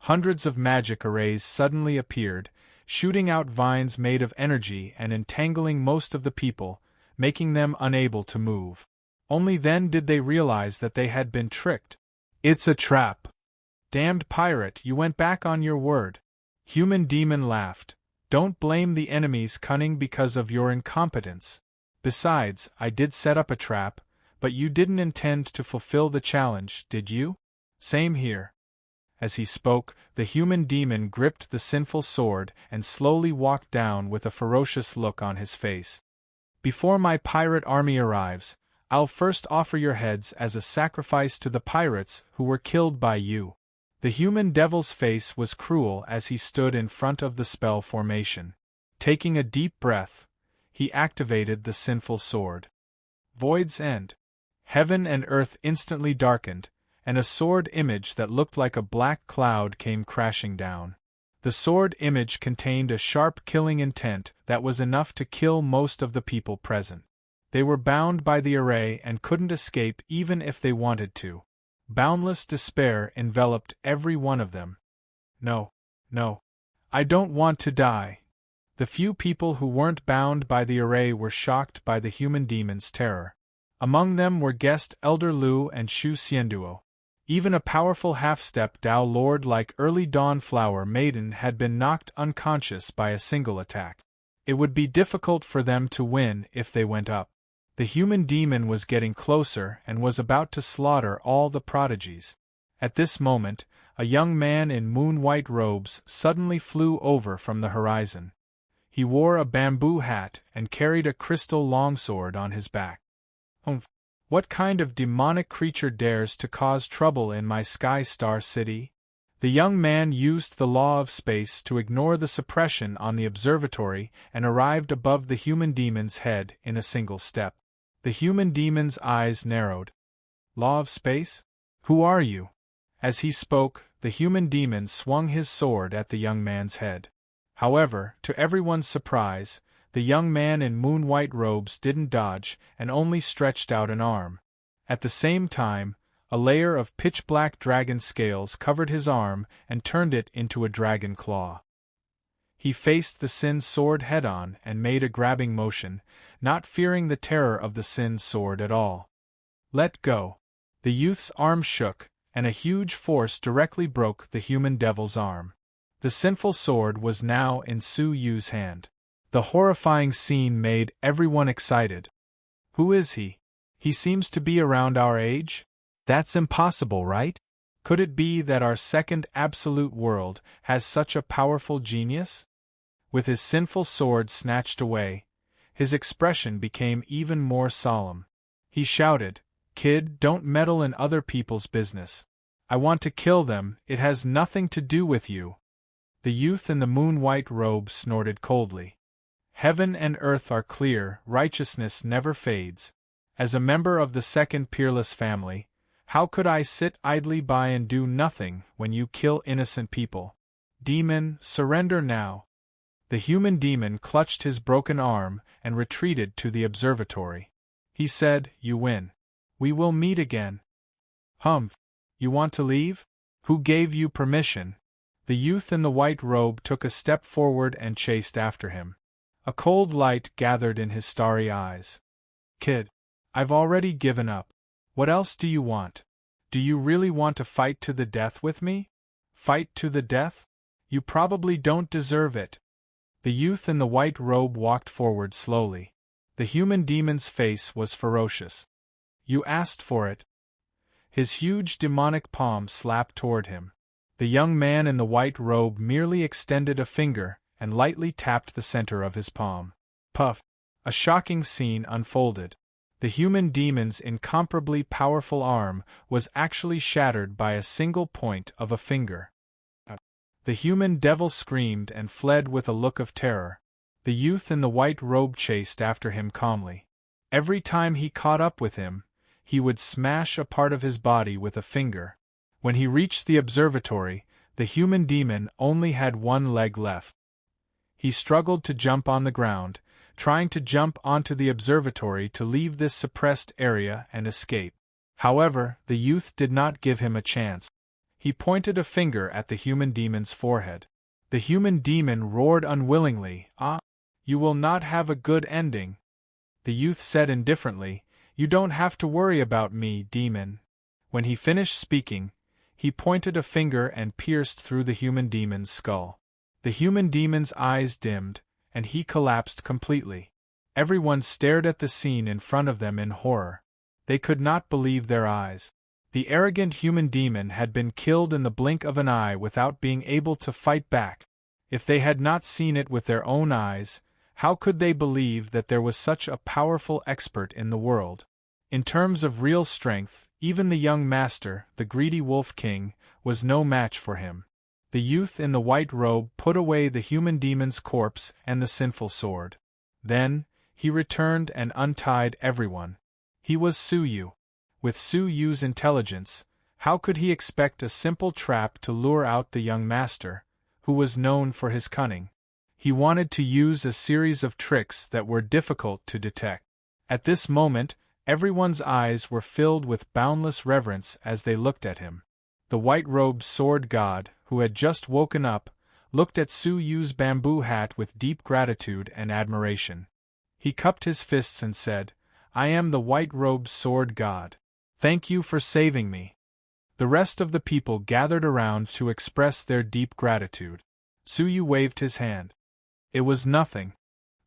Hundreds of magic arrays suddenly appeared, shooting out vines made of energy and entangling most of the people, making them unable to move. Only then did they realize that they had been tricked. "It's a trap. Damned pirate, you went back on your word." Human Demon laughed. "Don't blame the enemy's cunning because of your incompetence. Besides, I did set up a trap, but you didn't intend to fulfill the challenge, did you? Same here." As he spoke, the human demon gripped the sinful sword and slowly walked down with a ferocious look on his face. "Before my pirate army arrives, I'll first offer your heads as a sacrifice to the pirates who were killed by you." The human devil's face was cruel as he stood in front of the spell formation. Taking a deep breath, he activated the sinful sword. Void's End. Heaven and earth instantly darkened, and a sword image that looked like a black cloud came crashing down. The sword image contained a sharp killing intent that was enough to kill most of the people present. They were bound by the array and couldn't escape even if they wanted to. Boundless despair enveloped every one of them. No, no. I don't want to die. The few people who weren't bound by the array were shocked by the human demon's terror. Among them were guest Elder Lu and Shu Xianduo. Even a powerful half-step Tao Lord like Early Dawn Flower Maiden had been knocked unconscious by a single attack. It would be difficult for them to win if they went up. The human demon was getting closer and was about to slaughter all the prodigies. At this moment, a young man in moon-white robes suddenly flew over from the horizon. He wore a bamboo hat and carried a crystal longsword on his back. What kind of demonic creature dares to cause trouble in my Sky Star City? The young man used the law of space to ignore the suppression on the observatory and arrived above the human demon's head in a single step. The human demon's eyes narrowed. Law of space? Who are you? As he spoke, the human demon swung his sword at the young man's head. However, to everyone's surprise, the young man in moon-white robes didn't dodge and only stretched out an arm. At the same time, a layer of pitch-black dragon scales covered his arm and turned it into a dragon claw. He faced the Sin sword head-on and made a grabbing motion, not fearing the terror of the Sin sword at all. Let go. The youth's arm shook, and a huge force directly broke the human devil's arm. The sinful sword was now in Su Yu's hand. The horrifying scene made everyone excited. Who is he? He seems to be around our age? That's impossible, right? Could it be that our second absolute world has such a powerful genius? With his sinful sword snatched away, his expression became even more solemn. He shouted, "Kid, don't meddle in other people's business. I want to kill them, it has nothing to do with you." The youth in the moon-white robe snorted coldly. Heaven and earth are clear, righteousness never fades. As a member of the second peerless family, how could I sit idly by and do nothing when you kill innocent people? Demon, surrender now. The human demon clutched his broken arm and retreated to the observatory. He said, "You win. We will meet again." "Humph. You want to leave? Who gave you permission?" The youth in the white robe took a step forward and chased after him. A cold light gathered in his starry eyes. "Kid, I've already given up. What else do you want? Do you really want to fight to the death with me? Fight to the death? You probably don't deserve it." The youth in the white robe walked forward slowly. The human demon's face was ferocious. "You asked for it." His huge demonic palm slapped toward him. The young man in the white robe merely extended a finger and lightly tapped the center of his palm. Puff! A shocking scene unfolded. The human demon's incomparably powerful arm was actually shattered by a single point of a finger. The human devil screamed and fled with a look of terror. The youth in the white robe chased after him calmly. Every time he caught up with him, he would smash a part of his body with a finger. When he reached the observatory, the human demon only had one leg left. He struggled to jump on the ground, trying to jump onto the observatory to leave this suppressed area and escape. However, the youth did not give him a chance. He pointed a finger at the human demon's forehead. The human demon roared unwillingly, "Ah! You will not have a good ending." The youth said indifferently, "You don't have to worry about me, demon." When he finished speaking, he pointed a finger and pierced through the human demon's skull. The human demon's eyes dimmed, and he collapsed completely. Everyone stared at the scene in front of them in horror. They could not believe their eyes. The arrogant human demon had been killed in the blink of an eye without being able to fight back. If they had not seen it with their own eyes, how could they believe that there was such a powerful expert in the world? In terms of real strength, even the young master, the greedy Wolf King, was no match for him. The youth in the white robe put away the human demon's corpse and the sinful sword. Then, he returned and untied everyone. He was Su Yu. With Su Yu's intelligence, how could he expect a simple trap to lure out the young master, who was known for his cunning? He wanted to use a series of tricks that were difficult to detect. At this moment, Everyone's eyes were filled with boundless reverence as they looked at him. The white-robed sword god, who had just woken up, looked at Su Yu's bamboo hat with deep gratitude and admiration. He cupped his fists and said, "I am the white-robed sword god. Thank you for saving me." The rest of the people gathered around to express their deep gratitude. Su Yu waved his hand. "It was nothing.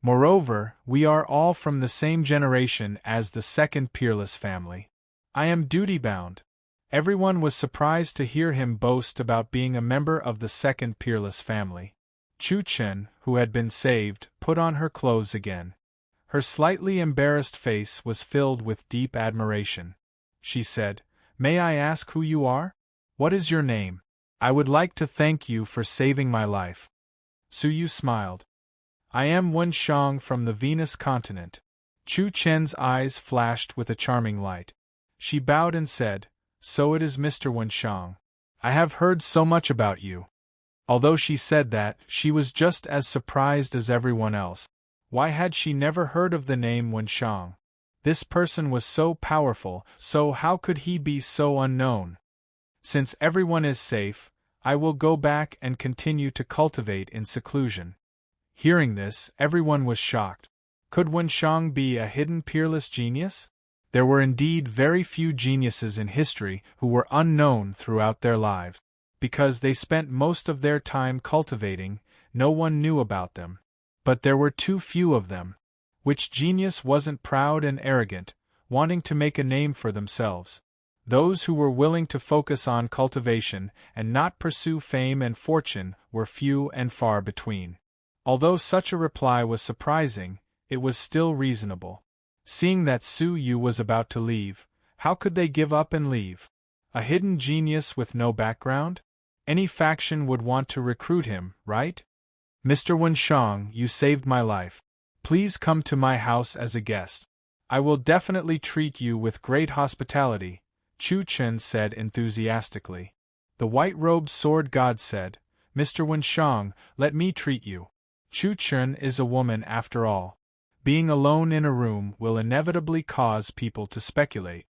Moreover, we are all from the same generation as the second peerless family. I am duty-bound." Everyone was surprised to hear him boast about being a member of the second peerless family. Chu Chen, who had been saved, put on her clothes again. Her slightly embarrassed face was filled with deep admiration. She said, "May I ask who you are? What is your name? I would like to thank you for saving my life." Su Yu smiled. "I am Wen Shang from the Venus continent." Chu Chen's eyes flashed with a charming light. She bowed and said, "So it is Mr. Wen Shang. I have heard so much about you." Although she said that, she was just as surprised as everyone else. Why had she never heard of the name Wen Shang? This person was so powerful, so how could he be so unknown? "Since everyone is safe, I will go back and continue to cultivate in seclusion." Hearing this, everyone was shocked. Could Wen Shang be a hidden peerless genius? There were indeed very few geniuses in history who were unknown throughout their lives. Because they spent most of their time cultivating, no one knew about them. But there were too few of them. Which genius wasn't proud and arrogant, wanting to make a name for themselves? Those who were willing to focus on cultivation and not pursue fame and fortune were few and far between. Although such a reply was surprising, it was still reasonable. Seeing that Su Yu was about to leave, how could they give up and leave? A hidden genius with no background? Any faction would want to recruit him, right? "Mr. Wen Shang, you saved my life. Please come to my house as a guest. I will definitely treat you with great hospitality," Chu Chen said enthusiastically. The white-robed sword god said, "Mr. Wen Shang, let me treat you. Chu Chen is a woman after all. Being alone in a room will inevitably cause people to speculate.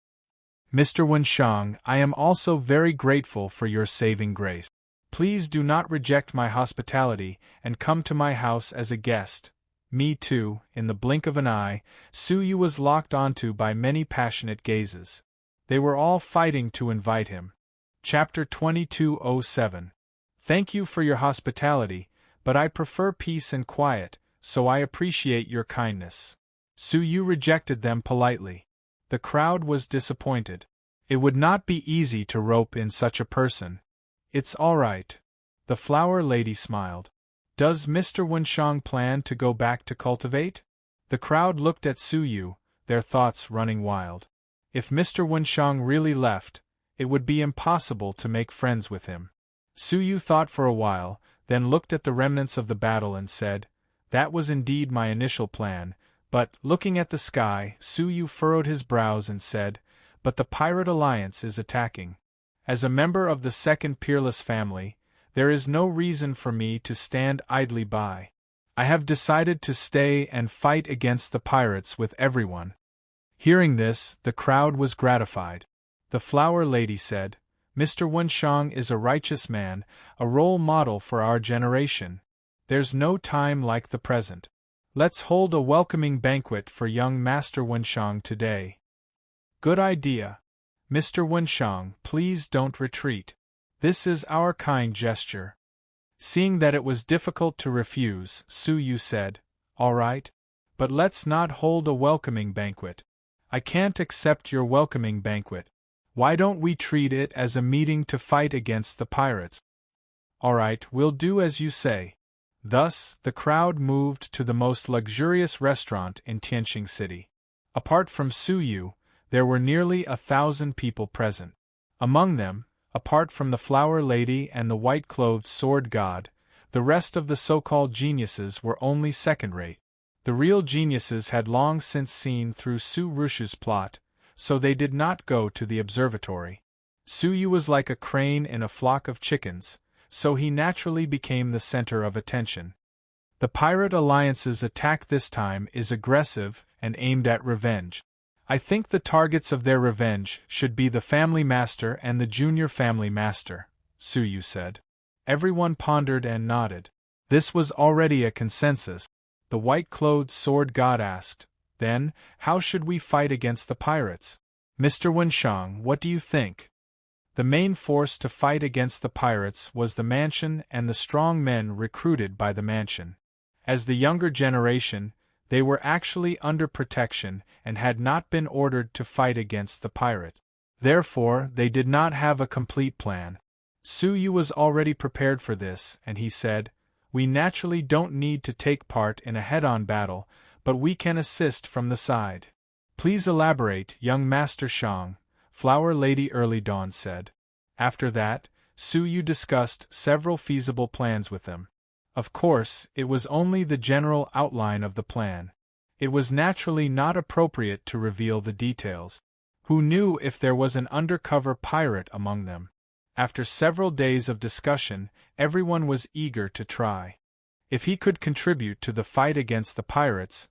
Mr. Wen Shang, I am also very grateful for your saving grace. Please do not reject my hospitality and come to my house as a guest." Me too. In the blink of an eye, Su Yu was locked onto by many passionate gazes. They were all fighting to invite him. Chapter 2207. "Thank you for your hospitality, but I prefer peace and quiet, so I appreciate your kindness." Su Yu rejected them politely. The crowd was disappointed. It would not be easy to rope in such a person. "It's all right." The flower lady smiled. "Does Mr. Wen Shang plan to go back to cultivate?" The crowd looked at Su Yu, their thoughts running wild. If Mr. Wen Shang really left, it would be impossible to make friends with him. Su Yu thought for a while, then looked at the remnants of the battle and said, "That was indeed my initial plan," but, looking at the sky, Su Yu furrowed his brows and said, "But the Pirate Alliance is attacking. As a member of the second peerless family, there is no reason for me to stand idly by. I have decided to stay and fight against the pirates with everyone." Hearing this, the crowd was gratified. The flower lady said, "Mr. Wen Shang is a righteous man, a role model for our generation. There's no time like the present. Let's hold a welcoming banquet for young Master Wen Shang today." "Good idea. Mr. Wen Shang, please don't retreat. This is our kind gesture." Seeing that it was difficult to refuse, Su Yu said, "All right. But let's not hold a welcoming banquet. I can't accept your welcoming banquet. Why don't we treat it as a meeting to fight against the pirates?" "All right, we'll do as you say." Thus, the crowd moved to the most luxurious restaurant in Tianqing City. Apart from Su Yu, there were nearly 1,000 people present. Among them, apart from the flower lady and the white-clothed sword god, the rest of the so-called geniuses were only second-rate. The real geniuses had long since seen through Su Rushu's plot, so they did not go to the observatory. Su Yu was like a crane in a flock of chickens, so he naturally became the center of attention. The Pirate Alliance's attack this time is aggressive and aimed at revenge. I think the targets of their revenge should be the family master and the junior family master, Suyu said. Everyone pondered and nodded. This was already a consensus. The white-clothed sword god asked, "Then, how should we fight against the pirates? Mr. Wenshang, what do you think?" The main force to fight against the pirates was the mansion and the strong men recruited by the mansion. As the younger generation, they were actually under protection and had not been ordered to fight against the pirate. Therefore, they did not have a complete plan. Suyu was already prepared for this, and he said, "We naturally don't need to take part in a head-on battle, but we can assist from the side." "Please elaborate, young Master Shang," Flower Lady Early Dawn said. After that, Suyu discussed several feasible plans with them. Of course, it was only the general outline of the plan. It was naturally not appropriate to reveal the details. Who knew if there was an undercover pirate among them? After several days of discussion, everyone was eager to try. If he could contribute to the fight against the pirates,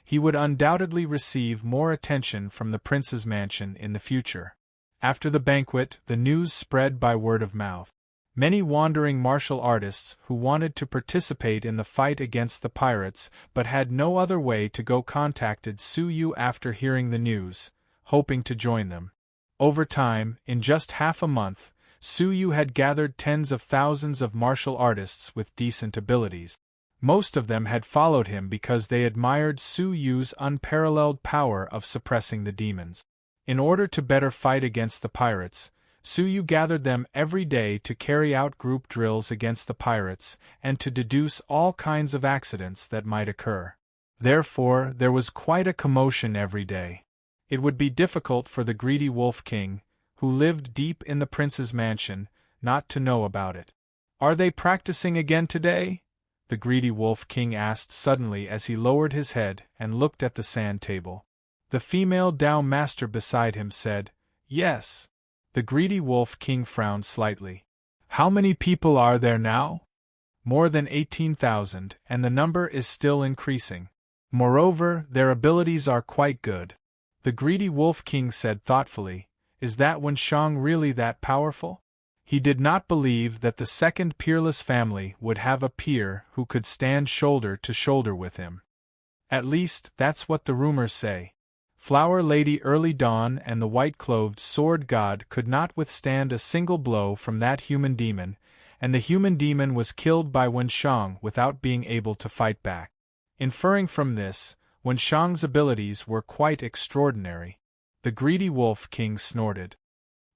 he would undoubtedly receive more attention from the prince's mansion in the future. After the banquet, the news spread by word of mouth. Many wandering martial artists who wanted to participate in the fight against the pirates but had no other way to go contacted Suyu after hearing the news, hoping to join them. Over time, in just half a month, Suyu had gathered tens of thousands of martial artists with decent abilities. Most of them had followed him because they admired Suyu's unparalleled power of suppressing the demons. In order to better fight against the pirates, Suyu gathered them every day to carry out group drills against the pirates and to deduce all kinds of accidents that might occur. Therefore, there was quite a commotion every day. It would be difficult for the greedy Wolf King, who lived deep in the prince's mansion, not to know about it. "Are they practicing again today?" the greedy Wolf King asked suddenly as he lowered his head and looked at the sand table. The female Tao Master beside him said, "Yes." The greedy Wolf King frowned slightly. "How many people are there now?" "More than 18,000, and the number is still increasing. Moreover, their abilities are quite good." The greedy Wolf King said thoughtfully, "Is that Wenshang really that powerful?" He did not believe that the second peerless family would have a peer who could stand shoulder to shoulder with him. At least, that's what the rumors say. Flower Lady Early Dawn and the white-clothed sword god could not withstand a single blow from that human demon, and the human demon was killed by Wenshang without being able to fight back. Inferring from this, Wenshang's abilities were quite extraordinary. The greedy Wolf King snorted.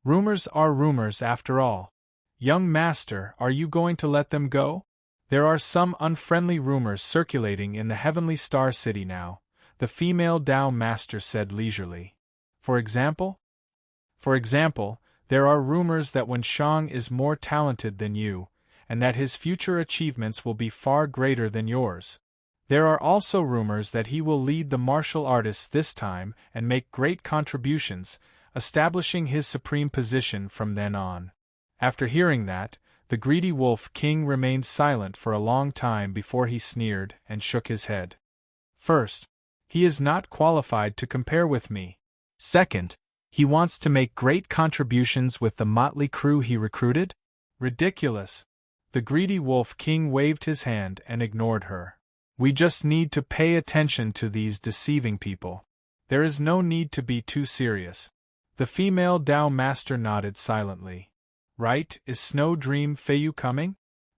"Rumors are rumors after all. Young master, are you going to let them go? There are some unfriendly rumors circulating in the Heavenly Star City now," the female Tao Master said leisurely. For example, there are rumors that Wenshang is more talented than you, and that his future achievements will be far greater than yours. There are also rumors that he will lead the martial artists this time and make great contributions, establishing his supreme position from then on. After hearing that, the greedy Wolf King remained silent for a long time before he sneered and shook his head. "First, he is not qualified to compare with me. Second, he wants to make great contributions with the motley crew he recruited? Ridiculous." The greedy Wolf King waved his hand and ignored her. "We just need to pay attention to these deceiving people. There is no need to be too serious." The female Tao Master nodded silently. "Right, is Snow Dream Feiyu coming?"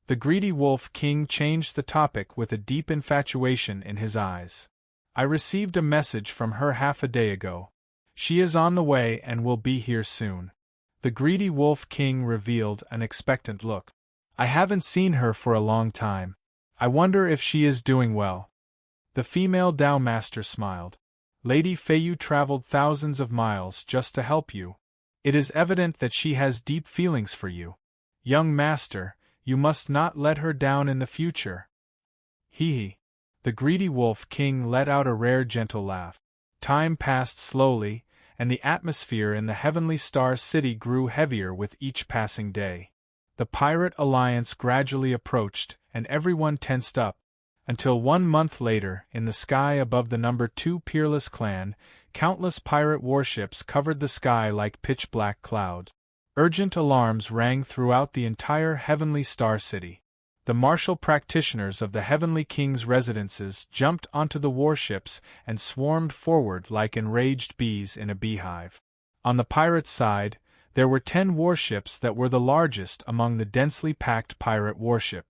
The greedy Wolf King changed the topic with a deep infatuation in his eyes. "I received a message from her half a day ago. She is on the way and will be here soon." The greedy Wolf King revealed an expectant look. "I haven't seen her for a long time. I wonder if she is doing well." The female Tao Master smiled. "Lady Feiyu traveled thousands of miles just to help you. It is evident that she has deep feelings for you. Young master, you must not let her down in the future." Hee. The greedy Wolf King let out a rare gentle laugh. Time passed slowly, and the atmosphere in the Heavenly Star City grew heavier with each passing day. The Pirate Alliance gradually approached, and everyone tensed up, until 1 month later, in the sky above the No. 2 Peerless clan, Countless pirate warships covered the sky like pitch-black clouds. Urgent alarms rang throughout the entire Heavenly Star City. The martial practitioners of the Heavenly King's residences jumped onto the warships and swarmed forward like enraged bees in a beehive. On the pirates' side, there were 10 warships that were the largest among the densely packed pirate warship.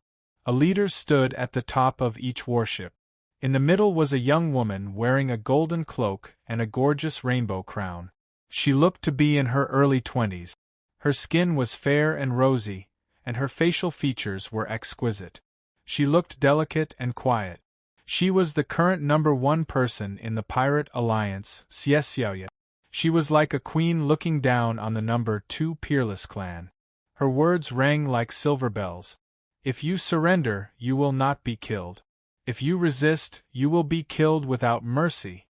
A leader stood at the top of each warship. In the middle was a young woman wearing a golden cloak and a gorgeous rainbow crown. She looked to be in her early 20s. Her skin was fair and rosy, and her facial features were exquisite. She looked delicate and quiet. She was the current #1 person in the Pirate Alliance, Xiaoya. She was like a queen looking down on the #2 peerless clan. Her words rang like silver bells. If you surrender, you will not be killed. If you resist, you will be killed without mercy.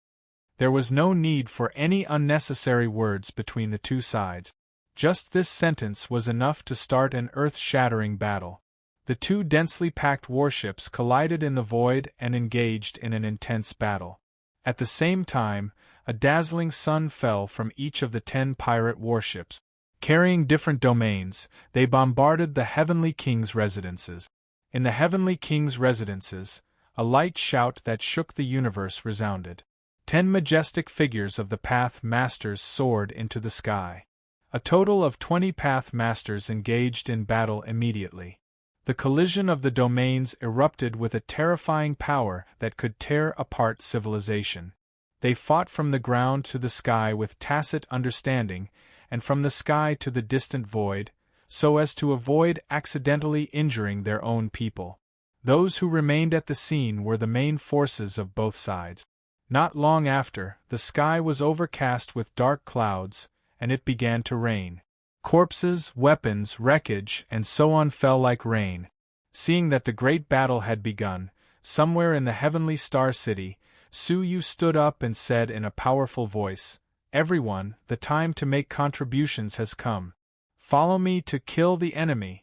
There was no need for any unnecessary words between the two sides. Just this sentence was enough to start an earth-shattering battle. The two densely packed warships collided in the void and engaged in an intense battle. At the same time, a dazzling sun fell from each of the 10 pirate warships. Carrying different domains, they bombarded the Heavenly King's residences. In the Heavenly King's residences, a light shout that shook the universe resounded. 10 majestic figures of the Path Masters soared into the sky. A total of 20 Path Masters engaged in battle immediately. The collision of the domains erupted with a terrifying power that could tear apart civilization. They fought from the ground to the sky with tacit understanding, and from the sky to the distant void, so as to avoid accidentally injuring their own people. Those who remained at the scene were the main forces of both sides. Not long after, the sky was overcast with dark clouds, and it began to rain. Corpses, weapons, wreckage, and so on fell like rain. Seeing that the great battle had begun, somewhere in the Heavenly Star City, Su Yu stood up and said in a powerful voice, "Everyone, the time to make contributions has come. Follow me to kill the enemy."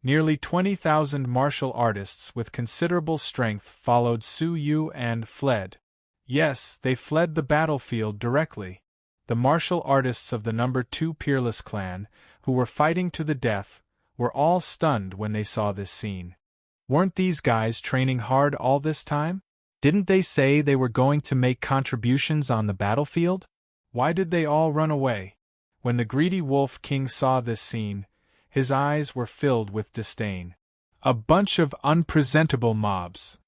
Nearly 20,000 martial artists with considerable strength followed Su Yu and fled. Yes, they fled the battlefield directly. The martial artists of the #2 Peerless clan, who were fighting to the death, were all stunned when they saw this scene. Weren't these guys training hard all this time? Didn't they say they were going to make contributions on the battlefield? Why did they all run away? When the greedy Wolf King saw this scene, his eyes were filled with disdain. A bunch of unpresentable mobs.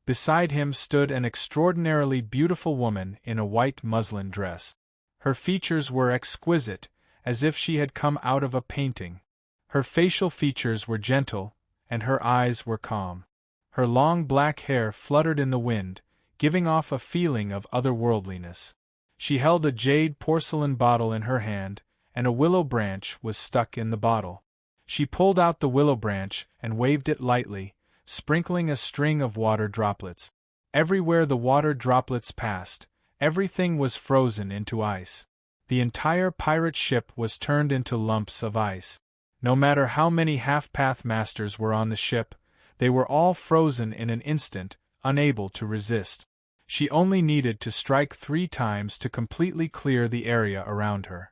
Beside him stood an extraordinarily beautiful woman in a white muslin dress. Her features were exquisite, as if she had come out of a painting. Her facial features were gentle, and her eyes were calm. Her long black hair fluttered in the wind, giving off a feeling of otherworldliness. She held a jade porcelain bottle in her hand, and a willow branch was stuck in the bottle. She pulled out the willow branch and waved it lightly, sprinkling a string of water droplets. Everywhere the water droplets passed, everything was frozen into ice. The entire pirate ship was turned into lumps of ice. No matter how many half-path masters were on the ship, they were all frozen in an instant, unable to resist. She only needed to strike 3 times to completely clear the area around her.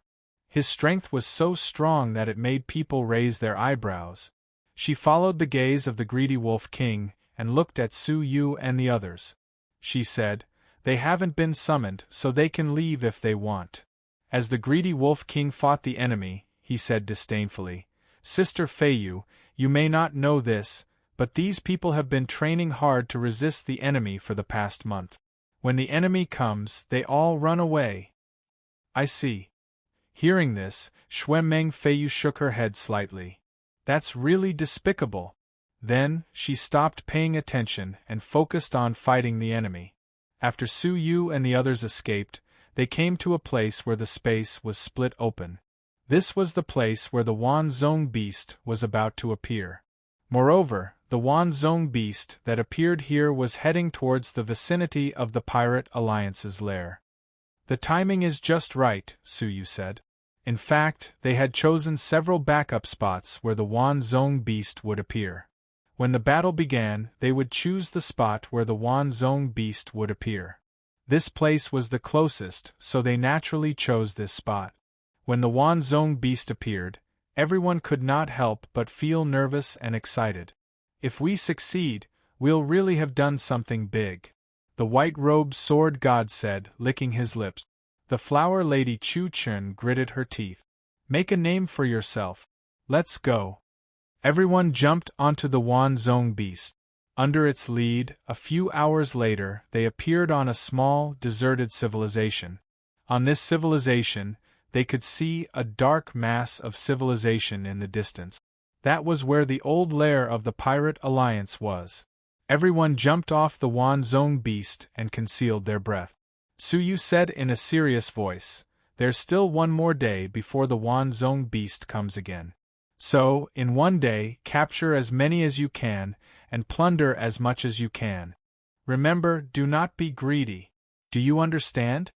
His strength was so strong that it made people raise their eyebrows. She followed the gaze of the greedy Wolf King, and looked at Su Yu and the others. She said, "They haven't been summoned, so they can leave if they want." As the greedy Wolf King fought the enemy, he said disdainfully, "Sister Feiyu, you may not know this, but these people have been training hard to resist the enemy for the past month. When the enemy comes, they all run away." "I see." Hearing this, Xuemeng Feiyu shook her head slightly. "That's really despicable." Then, she stopped paying attention and focused on fighting the enemy. After Su Yu and the others escaped, they came to a place where the space was split open. This was the place where the Wanzhong beast was about to appear. Moreover, the Wanzhong beast that appeared here was heading towards the vicinity of the Pirate Alliance's lair. "The timing is just right," Su Yu said. In fact, they had chosen several backup spots where the Wanzhong beast would appear. When the battle began, they would choose the spot where the Wanzhong beast would appear. This place was the closest, so they naturally chose this spot. When the Wanzhong beast appeared, everyone could not help but feel nervous and excited. If we succeed, we'll really have done something big, the white-robed sword god said, licking his lips. The flower lady Chu Chun gritted her teeth. Make a name for yourself. Let's go. Everyone jumped onto the Wanzhong beast. Under its lead, a few hours later, they appeared on a small, deserted civilization. On this civilization, they could see a dark mass of civilization in the distance. That was where the old lair of the Pirate Alliance was. Everyone jumped off the Wanzhong beast and concealed their breath. Suyu said in a serious voice, "There's still one more day before the Wanzhong beast comes again. So, in one day, capture as many as you can, and plunder as much as you can. Remember, do not be greedy. Do you understand?"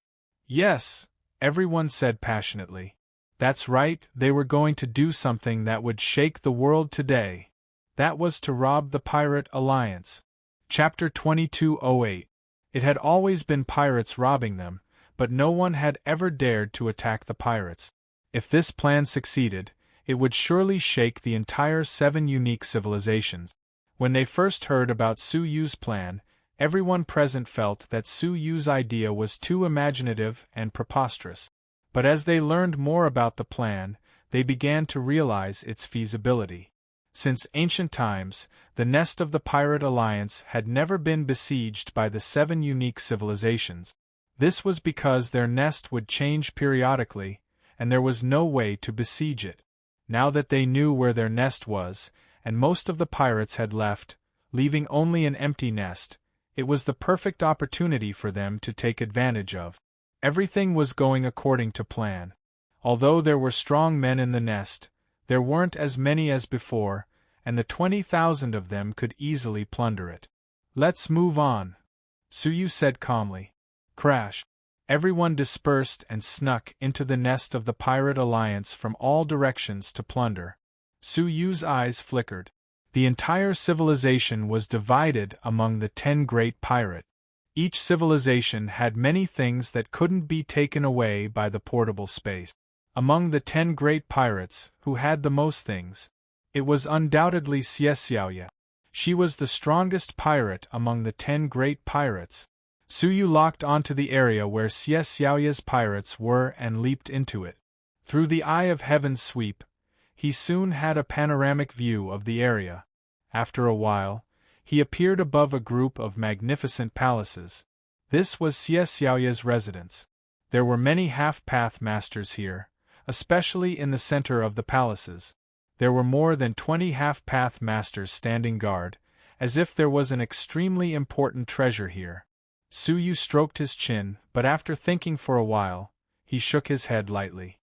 "Yes," everyone said passionately. That's right, they were going to do something that would shake the world today. That was to rob the Pirate Alliance. Chapter 2208. It had always been pirates robbing them, but no one had ever dared to attack the pirates. If this plan succeeded, it would surely shake the entire 7 unique civilizations. When they first heard about Su Yu's plan, everyone present felt that Su Yu's idea was too imaginative and preposterous. But as they learned more about the plan, they began to realize its feasibility. Since ancient times, the nest of the Pirate Alliance had never been besieged by the 7 unique civilizations. This was because their nest would change periodically, and there was no way to besiege it. Now that they knew where their nest was, and most of the pirates had left, leaving only an empty nest, it was the perfect opportunity for them to take advantage of. Everything was going according to plan. Although there were strong men in the nest, there weren't as many as before, and the 20,000 of them could easily plunder it. "Let's move on," Suyu said calmly. Crash! Everyone dispersed and snuck into the nest of the Pirate Alliance from all directions to plunder. Suyu's eyes flickered. The entire civilization was divided among the 10 great pirates. Each civilization had many things that couldn't be taken away by the portable space. Among the 10 great pirates, who had the most things, it was undoubtedly Xie Xiaoya. She was the strongest pirate among the 10 great pirates. Suyu locked onto the area where Xie Xiaoya's pirates were and leaped into it. Through the Eye of Heaven's sweep, he soon had a panoramic view of the area. After a while, he appeared above a group of magnificent palaces. This was Xie Xiaoya's residence. There were many half-path masters here, especially in the center of the palaces. There were more than 20 half-path masters standing guard, as if there was an extremely important treasure here. Suyu stroked his chin, but after thinking for a while, he shook his head lightly.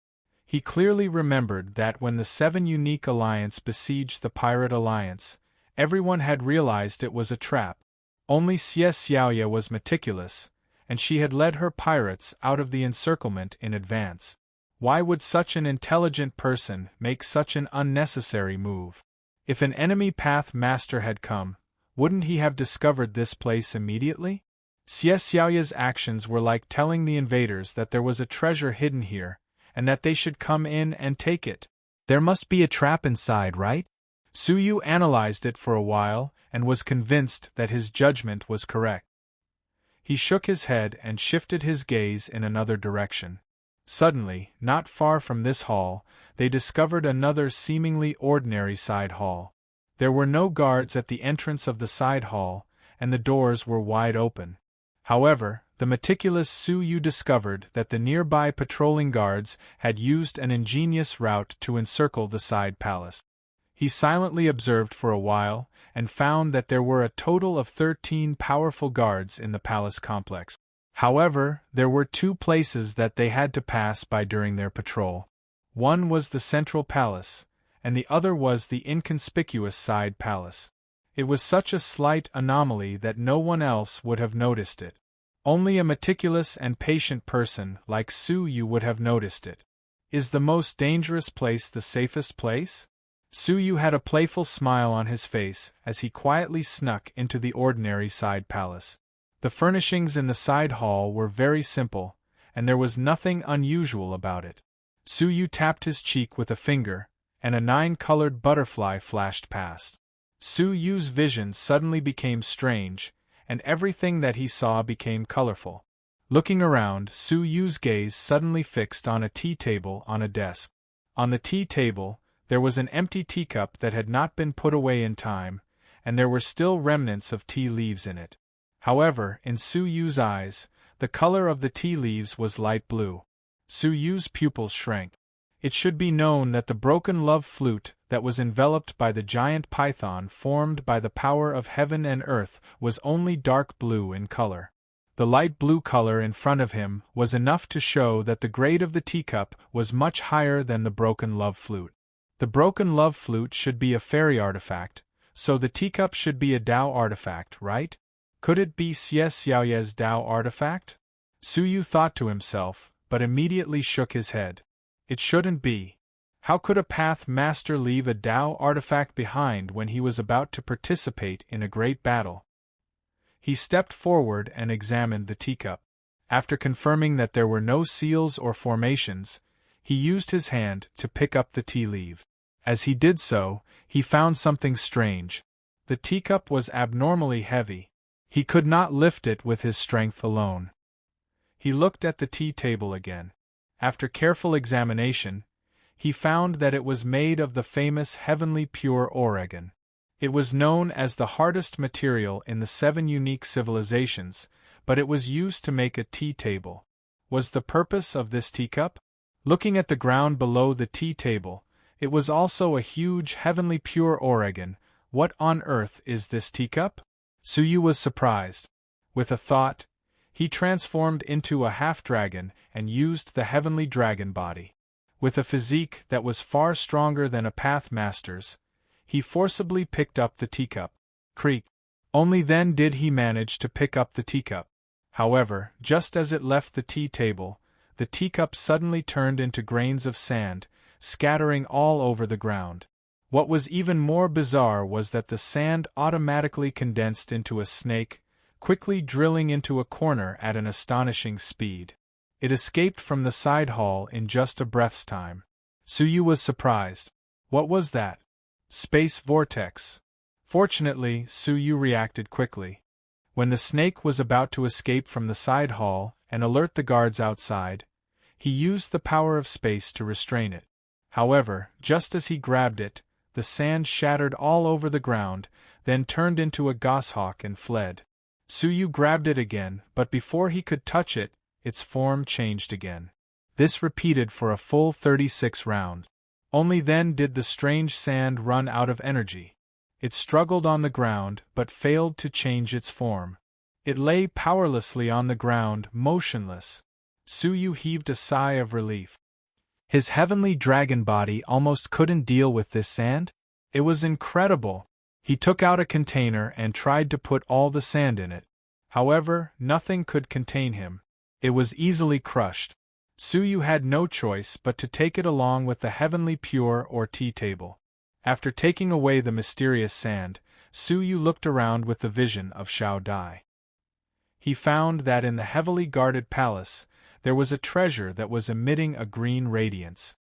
He clearly remembered that when the 7 unique alliance besieged the Pirate Alliance, everyone had realized it was a trap. Only Xie Xiaoya was meticulous, and she had led her pirates out of the encirclement in advance. Why would such an intelligent person make such an unnecessary move? If an enemy path master had come, wouldn't he have discovered this place immediately? Xie Xiaoya's actions were like telling the invaders that there was a treasure hidden here, and that they should come in and take it. There must be a trap inside, right? Suyu analyzed it for a while and was convinced that his judgment was correct. He shook his head and shifted his gaze in another direction. Suddenly, not far from this hall, they discovered another seemingly ordinary side hall. There were no guards at the entrance of the side hall, and the doors were wide open. However, the meticulous Suyu discovered that the nearby patrolling guards had used an ingenious route to encircle the side palace. He silently observed for a while, and found that there were a total of 13 powerful guards in the palace complex. However, there were 2 places that they had to pass by during their patrol. One was the central palace, and the other was the inconspicuous side palace. It was such a slight anomaly that no one else would have noticed it. Only a meticulous and patient person like Suyu would have noticed it. Is the most dangerous place the safest place? Suyu had a playful smile on his face as he quietly snuck into the ordinary side palace. The furnishings in the side hall were very simple, and there was nothing unusual about it. Su Yu tapped his cheek with a finger, and a 9-colored butterfly flashed past. Su Yu's vision suddenly became strange, and everything that he saw became colorful. Looking around, Su Yu's gaze suddenly fixed on a tea table on a desk. On the tea table, there was an empty teacup that had not been put away in time, and there were still remnants of tea leaves in it. However, in Su Yu's eyes, the color of the tea leaves was light blue. Su Yu's pupils shrank. It should be known that the broken love flute that was enveloped by the giant python formed by the power of heaven and earth was only dark blue in color. The light blue color in front of him was enough to show that the grade of the teacup was much higher than the broken love flute. The broken love flute should be a fairy artifact, so the teacup should be a Tao artifact, right? Could it be Xie Xiaoye's Tao artifact? Su Yu thought to himself, but immediately shook his head. It shouldn't be. How could a path master leave a Tao artifact behind when he was about to participate in a great battle? He stepped forward and examined the teacup. After confirming that there were no seals or formations, he used his hand to pick up the tea leaf. As he did so, he found something strange. The teacup was abnormally heavy. He could not lift it with his strength alone. He looked at the tea table again. After careful examination, he found that it was made of the famous heavenly pure Oregon. It was known as the hardest material in the 7 unique civilizations, but it was used to make a tea table. Was the purpose of this teacup? Looking at the ground below the tea table, it was also a huge heavenly pure Oregon. What on earth is this teacup? Su Yu was surprised. With a thought, he transformed into a half-dragon and used the heavenly dragon body. With a physique that was far stronger than a pathmaster's, he forcibly picked up the teacup. Creak! Only then did he manage to pick up the teacup. However, just as it left the tea table, the teacup suddenly turned into grains of sand, scattering all over the ground. What was even more bizarre was that the sand automatically condensed into a snake, quickly drilling into a corner at an astonishing speed. It escaped from the side hall in just a breath's time. Su Yu was surprised. What was that? Space vortex. Fortunately, Su Yu reacted quickly. When the snake was about to escape from the side hall and alert the guards outside, he used the power of space to restrain it. However, just as he grabbed it, the sand shattered all over the ground, then turned into a goshawk and fled. Su Yu grabbed it again, but before he could touch it, its form changed again. This repeated for a full 36 rounds. Only then did the strange sand run out of energy. It struggled on the ground but failed to change its form. It lay powerlessly on the ground, motionless. Su Yu heaved a sigh of relief. His heavenly dragon body almost couldn't deal with this sand? It was incredible. He took out a container and tried to put all the sand in it. However, nothing could contain him. It was easily crushed. Su Yu had no choice but to take it along with the heavenly pure or tea table. After taking away the mysterious sand, Su Yu looked around with the vision of Shao Dai. He found that in the heavily guarded palace, there was a treasure that was emitting a green radiance.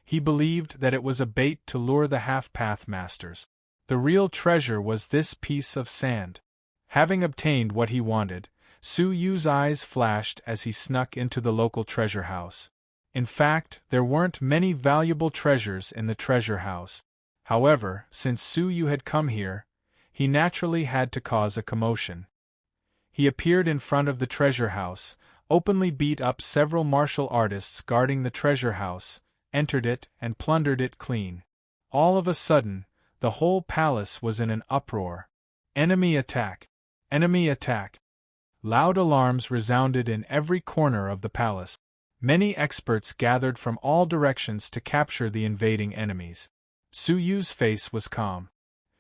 He believed that it was a bait to lure the half-path masters. The real treasure was this piece of sand. Having obtained what he wanted, Su Yu's eyes flashed as he snuck into the local treasure house. In fact, there weren't many valuable treasures in the treasure house. However, since Su Yu had come here, he naturally had to cause a commotion. He appeared in front of the treasure house, openly beat up several martial artists guarding the treasure house, entered it, and plundered it clean. All of a sudden, the whole palace was in an uproar. Enemy attack! Enemy attack! Loud alarms resounded in every corner of the palace. Many experts gathered from all directions to capture the invading enemies. Su Yu's face was calm.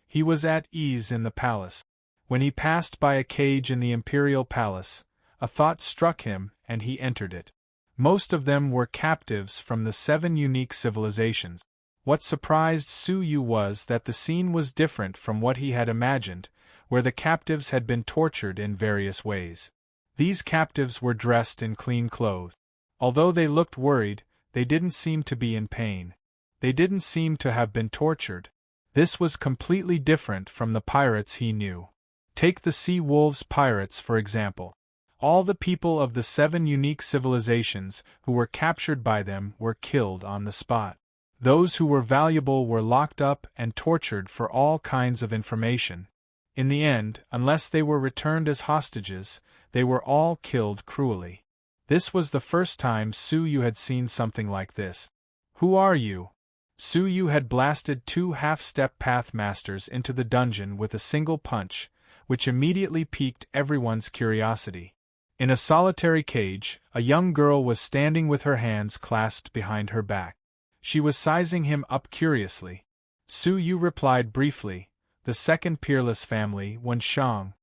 He was at ease in the palace. When he passed by a cage in the imperial palace, a thought struck him and he entered it. Most of them were captives from the 7 unique civilizations. What surprised Su Yu was that the scene was different from what he had imagined. where the captives had been tortured in various ways. These captives were dressed in clean clothes. Although they looked worried, they didn't seem to be in pain. They didn't seem to have been tortured. This was completely different from the pirates he knew. Take the Sea Wolves pirates, for example. All the people of the 7 unique civilizations who were captured by them were killed on the spot. Those who were valuable were locked up and tortured for all kinds of information. In the end, unless they were returned as hostages, they were all killed cruelly. This was the first time Su Yu had seen something like this. "Who are you?" Su Yu had blasted 2 half-step path masters into the dungeon with a single punch, which immediately piqued everyone's curiosity. In a solitary cage, a young girl was standing with her hands clasped behind her back. She was sizing him up curiously. Su Yu replied briefly, "The second peerless family, Wenshang."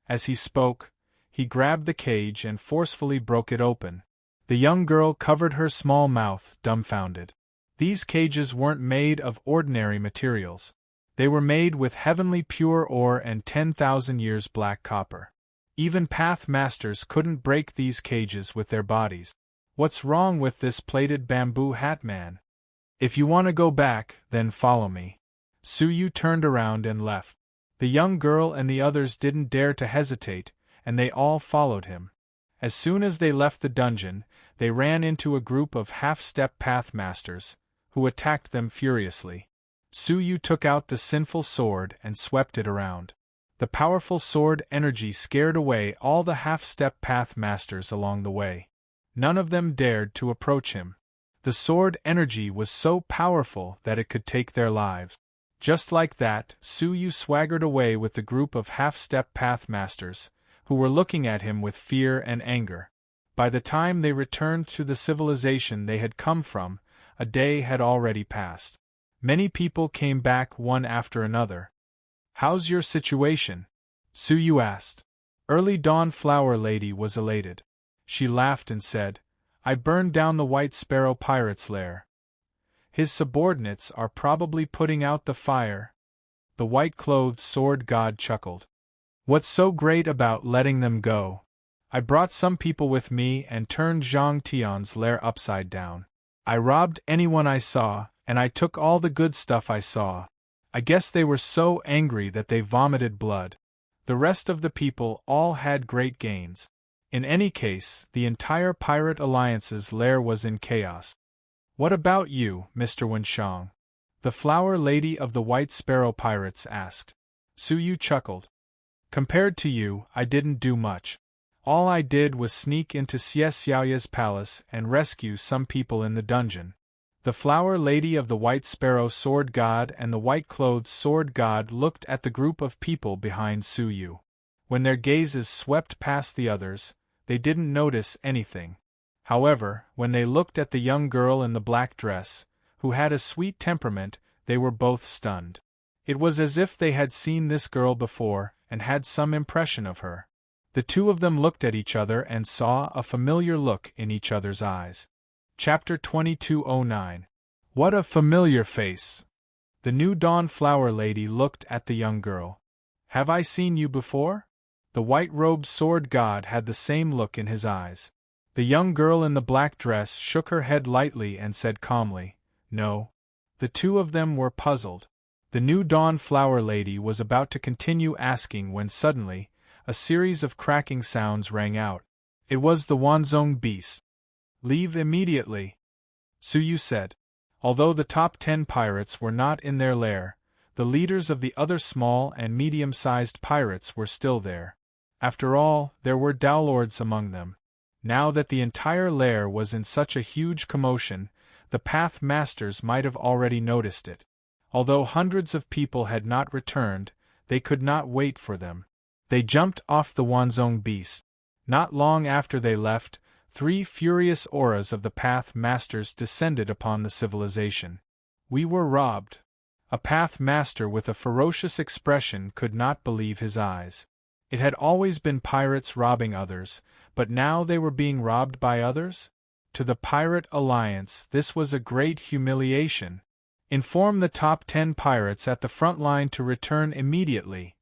As he spoke, he grabbed the cage and forcefully broke it open. The young girl covered her small mouth, dumbfounded. These cages weren't made of ordinary materials. They were made with heavenly pure ore and 10,000 years black copper. Even path masters couldn't break these cages with their bodies. "What's wrong with this plated bamboo hat man? If you want to go back, then follow me." Su Yu turned around and left. The young girl and the others didn't dare to hesitate, and they all followed him. As soon as they left the dungeon, they ran into a group of half-step path masters, who attacked them furiously. Su Yu took out the sinful sword and swept it around. The powerful sword energy scared away all the half-step path masters along the way. None of them dared to approach him. The sword energy was so powerful that it could take their lives. Just like that, Su Yu swaggered away with the group of half-step path masters, who were looking at him with fear and anger. By the time they returned to the civilization they had come from, a day had already passed. Many people came back one after another. "How's your situation?" Su Yu asked. Early Dawn Flower Lady was elated. She laughed and said, "I burned down the White Sparrow pirate's lair. His subordinates are probably putting out the fire." The white-clothed sword god chuckled. "What's so great about letting them go? I brought some people with me and turned Zhang Tian's lair upside down. I robbed anyone I saw, and I took all the good stuff I saw. I guess they were so angry that they vomited blood. The rest of the people all had great gains. In any case, the entire Pirate Alliance's lair was in chaos." "What about you, Mr. Wenshang?" the Flower Lady of the White Sparrow Pirates asked. Su Yu chuckled. "Compared to you, I didn't do much. All I did was sneak into Xie Xiaoya's palace and rescue some people in the dungeon." The Flower Lady of the White Sparrow Sword God and the White-Clothed Sword God looked at the group of people behind Su Yu. When their gazes swept past the others, they didn't notice anything. However, when they looked at the young girl in the black dress, who had a sweet temperament, they were both stunned. It was as if they had seen this girl before and had some impression of her. The two of them looked at each other and saw a familiar look in each other's eyes. Chapter 2209. What a familiar face! The New Dawn Flower Lady looked at the young girl. "Have I seen you before?" The white-robed sword god had the same look in his eyes. The young girl in the black dress shook her head lightly and said calmly, "No." The two of them were puzzled. The New Dawn Flower Lady was about to continue asking when suddenly, a series of cracking sounds rang out. It was the Wanzhong beast. "Leave immediately," Su Yu said. Although the top 10 pirates were not in their lair, the leaders of the other small and medium-sized pirates were still there. After all, there were Dowlords among them. Now that the entire lair was in such a huge commotion, the Path Masters might have already noticed it. Although hundreds of people had not returned, they could not wait for them. They jumped off the Wanzhong beast. Not long after they left, 3 furious auras of the Path Masters descended upon the civilization. "We were robbed." A Path Master with a ferocious expression could not believe his eyes. It had always been pirates robbing others, but now they were being robbed by others? To the Pirate Alliance, this was a great humiliation. "Inform the top 10 pirates at the front line to return immediately,"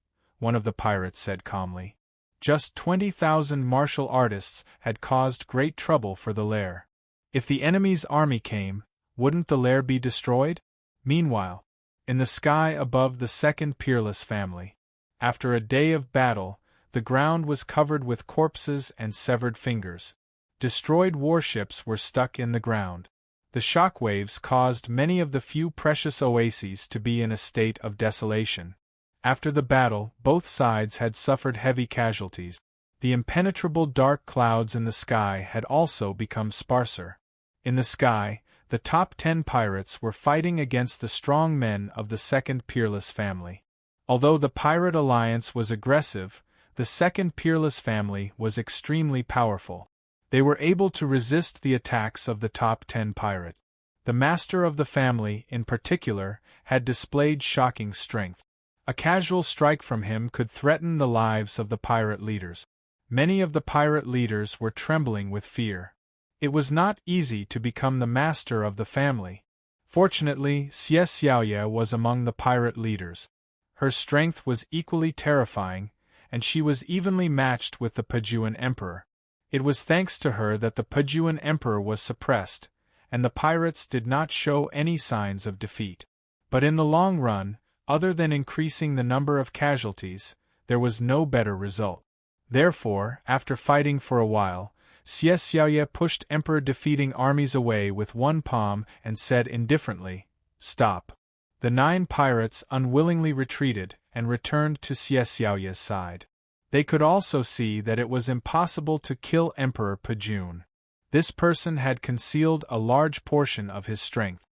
one of the pirates said calmly. Just 20,000 martial artists had caused great trouble for the lair. If the enemy's army came, wouldn't the lair be destroyed? Meanwhile, in the sky above the second peerless family, after a day of battle, the ground was covered with corpses and severed fingers. Destroyed warships were stuck in the ground. The shockwaves caused many of the few precious oases to be in a state of desolation. After the battle, both sides had suffered heavy casualties. The impenetrable dark clouds in the sky had also become sparser. In the sky, the top 10 pirates were fighting against the strong men of the second peerless family. Although the pirate alliance was aggressive, the second peerless family was extremely powerful. They were able to resist the attacks of the top 10 pirates. The master of the family, in particular, had displayed shocking strength. A casual strike from him could threaten the lives of the pirate leaders. Many of the pirate leaders were trembling with fear. It was not easy to become the master of the family. Fortunately, Xie Xiaoye was among the pirate leaders. Her strength was equally terrifying, and she was evenly matched with the Pejuan Emperor. It was thanks to her that the Pejuan Emperor was suppressed, and the pirates did not show any signs of defeat. But in the long run, other than increasing the number of casualties, there was no better result. Therefore, after fighting for a while, Xie Xiaoye pushed emperor-defeating armies away with one palm and said indifferently, "Stop." The 9 pirates unwillingly retreated and returned to Xie Xiaoye's side. They could also see that it was impossible to kill Emperor Pejun. This person had concealed a large portion of his strength.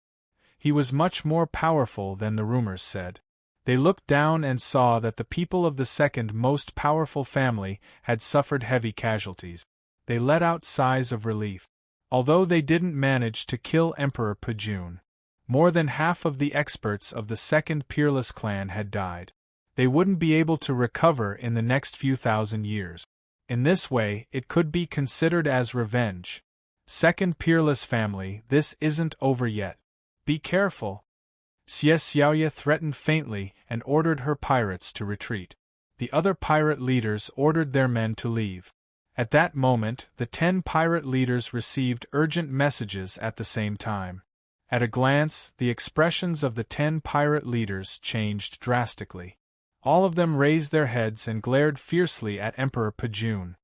He was much more powerful than the rumors said. They looked down and saw that the people of the second most powerful family had suffered heavy casualties. They let out sighs of relief. Although they didn't manage to kill Emperor Pejun, more than half of the experts of the second peerless clan had died. They wouldn't be able to recover in the next few thousand years. In this way, it could be considered as revenge. Second peerless family, this isn't over yet. Be careful. Xie Xiaoye threatened faintly and ordered her pirates to retreat. The other pirate leaders ordered their men to leave. At that moment, the 10 pirate leaders received urgent messages at the same time. At a glance, the expressions of the 10 pirate leaders changed drastically. All of them raised their heads and glared fiercely at Emperor Pejun.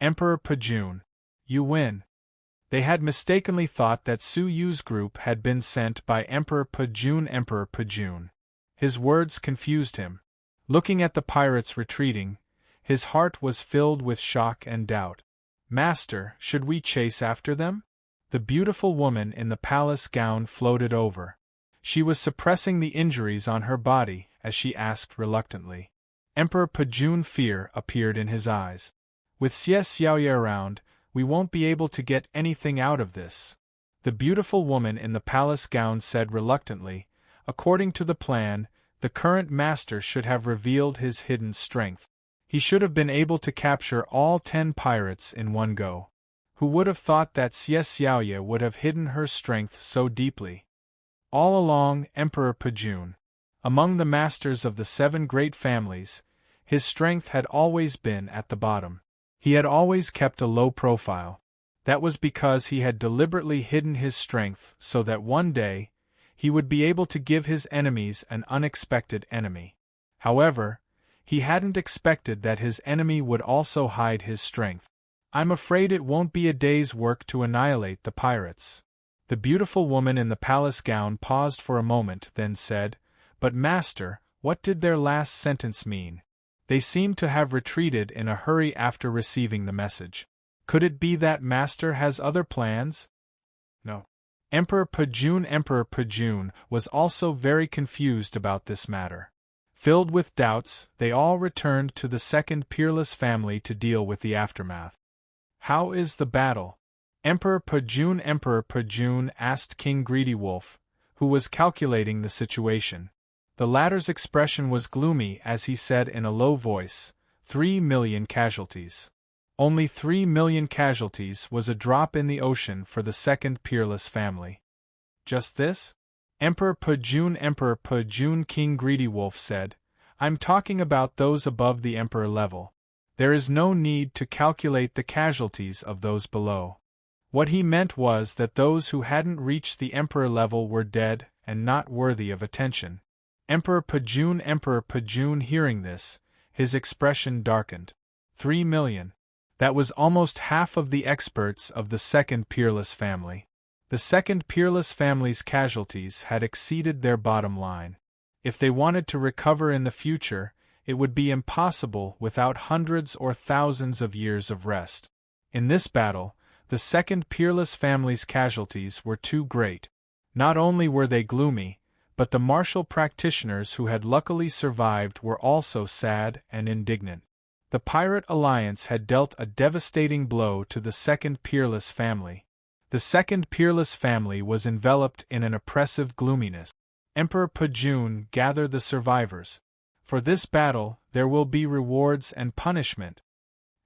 Emperor Pejun, you win. They had mistakenly thought that Su Yu's group had been sent by Emperor Pejun. Emperor Pejun. His words confused him. Looking at the pirates retreating, his heart was filled with shock and doubt. Master, should we chase after them? The beautiful woman in the palace gown floated over. She was suppressing the injuries on her body as she asked reluctantly. Emperor Pejun, fear appeared in his eyes. With Xie Xiaoye around, we won't be able to get anything out of this. The beautiful woman in the palace gown said reluctantly, according to the plan, the current master should have revealed his hidden strength. He should have been able to capture all 10 pirates in one go. Who would have thought that Xie Xiaoye would have hidden her strength so deeply? All along, Emperor Pejun, among the masters of the 7 great families, his strength had always been at the bottom. He had always kept a low profile. That was because he had deliberately hidden his strength so that one day, he would be able to give his enemies an unexpected enemy. However, he hadn't expected that his enemy would also hide his strength. I'm afraid it won't be a day's work to annihilate the pirates. The beautiful woman in the palace gown paused for a moment, then said, "But master, what did their last sentence mean? They seemed to have retreated in a hurry after receiving the message. Could it be that master has other plans?" No. Emperor Pejun was also very confused about this matter. Filled with doubts, they all returned to the second peerless family to deal with the aftermath. "How is the battle?" Emperor Pejun asked King Greedy Wolf, who was calculating the situation. The latter's expression was gloomy as he said in a low voice, 3 million casualties. Only 3 million casualties was a drop in the ocean for the second peerless family. Just this? Emperor Pejun, King Greedy Wolf said, I'm talking about those above the Emperor level. There is no need to calculate the casualties of those below. What he meant was that those who hadn't reached the Emperor level were dead and not worthy of attention. Emperor Pajun hearing this, his expression darkened. 3 million. That was almost half of the experts of the second peerless family. The second peerless family's casualties had exceeded their bottom line. If they wanted to recover in the future, it would be impossible without hundreds or thousands of years of rest. In this battle, the second peerless family's casualties were too great. Not only were they gloomy, but the martial practitioners who had luckily survived were also sad and indignant. The Pirate Alliance had dealt a devastating blow to the second peerless family. The second peerless family was enveloped in an oppressive gloominess. Emperor Pajun, gather the survivors. For this battle, there will be rewards and punishment.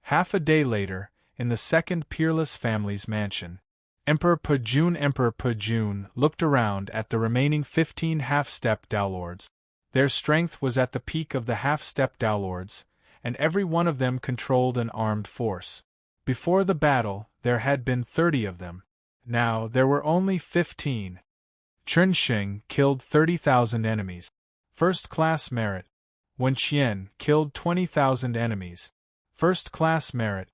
Half a day later, in the second peerless family's mansion, Emperor Pajun looked around at the remaining 15 half-step Dowlords. Their strength was at the peak of the half-step Dowlords, and every one of them controlled an armed force. Before the battle, there had been 30 of them. Now there were only 15. Chunxing killed 30,000 enemies. First-class merit. Wenqian killed 20,000 enemies. First-class merit.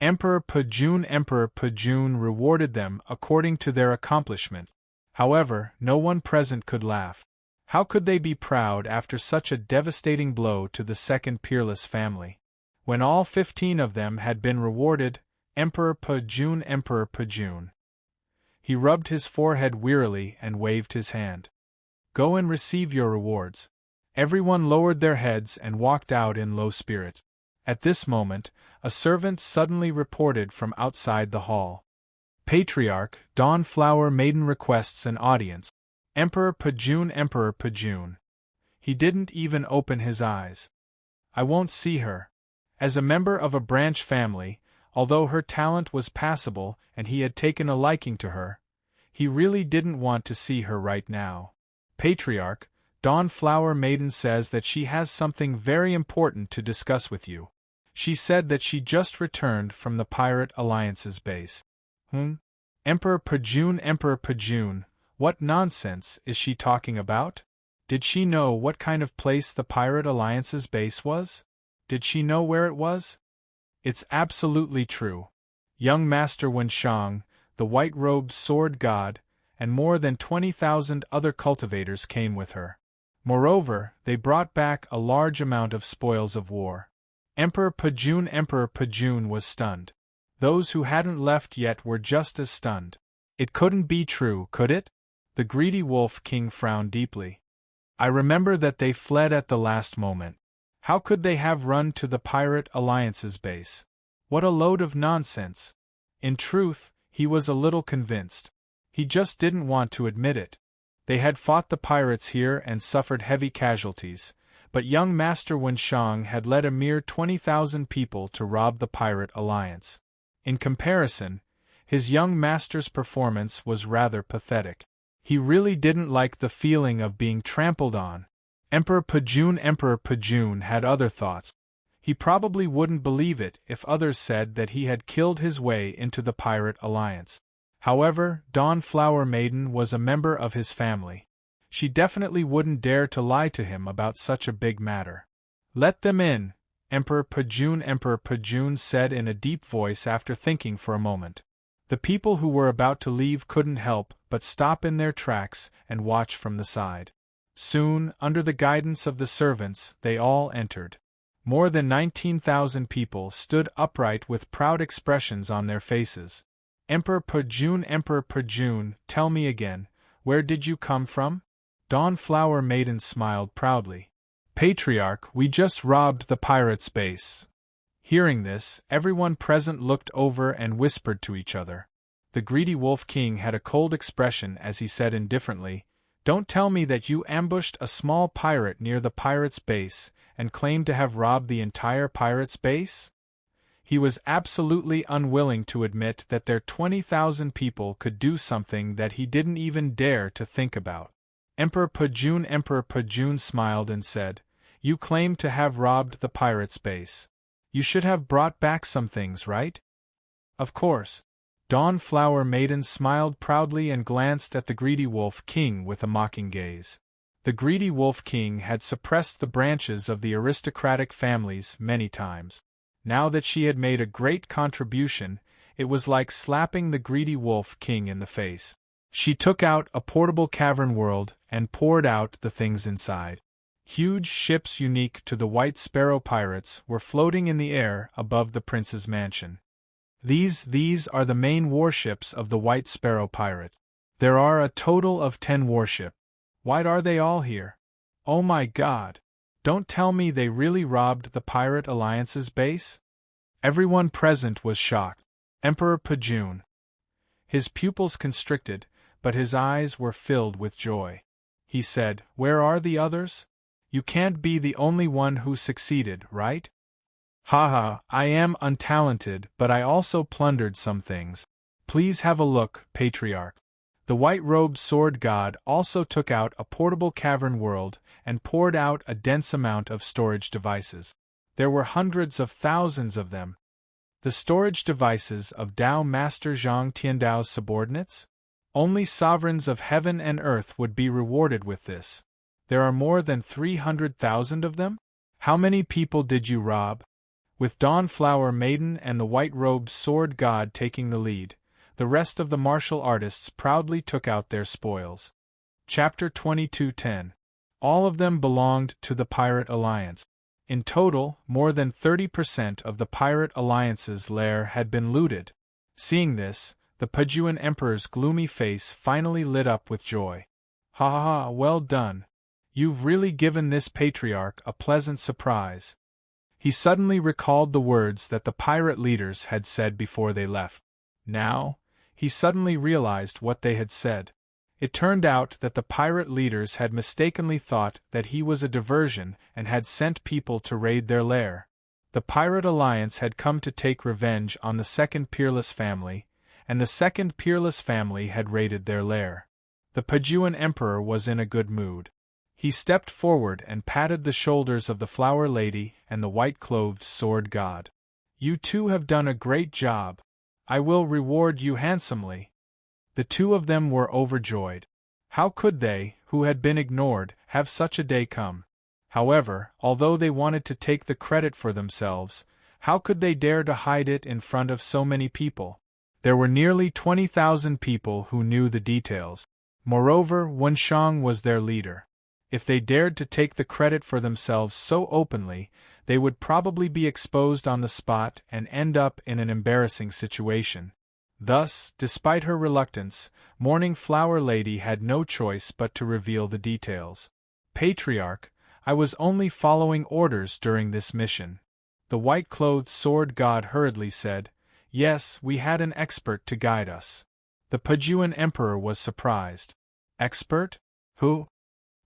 Emperor Pajun rewarded them according to their accomplishment. However, no one present could laugh. How could they be proud after such a devastating blow to the second peerless family? When all 15 of them had been rewarded, Emperor Pajun. He rubbed his forehead wearily and waved his hand. Go and receive your rewards. Everyone lowered their heads and walked out in low spirits. At this moment, a servant suddenly reported from outside the hall. Patriarch, Dawnflower Maiden requests an audience. Emperor Pajun. He didn't even open his eyes. I won't see her. As a member of a branch family, although her talent was passable and he had taken a liking to her, he really didn't want to see her right now. Patriarch, Dawnflower Maiden says that she has something very important to discuss with you. She said that she just returned from the Pirate Alliance's base. Emperor Pajun, what nonsense is she talking about? Did she know what kind of place the Pirate Alliance's base was? Did she know where it was? It's absolutely true. Young Master Wenshang, the white-robed sword god, and more than 20,000 other cultivators came with her. Moreover, they brought back a large amount of spoils of war. Emperor Pajun was stunned. Those who hadn't left yet were just as stunned. It couldn't be true, could it? The greedy Wolf King frowned deeply. I remember that they fled at the last moment. How could they have run to the Pirate Alliance's base? What a load of nonsense! In truth, he was a little convinced. He just didn't want to admit it. They had fought the pirates here and suffered heavy casualties, but young Master Wenshang had led a mere 20,000 people to rob the Pirate Alliance. In comparison, his young master's performance was rather pathetic. He really didn't like the feeling of being trampled on. Emperor Pajun had other thoughts. He probably wouldn't believe it if others said that he had killed his way into the Pirate Alliance. However, Dawnflower Maiden was a member of his family. She definitely wouldn't dare to lie to him about such a big matter. Let them in, Emperor Pajun said in a deep voice after thinking for a moment. The people who were about to leave couldn't help but stop in their tracks and watch from the side. Soon, under the guidance of the servants, they all entered. More than 19,000 people stood upright with proud expressions on their faces. Emperor Pajun, tell me again, where did you come from? Dawnflower Maiden smiled proudly. Patriarch, we just robbed the pirate's base. Hearing this, everyone present looked over and whispered to each other. The greedy Wolf King had a cold expression as he said indifferently, Don't tell me that you ambushed a small pirate near the pirate's base and claimed to have robbed the entire pirate's base? He was absolutely unwilling to admit that their 20,000 people could do something that he didn't even dare to think about. Emperor Pajun smiled and said, You claim to have robbed the pirate's base. You should have brought back some things, right? Of course. Dawnflower Maiden smiled proudly and glanced at the greedy Wolf King with a mocking gaze. The greedy Wolf King had suppressed the branches of the aristocratic families many times. Now that she had made a great contribution, it was like slapping the greedy Wolf King in the face. She took out a portable cavern world and poured out the things inside. Huge ships unique to the White Sparrow pirates were floating in the air above the prince's mansion. These are the main warships of the White Sparrow pirate. There are a total of 10 warships. Why are they all here? Oh my God! Don't tell me they really robbed the Pirate Alliance's base? Everyone present was shocked. Emperor Pajun. His pupils constricted, but his eyes were filled with joy. He said, "Where are the others? You can't be the only one who succeeded, right?" "Haha, I am untalented, but I also plundered some things. Please have a look, Patriarch." The white-robed sword god also took out a portable cavern world and poured out a dense amount of storage devices. There were hundreds of thousands of them. The storage devices of Dao Master Zhang Tiandao's subordinates? Only sovereigns of heaven and earth would be rewarded with this. There are more than 300,000 of them? How many people did you rob? With Dawnflower Maiden and the white-robed sword god taking the lead, the rest of the martial artists proudly took out their spoils. Chapter 22:10. All of them belonged to the Pirate Alliance. In total, more than 30% of the Pirate Alliance's lair had been looted. Seeing this, the Pajuan Emperor's gloomy face finally lit up with joy. "Ha ha ha, well done. You've really given this patriarch a pleasant surprise." He suddenly recalled the words that the pirate leaders had said before they left. Now, he suddenly realized what they had said. It turned out that the pirate leaders had mistakenly thought that he was a diversion and had sent people to raid their lair. The Pirate Alliance had come to take revenge on the second peerless family, and the second peerless family had raided their lair. The Pajuan Emperor was in a good mood. He stepped forward and patted the shoulders of the Flower Lady and the white-clothed sword god. "You two have done a great job. I will reward you handsomely." The two of them were overjoyed. How could they, who had been ignored, have such a day come? However, although they wanted to take the credit for themselves, how could they dare to hide it in front of so many people? There were nearly 20,000 people who knew the details. Moreover, Wenshang was their leader. If they dared to take the credit for themselves so openly, they would probably be exposed on the spot and end up in an embarrassing situation. Thus, despite her reluctance, Morning Flower Lady had no choice but to reveal the details. "Patriarch, I was only following orders during this mission." The white-clothed sword god hurriedly said, "Yes, we had an expert to guide us." The Pajuan Emperor was surprised. "Expert? Who?"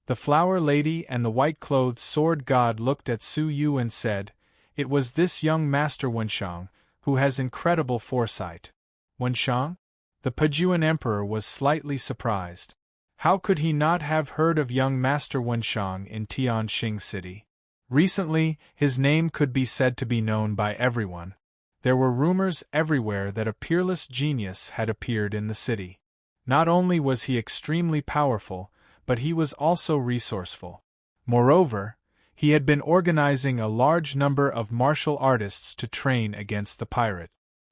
The Flower Lady and the white-clothed sword god looked at Su Yu and said, "It was this young Master Wenshang, who has incredible foresight." "Wenshang?" The Pajuan Emperor was slightly surprised. How could he not have heard of young Master Wenshang in Tianxing City? Recently, his name could be said to be known by everyone. There were rumors everywhere that a peerless genius had appeared in the city. Not only was he extremely powerful, but he was also resourceful. Moreover, he had been organizing a large number of martial artists to train against the pirate.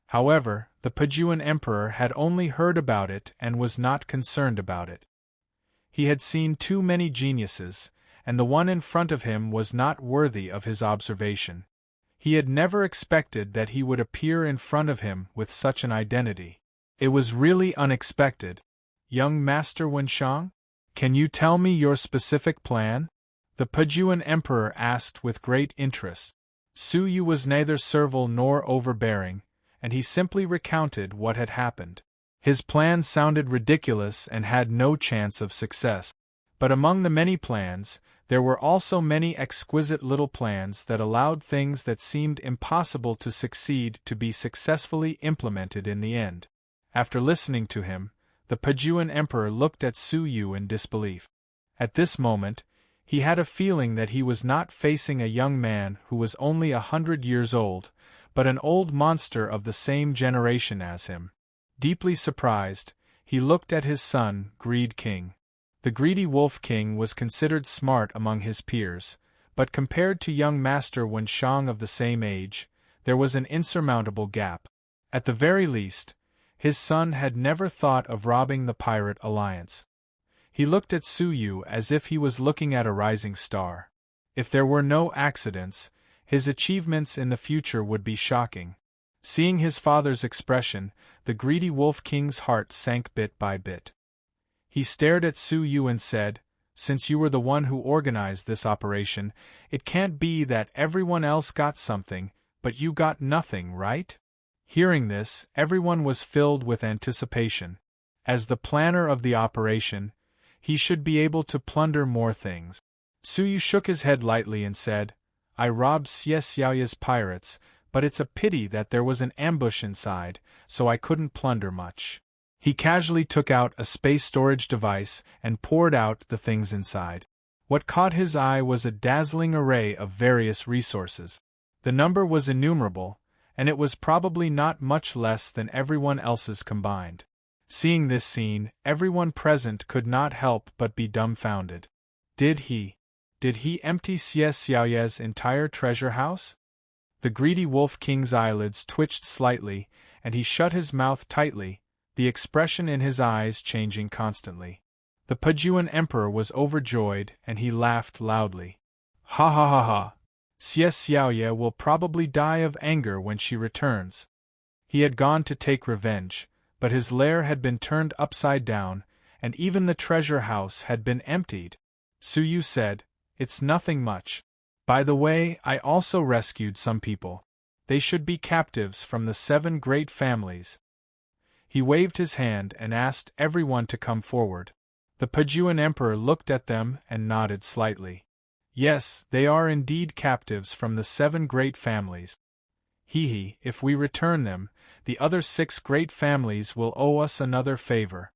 However, the Pajuan Emperor had only heard about it and was not concerned about it. He had seen too many geniuses, and the one in front of him was not worthy of his observation. He had never expected that he would appear in front of him with such an identity. It was really unexpected. "Young Master Wenshang? Can you tell me your specific plan?" the Pajuan Emperor asked with great interest. Su Yu was neither servile nor overbearing, and he simply recounted what had happened. His plan sounded ridiculous and had no chance of success. But among the many plans, there were also many exquisite little plans that allowed things that seemed impossible to succeed to be successfully implemented in the end. After listening to him, the Pajuan Emperor looked at Su Yu in disbelief. At this moment, He had a feeling that he was not facing a young man who was only 100 years old, but an old monster of the same generation as him. Deeply surprised, he looked at his son, Greed King. The greedy Wolf King was considered smart among his peers, but compared to young Master Wenshang of the same age, there was an insurmountable gap. At the very least, his son had never thought of robbing the Pirate Alliance. He looked at Su Yu as if he was looking at a rising star. If there were no accidents, his achievements in the future would be shocking. Seeing his father's expression, the greedy Wolf King's heart sank bit by bit. He stared at Su Yu and said, "Since you were the one who organized this operation, it can't be that everyone else got something, but you got nothing, right?" Hearing this, everyone was filled with anticipation. As the planner of the operation, he should be able to plunder more things. Su Yu shook his head lightly and said, "I robbed Xie Xiaoya's pirates, but it's a pity that there was an ambush inside, so I couldn't plunder much." He casually took out a space storage device and poured out the things inside. What caught his eye was a dazzling array of various resources. The number was innumerable, and it was probably not much less than everyone else's combined. Seeing this scene, everyone present could not help but be dumbfounded. Did he empty Xie Xiaoya's entire treasure house? The greedy Wolf King's eyelids twitched slightly, and he shut his mouth tightly, the expression in his eyes changing constantly. The Pejuan Emperor was overjoyed, and he laughed loudly. "Ha ha ha ha! Xie Xiaoya will probably die of anger when she returns." He had gone to take revenge, but his lair had been turned upside down, and even the treasure house had been emptied. Su Yu said, "It's nothing much. By the way, I also rescued some people. They should be captives from the 7 great families." He waved his hand and asked everyone to come forward. The Pejuan Emperor looked at them and nodded slightly. "Yes, they are indeed captives from the 7 great families. If we return them, the other 6 great families will owe us another favor."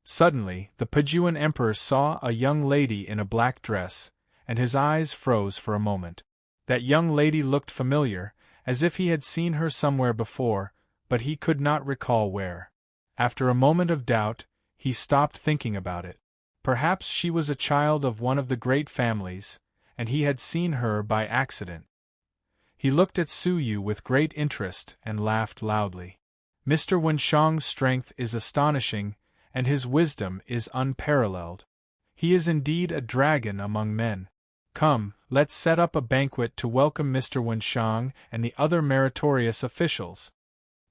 Suddenly, the Pejuan Emperor saw a young lady in a black dress, and his eyes froze for a moment. That young lady looked familiar, as if he had seen her somewhere before, but he could not recall where. After a moment of doubt, he stopped thinking about it. Perhaps she was a child of one of the great families, and he had seen her by accident. He looked at Su Yu with great interest and laughed loudly. "Mr. Wenshang's strength is astonishing, and his wisdom is unparalleled. He is indeed a dragon among men. Come, let's set up a banquet to welcome Mr. Wenshang and the other meritorious officials."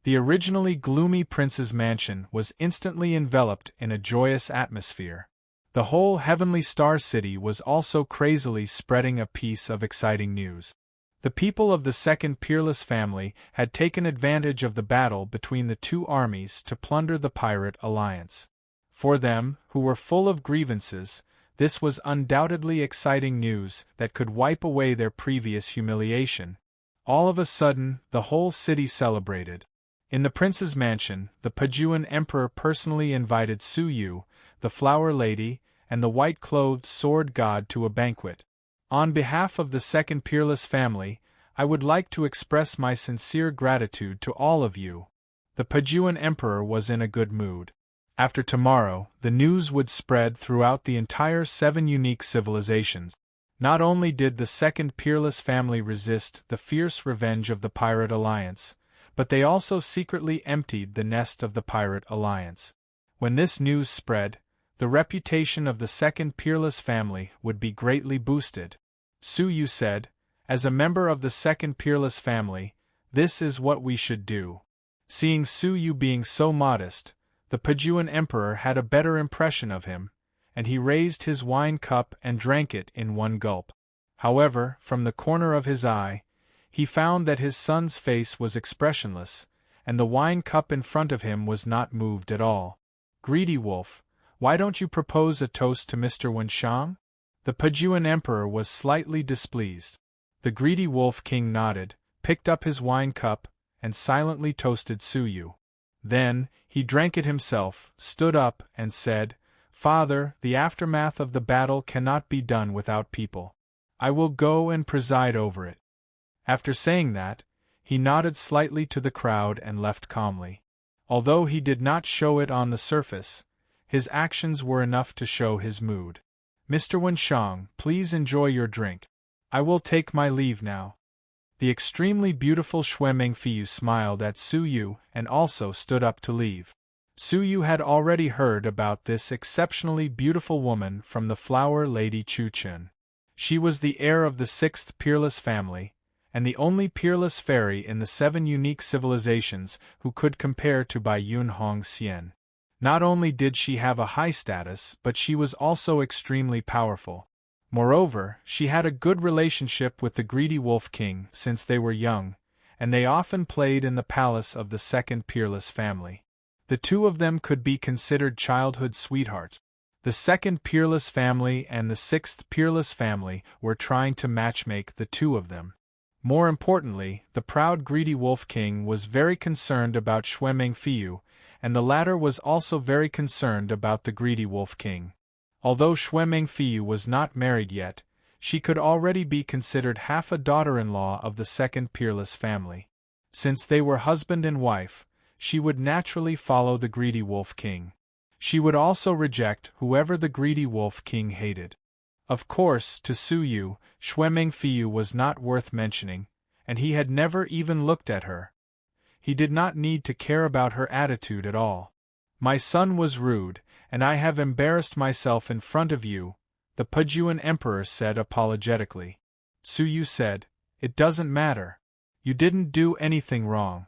The originally gloomy prince's mansion was instantly enveloped in a joyous atmosphere. The whole heavenly star city was also crazily spreading a piece of exciting news. The people of the second peerless family had taken advantage of the battle between the 2 armies to plunder the Pirate Alliance. For them, who were full of grievances, this was undoubtedly exciting news that could wipe away their previous humiliation. All of a sudden, the whole city celebrated. In the prince's mansion, the Pejuan Emperor personally invited Su Yu, the Flower Lady, and the white-clothed sword god to a banquet. "On behalf of the second peerless family, I would like to express my sincere gratitude to all of you." The Pejuan Emperor was in a good mood. After tomorrow, the news would spread throughout the entire 7 unique civilizations. Not only did the second peerless family resist the fierce revenge of the Pirate Alliance, but they also secretly emptied the nest of the Pirate Alliance. When this news spread, the reputation of the second peerless family would be greatly boosted. Su Yu said, "As a member of the second peerless family, this is what we should do." Seeing Su Yu being so modest, the Pejuan Emperor had a better impression of him, and he raised his wine cup and drank it in one gulp. However, from the corner of his eye, he found that his son's face was expressionless, and the wine cup in front of him was not moved at all. "Greedy Wolf, why don't you propose a toast to Mr. Wenshang?" The Pejuan Emperor was slightly displeased. The greedy Wolf King nodded, picked up his wine cup, and silently toasted Su Yu. Then, he drank it himself, stood up, and said, Father, the aftermath of the battle cannot be done without people. I will go and preside over it. After saying that, he nodded slightly to the crowd and left calmly. Although he did not show it on the surface, his actions were enough to show his mood. Mr. Wenshang, please enjoy your drink. I will take my leave now. The extremely beautiful Xue Mengfiu smiled at Su Yu and also stood up to leave. Su Yu had already heard about this exceptionally beautiful woman from the flower lady Chu Chun. She was the heir of the 6th peerless family, and the only peerless fairy in the 7 unique civilizations who could compare to Bai Yun Hong Xian. Not only did she have a high status, but she was also extremely powerful. Moreover, she had a good relationship with the greedy Wolf King since they were young, and they often played in the palace of the 2nd peerless family. The two of them could be considered childhood sweethearts. The 2nd peerless family and the 6th peerless family were trying to matchmake the two of them. More importantly, the proud greedy Wolf King was very concerned about Xue Mengfiu, and the latter was also very concerned about the greedy Wolf King. Although Xue Mengfiu was not married yet, she could already be considered half a daughter-in-law of the 2nd peerless family. Since they were husband and wife, she would naturally follow the greedy Wolf King. She would also reject whoever the greedy Wolf King hated. Of course, to Su Yu, Xue Mengfiu was not worth mentioning, and he had never even looked at her. He did not need to care about her attitude at all. My son was rude, and I have embarrassed myself in front of you, the Pejuan Emperor said apologetically. Su Yu said, "It doesn't matter. You didn't do anything wrong."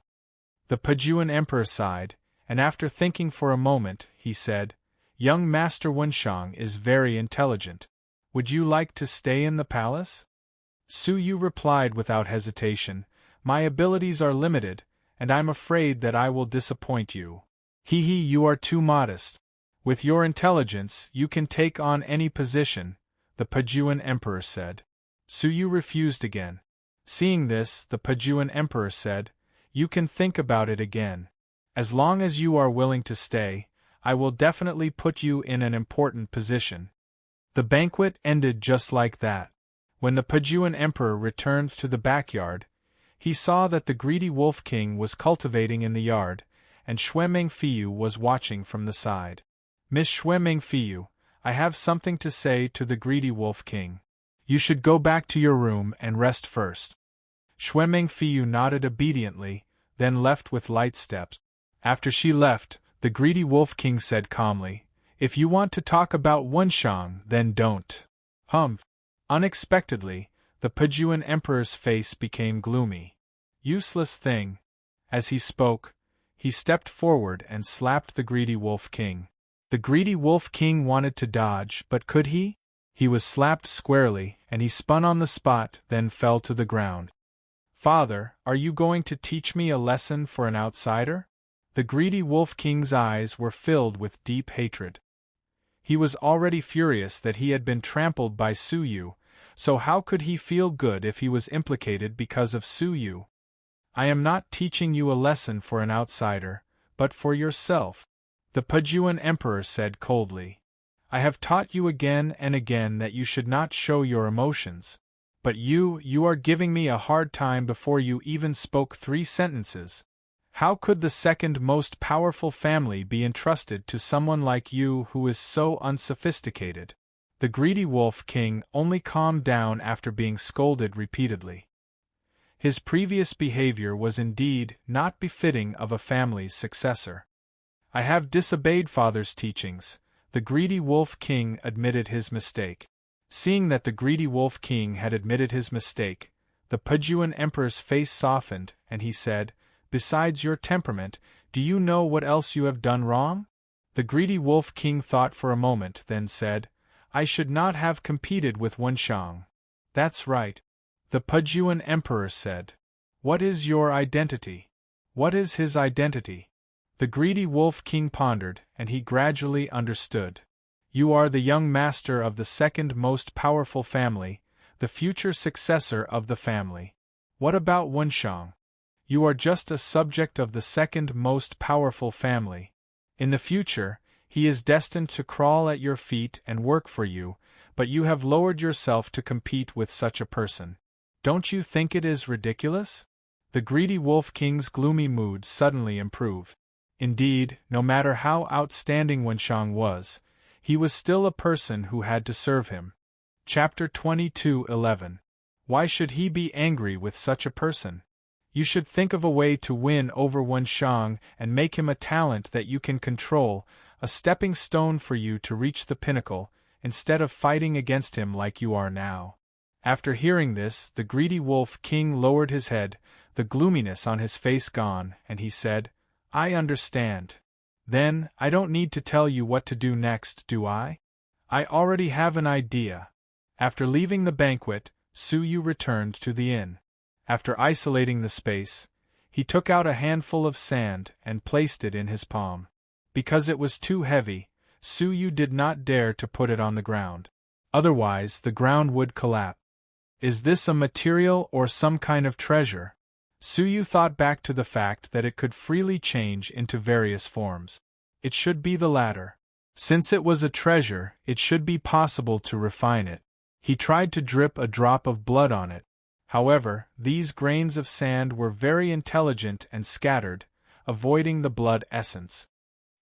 The Pejuan Emperor sighed, and after thinking for a moment, he said, "Young Master Wenshang is very intelligent. Would you like to stay in the palace?" Su Yu replied without hesitation, "My abilities are limited, and I'm afraid that I will disappoint you." You are too modest. With your intelligence, you can take on any position," the Pejuan Emperor said. Su Yu refused again. Seeing this, the Pejuan Emperor said, "You can think about it again. As long as you are willing to stay, I will definitely put you in an important position." The banquet ended just like that. When the Pejuan Emperor returned to the backyard, he saw that the greedy Wolf King was cultivating in the yard, and Xue Mengfiu was watching from the side. "Miss Xue Mengfiu, I have something to say to the greedy Wolf King. You should go back to your room and rest first." Xue Mengfiu nodded obediently, then left with light steps. After she left, the greedy Wolf King said calmly, "If you want to talk about Wenshang, then don't." Humph! Unexpectedly, the Pejuan Emperor's face became gloomy. "Useless thing." As he spoke, he stepped forward and slapped the greedy Wolf King. The greedy Wolf King wanted to dodge, but could he? He was slapped squarely, and he spun on the spot, then fell to the ground. "Father, are you going to teach me a lesson for an outsider?" The greedy Wolf King's eyes were filled with deep hatred. He was already furious that he had been trampled by Su Yu, so how could he feel good if he was implicated because of Su Yu? "I am not teaching you a lesson for an outsider, but for yourself," the Pejuan Emperor said coldly. "I have taught you again and again that you should not show your emotions. But you are giving me a hard time before you even spoke 3 sentences. How could the 2nd most powerful family be entrusted to someone like you who is so unsophisticated?" The greedy Wolf King only calmed down after being scolded repeatedly. His previous behavior was indeed not befitting of a family's successor. "I have disobeyed father's teachings," the greedy Wolf King admitted his mistake. Seeing that the greedy Wolf King had admitted his mistake, the Pejuan Emperor's face softened, and he said, "Besides your temperament, do you know what else you have done wrong?" The greedy Wolf King thought for a moment, then said, "I should not have competed with Wenshang." "That's right," the Pejuan Emperor said. "What is your identity?" "What is his identity?" The greedy Wolf King pondered, and he gradually understood. "You are the young master of the 2nd most powerful family, the future successor of the family. What about Wenshang? You are just a subject of the 2nd most powerful family. In the future, He is destined to crawl at your feet and work for you, but you have lowered yourself to compete with such a person. Don't you think it is ridiculous? The greedy Wolf King's gloomy mood suddenly improved. Indeed, no matter how outstanding Wenshang was, he was still a person who had to serve him. Chapter 22:11. Why should he be angry with such a person? You should think of a way to win over Wenshang and make him a talent that you can control, a stepping stone for you to reach the pinnacle, instead of fighting against him like you are now. After hearing this, the greedy Wolf King lowered his head, the gloominess on his face gone, and he said, I understand. Then, I don't need to tell you what to do next, do I? I already have an idea. After leaving the banquet, Su Yu returned to the inn. After isolating the space, he took out a handful of sand and placed it in his palm. Because it was too heavy, Su Yu did not dare to put it on the ground. Otherwise, the ground would collapse. Is this a material or some kind of treasure? Su Yu thought back to the fact that it could freely change into various forms. It should be the latter. Since it was a treasure, it should be possible to refine it. He tried to drip a drop of blood on it. However, these grains of sand were very intelligent and scattered, avoiding the blood essence.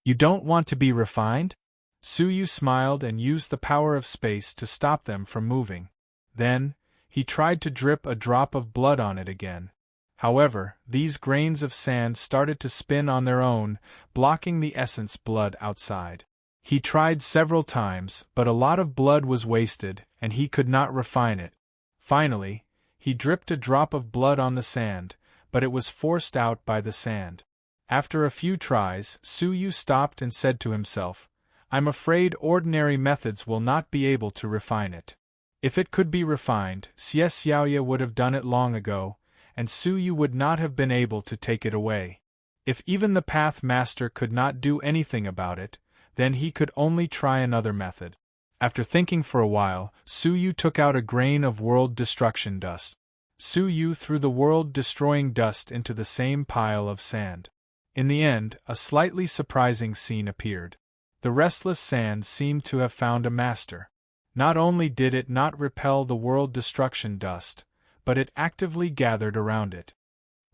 You don't want to be refined? Su Yu smiled and used the power of space to stop them from moving. Then, he tried to drip a drop of blood on it again. However, these grains of sand started to spin on their own, blocking the essence blood outside. He tried several times, but a lot of blood was wasted, and he could not refine it. Finally, he dripped a drop of blood on the sand, but it was forced out by the sand. After a few tries, Su Yu stopped and said to himself, I'm afraid ordinary methods will not be able to refine it. If it could be refined, Xie Xiaoye would have done it long ago, and Su Yu would not have been able to take it away. If even the Path Master could not do anything about it, then he could only try another method. After thinking for a while, Su Yu took out a grain of world-destruction dust. Su Yu threw the world-destroying dust into the same pile of sand. In the end, a slightly surprising scene appeared. The restless sand seemed to have found a master. Not only did it not repel the world-destruction dust, but it actively gathered around it.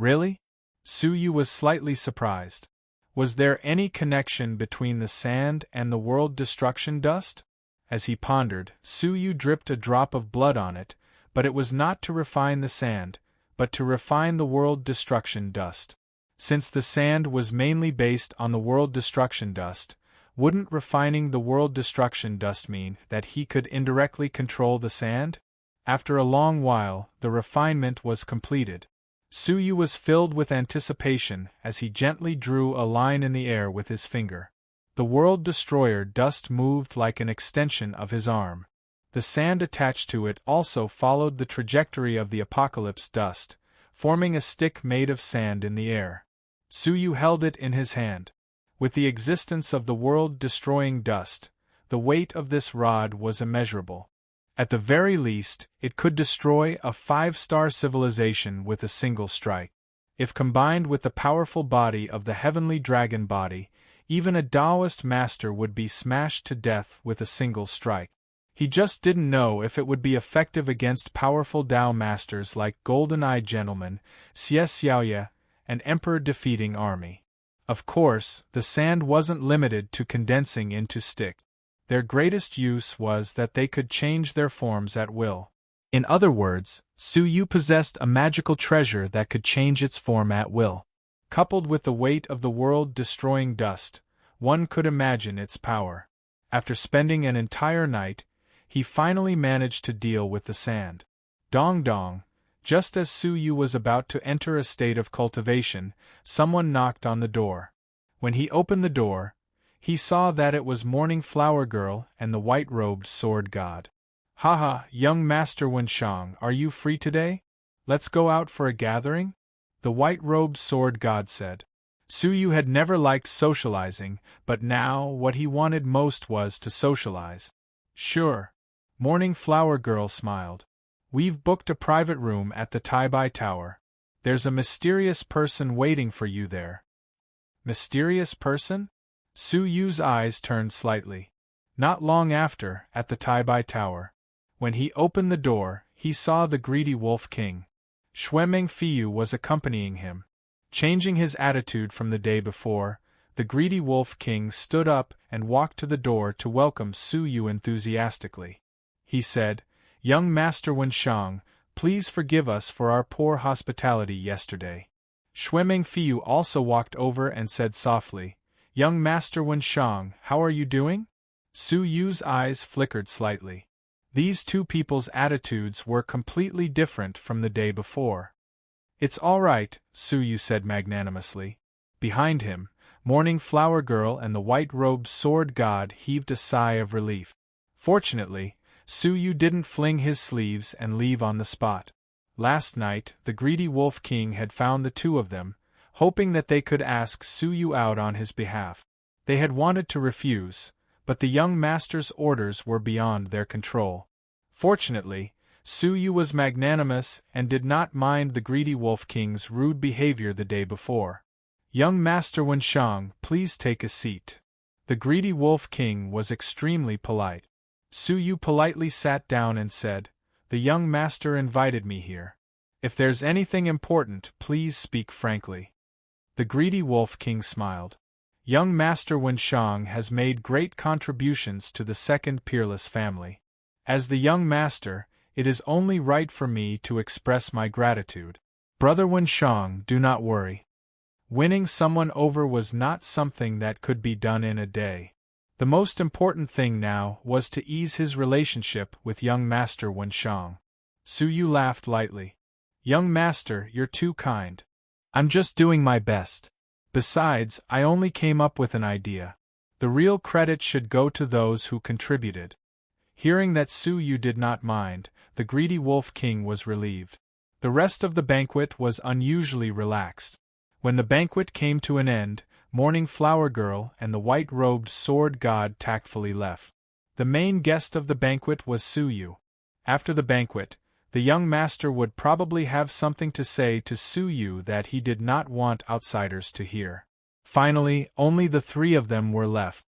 Really? Su Yu was slightly surprised. Was there any connection between the sand and the world-destruction dust? As he pondered, Su Yu dripped a drop of blood on it, but it was not to refine the sand, but to refine the world-destruction dust. Since the sand was mainly based on the world-destruction dust, wouldn't refining the world-destruction dust mean that he could indirectly control the sand? After a long while, the refinement was completed. Su Yu was filled with anticipation as he gently drew a line in the air with his finger. The world-destroyer dust moved like an extension of his arm. The sand attached to it also followed the trajectory of the apocalypse dust, forming a stick made of sand in the air. Su Yu held it in his hand. With the existence of the world-destroying dust, the weight of this rod was immeasurable. At the very least, it could destroy a 5-star civilization with a single strike. If combined with the powerful body of the heavenly dragon body, even a Taoist master would be smashed to death with a single strike. He just didn't know if it would be effective against powerful Tao masters like Golden-Eyed Gentleman, Xie Xiaoye, and Emperor-defeating army. Of course, the sand wasn't limited to condensing into stick. Their greatest use was that they could change their forms at will. In other words, Su Yu possessed a magical treasure that could change its form at will. Coupled with the weight of the world-destroying dust, one could imagine its power. After spending an entire night, he finally managed to deal with the sand. Dong dong, just as Su Yu was about to enter a state of cultivation, someone knocked on the door. When he opened the door, he saw that it was Morning Flower Girl and the white-robed sword god. Haha, young Master Wenshang, are you free today? Let's go out for a gathering? The white-robed sword god said. Su Yu had never liked socializing, but now what he wanted most was to socialize. Sure. Morning Flower Girl smiled. We've booked a private room at the Taibai Tower. There's a mysterious person waiting for you there. Mysterious person? Su Yu's eyes turned slightly. Not long after, at the Tai Tower. When he opened the door, he saw the greedy Wolf King. Xue Mengfeiyu was accompanying him. Changing his attitude from the day before, the greedy Wolf King stood up and walked to the door to welcome Su Yu enthusiastically. He said, "Young Master Wenshang, please forgive us for our poor hospitality yesterday." Xue Mengfeiyu also walked over and said softly, "Young Master Wenshang, how are you doing?" Su Yu's eyes flickered slightly. These two people's attitudes were completely different from the day before. "It's all right," Su Yu said magnanimously. Behind him, Morning Flower Girl and the white-robed sword god heaved a sigh of relief. Fortunately, Su Yu didn't fling his sleeves and leave on the spot. Last night, the greedy Wolf King had found the two of them, hoping that they could ask Su Yu out on his behalf. They had wanted to refuse, but the young master's orders were beyond their control. Fortunately, Su Yu was magnanimous and did not mind the greedy Wolf King's rude behavior the day before. "Young Master Wenshang, please take a seat." The greedy Wolf King was extremely polite. Su Yu politely sat down and said, "The young master invited me here. If there's anything important, please speak frankly." The greedy Wolf King smiled. "Young Master Wenshang has made great contributions to the second peerless family. As the young master, it is only right for me to express my gratitude. Brother Wenshang, do not worry. Winning someone over was not something that could be done in a day. The most important thing now was to ease his relationship with young Master Wenshang." Su Yu laughed lightly. "Young Master, you're too kind. I'm just doing my best. Besides, I only came up with an idea. The real credit should go to those who contributed." Hearing that Su Yu did not mind, the greedy Wolf King was relieved. The rest of the banquet was unusually relaxed. When the banquet came to an end, Morning Flower Girl and the white-robed sword god tactfully left. The main guest of the banquet was Su Yu. After the banquet, the young master would probably have something to say to Su Yu that he did not want outsiders to hear. Finally, only the three of them were left.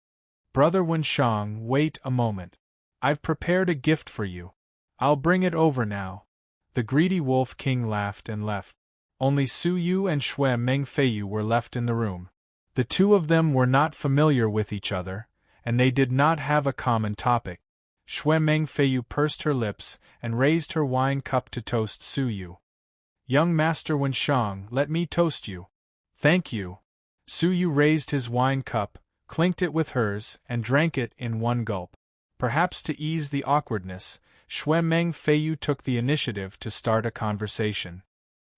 "Brother Wenshang, wait a moment. I've prepared a gift for you. I'll bring it over now." The greedy Wolf King laughed and left. Only Su Yu and Xue Mengfeiyu were left in the room. The two of them were not familiar with each other, and they did not have a common topic. Xue Mengfeiyu pursed her lips and raised her wine cup to toast Su Yu. "Young Master Wenshang, let me toast you." "Thank you." Su Yu raised his wine cup, clinked it with hers, and drank it in one gulp. Perhaps to ease the awkwardness, Xue Mengfeiyu took the initiative to start a conversation.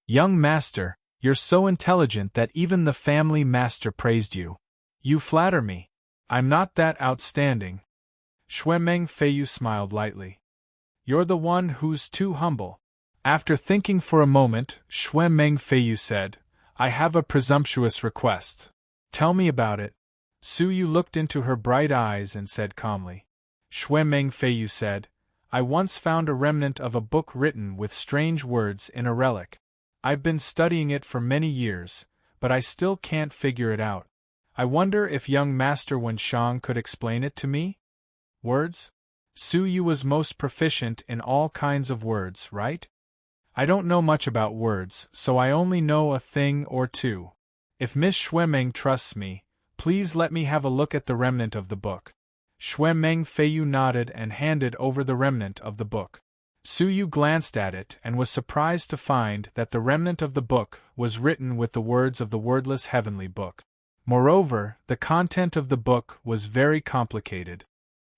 "Young Master, you're so intelligent that even the family master praised you. You flatter me. I'm not that outstanding." Xue Mengfeiyu smiled lightly. "You're the one who's too humble." After thinking for a moment, Xue Mengfeiyu said, "I have a presumptuous request." "Tell me about it." Su Yu looked into her bright eyes and said calmly. Xue Mengfeiyu said, "I once found a remnant of a book written with strange words in a relic. I've been studying it for many years, but I still can't figure it out. I wonder if young Master Wenshang could explain it to me?" "Words?" Su Yu was most proficient in all kinds of words, right? "I don't know much about words, so I only know a thing or two. If Miss Xuemeng trusts me, please let me have a look at the remnant of the book." Xue Mengfeiyu nodded and handed over the remnant of the book. Su Yu glanced at it and was surprised to find that the remnant of the book was written with the words of the wordless heavenly book. Moreover, the content of the book was very complicated.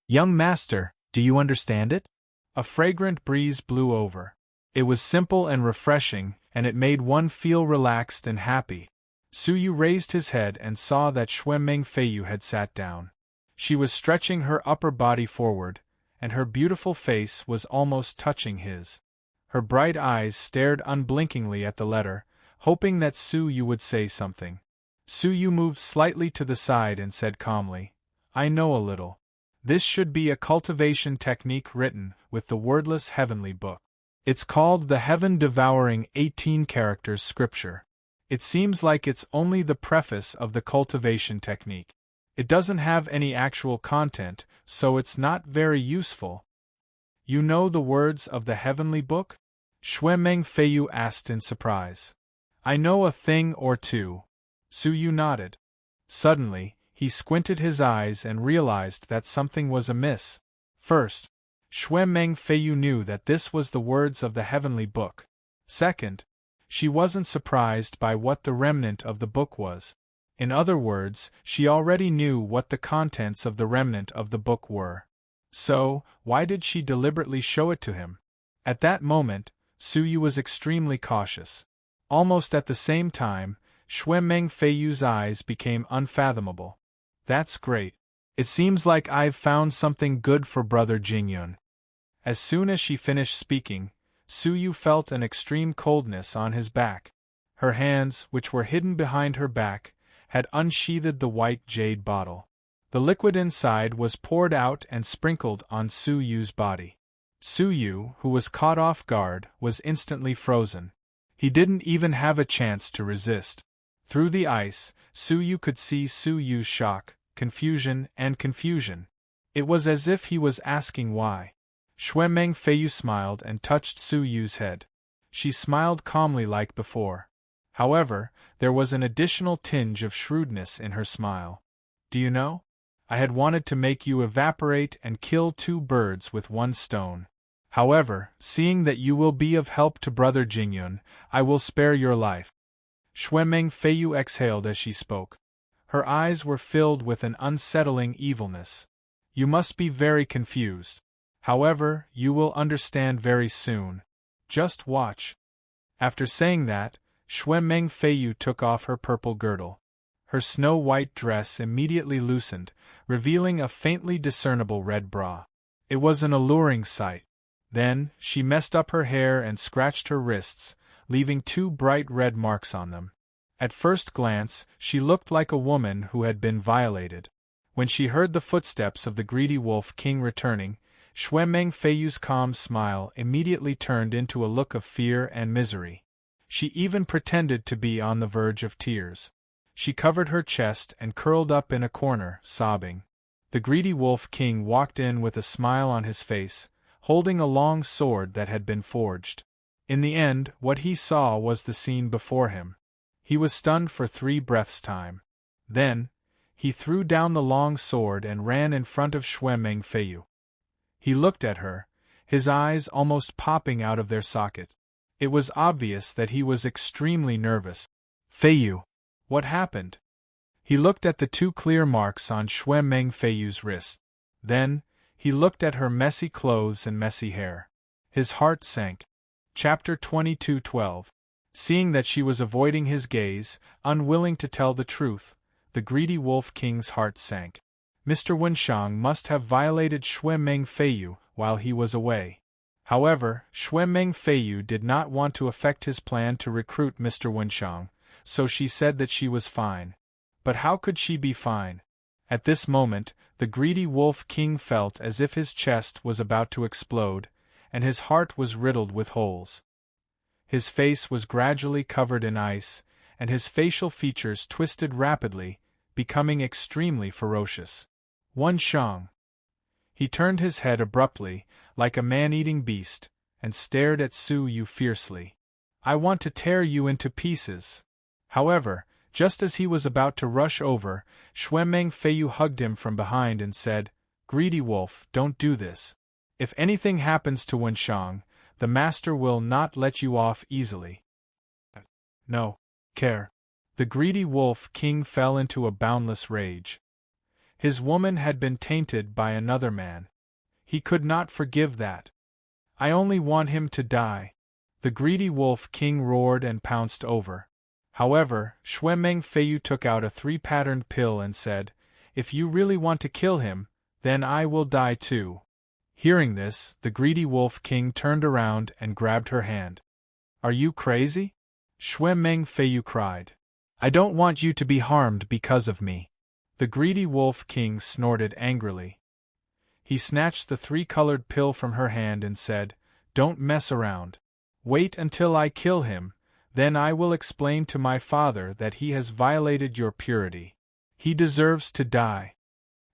"Young Master, do you understand it?" A fragrant breeze blew over. It was simple and refreshing, and it made one feel relaxed and happy. Su Yu raised his head and saw that Xue Mengfeiyu had sat down. She was stretching her upper body forward, and her beautiful face was almost touching his. Her bright eyes stared unblinkingly at the letter, hoping that Su Yu would say something. Su Yu moved slightly to the side and said calmly, "I know a little. This should be a cultivation technique written with the wordless heavenly book. It's called the Heaven-Devouring 18 Characters Scripture. It seems like it's only the preface of the cultivation technique. It doesn't have any actual content, so it's not very useful. You know the words of the heavenly book? Xue Mengfeiyu asked in surprise. I know a thing or two. Su Yu nodded. Suddenly, he squinted his eyes and realized that something was amiss. First, Xue Mengfeiyu knew that this was the words of the heavenly book. Second, she wasn't surprised by what the remnant of the book was. In other words, she already knew what the contents of the remnant of the book were. So, why did she deliberately show it to him? At that moment, Su Yu was extremely cautious. Almost at the same time, Xue Mengfeiyu's eyes became unfathomable. That's great. It seems like I've found something good for Brother Jingyun. As soon as she finished speaking, Su Yu felt an extreme coldness on his back. Her hands, which were hidden behind her back, had unsheathed the white jade bottle. The liquid inside was poured out and sprinkled on Su Yu's body. Su Yu, who was caught off guard, was instantly frozen. He didn't even have a chance to resist. Through the ice, Su Yu could see Su Yu's shock, confusion. It was as if he was asking why. Xue Mengfeiyu smiled and touched Su Yu's head. She smiled calmly like before. However, there was an additional tinge of shrewdness in her smile. Do you know? I had wanted to make you evaporate and kill 2 birds with 1 stone. However, seeing that you will be of help to Brother Jingyun, I will spare your life. Xue Mengfeiyu exhaled as she spoke. Her eyes were filled with an unsettling evilness. You must be very confused. However, you will understand very soon. Just watch. After saying that, Xue Mengfeiyu took off her purple girdle. Her snow-white dress immediately loosened, revealing a faintly discernible red bra. It was an alluring sight. Then, she messed up her hair and scratched her wrists, leaving 2 bright red marks on them. At first glance, she looked like a woman who had been violated. When she heard the footsteps of the greedy wolf king returning, Xue Mengfeiyu's calm smile immediately turned into a look of fear and misery. She even pretended to be on the verge of tears. She covered her chest and curled up in a corner, sobbing. The greedy wolf king walked in with a smile on his face, holding a long sword that had been forged. In the end, what he saw was the scene before him. He was stunned for 3 breaths' time. Then, he threw down the long sword and ran in front of Xue Mengfeiyu. He looked at her, his eyes almost popping out of their socket. It was obvious that he was extremely nervous. Feiyu, what happened? He looked at the 2 clear marks on Xue Mengfeiyu's wrist. Then, he looked at her messy clothes and messy hair. His heart sank. Chapter 22:12. Seeing that she was avoiding his gaze, unwilling to tell the truth, the greedy wolf king's heart sank. Mr. Wenshang must have violated Xue Mengfeiyu while he was away. However, Xue Mengfeiyu did not want to affect his plan to recruit Mr. Wenshang, so she said that she was fine. But how could she be fine? At this moment, the greedy wolf king felt as if his chest was about to explode, and his heart was riddled with holes. His face was gradually covered in ice, and his facial features twisted rapidly, becoming extremely ferocious. Wenshang. He turned his head abruptly, like a man-eating beast, and stared at Su Yu fiercely. I want to tear you into pieces. However, just as he was about to rush over, Xue Mengfeiyu hugged him from behind and said, Greedy wolf, don't do this. If anything happens to Wenshang, the master will not let you off easily. No. Care. The greedy wolf king fell into a boundless rage. His woman had been tainted by another man. He could not forgive that. I only want him to die. The greedy wolf king roared and pounced over. However, Xue Mengfeiyu took out a 3-patterned pill and said, If you really want to kill him, then I will die too. Hearing this, the greedy wolf king turned around and grabbed her hand. Are you crazy? Xue Mengfeiyu cried. I don't want you to be harmed because of me. The greedy wolf king snorted angrily. He snatched the 3-colored pill from her hand and said, Don't mess around. Wait until I kill him, then I will explain to my father that he has violated your purity. He deserves to die.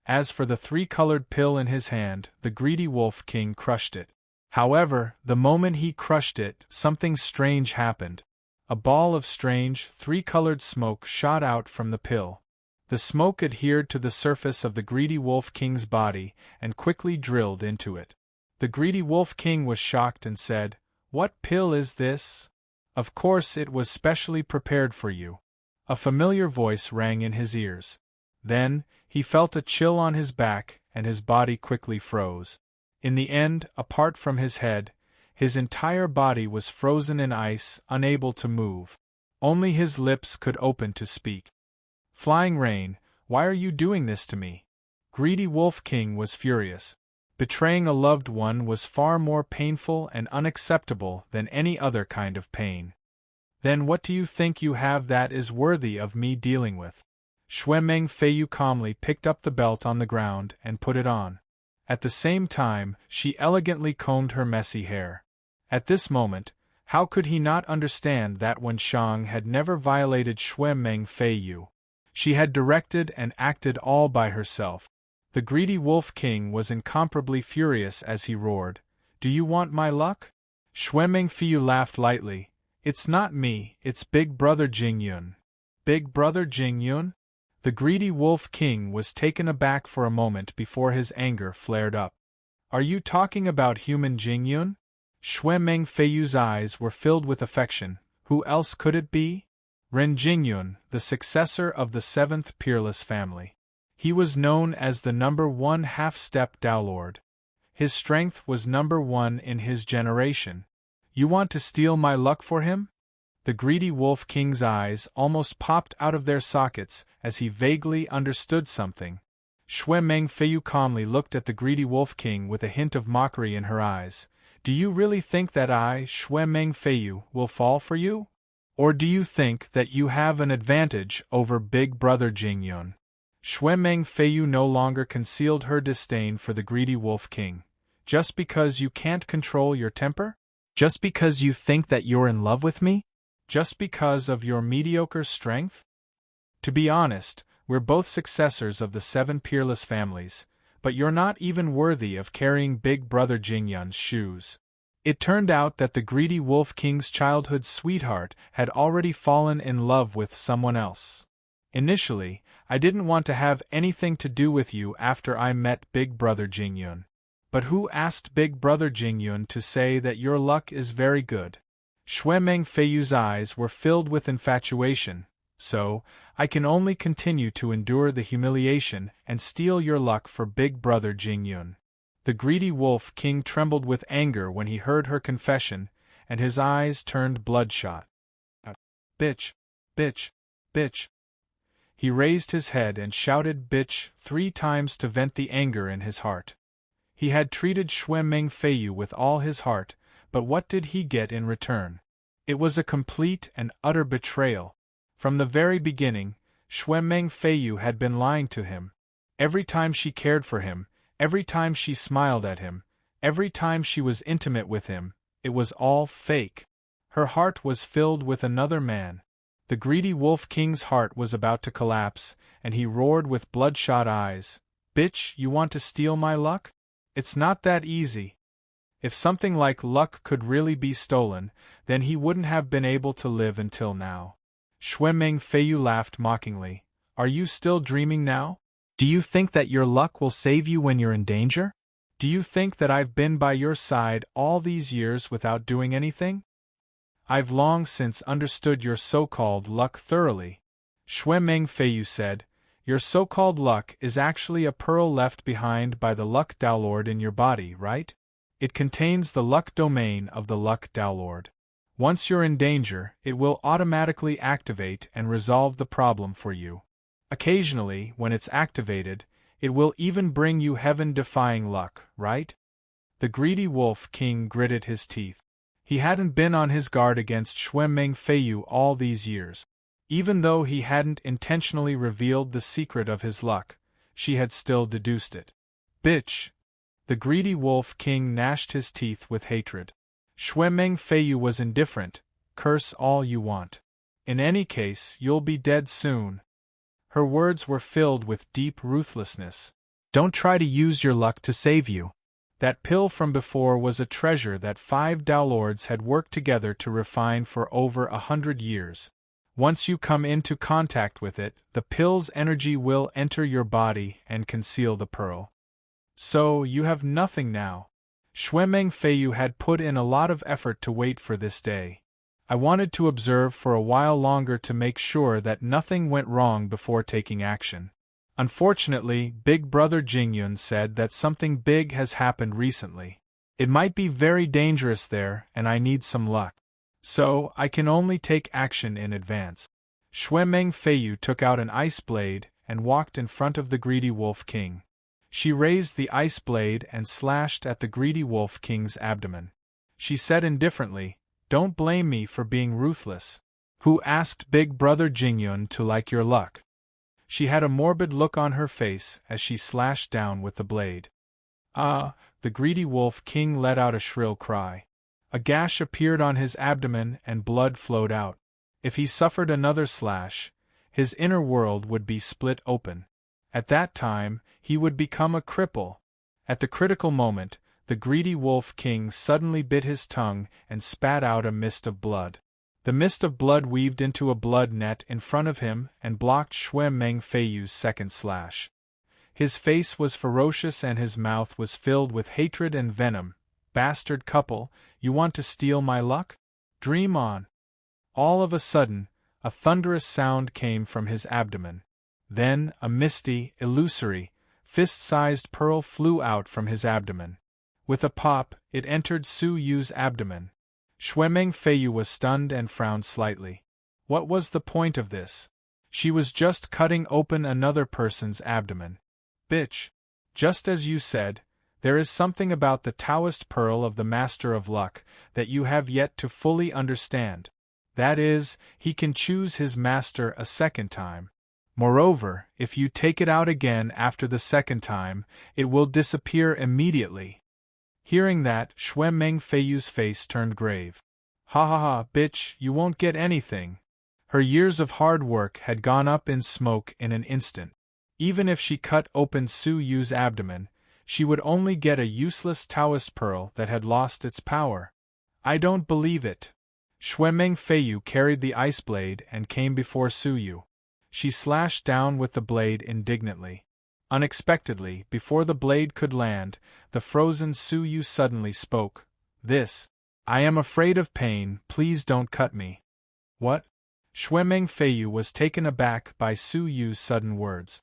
As for the three-colored pill in his hand, the greedy Wolf King crushed it. However, the moment he crushed it, something strange happened. A ball of strange, three-colored smoke shot out from the pill. The smoke adhered to the surface of the greedy Wolf King's body and quickly drilled into it. The greedy Wolf King was shocked and said, "What pill is this? Of course it was specially prepared for you." A familiar voice rang in his ears. Then, he felt a chill on his back and his body quickly froze. In the end, apart from his head, his entire body was frozen in ice, unable to move. Only his lips could open to speak. "Flying Rain, why are you doing this to me?" Greedy Wolf King was furious. Betraying a loved one was far more painful and unacceptable than any other kind of pain. "Then what do you think you have that is worthy of me dealing with?" Xue Mengfeiyu calmly picked up the belt on the ground and put it on. At the same time, she elegantly combed her messy hair. At this moment, how could he not understand that Wen Shang had never violated Xue Mengfeiyu? She had directed and acted all by herself. The greedy Wolf King was incomparably furious as he roared, "Do you want my luck?" Xue Mengfeiyu laughed lightly. "It's not me, it's Big Brother Jingyun." "Big Brother Jingyun?" The greedy Wolf King was taken aback for a moment before his anger flared up. "Are you talking about human Jingyun?" Xue Mengfeiyu's eyes were filled with affection. Who else could it be? Ren Jingyun, the successor of the 7th Peerless family. He was known as the #1 half-step Daolord. His strength was #1 in his generation. "You want to steal my luck for him?" The greedy Wolf King's eyes almost popped out of their sockets as he vaguely understood something. Xue Mengfeiyu calmly looked at the greedy Wolf King with a hint of mockery in her eyes. "Do you really think that I, Xue Mengfeiyu, will fall for you? Or do you think that you have an advantage over Big Brother Jingyun?" Xue Mengfeiyu no longer concealed her disdain for the greedy Wolf King. "Just because you can't control your temper? Just because you think that you're in love with me? Just because of your mediocre strength? To be honest, we're both successors of the 7 peerless families, but you're not even worthy of carrying Big Brother Jingyun's shoes." It turned out that the greedy Wolf King's childhood sweetheart had already fallen in love with someone else. "Initially, I didn't want to have anything to do with you after I met Big Brother Jingyun. But who asked Big Brother Jingyun to say that your luck is very good?" Xue Mengfeiyu's eyes were filled with infatuation. "So, I can only continue to endure the humiliation and steal your luck for Big Brother Jingyun." The greedy Wolf King trembled with anger when he heard her confession, and his eyes turned bloodshot. "Bitch! Bitch! Bitch!" He raised his head and shouted "bitch" 3 times to vent the anger in his heart. He had treated Xue Mengfeiyu with all his heart, but what did he get in return? It was a complete and utter betrayal. From the very beginning, Xue Mengfeiyu had been lying to him. Every time she cared for him, every time she smiled at him, every time she was intimate with him, it was all fake. Her heart was filled with another man. The greedy Wolf King's heart was about to collapse, and he roared with bloodshot eyes, "Bitch, you want to steal my luck? It's not that easy. If something like luck could really be stolen, then he wouldn't have been able to live until now." Xue Mengfeiyu laughed mockingly. "Are you still dreaming now? Do you think that your luck will save you when you're in danger? Do you think that I've been by your side all these years without doing anything? I've long since understood your so-called luck thoroughly." Xue Mengfeiyu said, "Your so-called luck is actually a pearl left behind by the luck Daolord in your body, right? It contains the luck domain of the luck Daolord. Once you're in danger, it will automatically activate and resolve the problem for you. Occasionally, when it's activated, it will even bring you heaven-defying luck, right?" The greedy Wolf King gritted his teeth. He hadn't been on his guard against Xue Mengfeiyu all these years. Even though he hadn't intentionally revealed the secret of his luck, she had still deduced it. "Bitch!" The greedy Wolf King gnashed his teeth with hatred. Xue Mengfeiyu was indifferent. "Curse all you want. In any case, you'll be dead soon." Her words were filled with deep ruthlessness. Don't try to use your luck to save you. That pill from before was a treasure that 5 Dowlords had worked together to refine for over 100 years. Once you come into contact with it, the pill's energy will enter your body and conceal the pearl. So, you have nothing now. Xuemeng Feiyu had put in a lot of effort to wait for this day. I wanted to observe for a while longer to make sure that nothing went wrong before taking action. Unfortunately, Big Brother Jingyun said that something big has happened recently. It might be very dangerous there, and I need some luck. So, I can only take action in advance. Xuemeng Feiyu took out an ice blade and walked in front of the greedy Wolf King. She raised the ice blade and slashed at the greedy Wolf King's abdomen. She said indifferently, "Don't blame me for being ruthless. Who asked Big Brother Jingyun to like your luck?" She had a morbid look on her face as she slashed down with the blade. "Ah!" The greedy Wolf King let out a shrill cry. A gash appeared on his abdomen and blood flowed out. If he suffered another slash, his inner world would be split open. At that time, he would become a cripple. At the critical moment, the greedy Wolf King suddenly bit his tongue and spat out a mist of blood. The mist of blood weaved into a blood net in front of him and blocked Xuemeng Feiyu's second slash. His face was ferocious and his mouth was filled with hatred and venom. "Bastard couple, you want to steal my luck? Dream on." All of a sudden, a thunderous sound came from his abdomen. Then, a misty, illusory, fist-sized pearl flew out from his abdomen. With a pop, it entered Su Yu's abdomen. Xuemeng Feiyu was stunned and frowned slightly. What was the point of this? She was just cutting open another person's abdomen. Bitch. Just as you said, there is something about the Taoist pearl of the Master of Luck that you have yet to fully understand. That is, he can choose his master a second time. Moreover, if you take it out again after the second time, it will disappear immediately. Hearing that, Xuemeng Feiyu's face turned grave. Ha ha ha, bitch, you won't get anything. Her years of hard work had gone up in smoke in an instant. Even if she cut open Su Yu's abdomen, she would only get a useless Taoist pearl that had lost its power. I don't believe it. Xuemeng Feiyu carried the ice blade and came before Su Yu. She slashed down with the blade indignantly. Unexpectedly, before the blade could land, the frozen Su Yu suddenly spoke. I am afraid of pain, please don't cut me. What? Xuemeng Feiyu was taken aback by Su Yu's sudden words.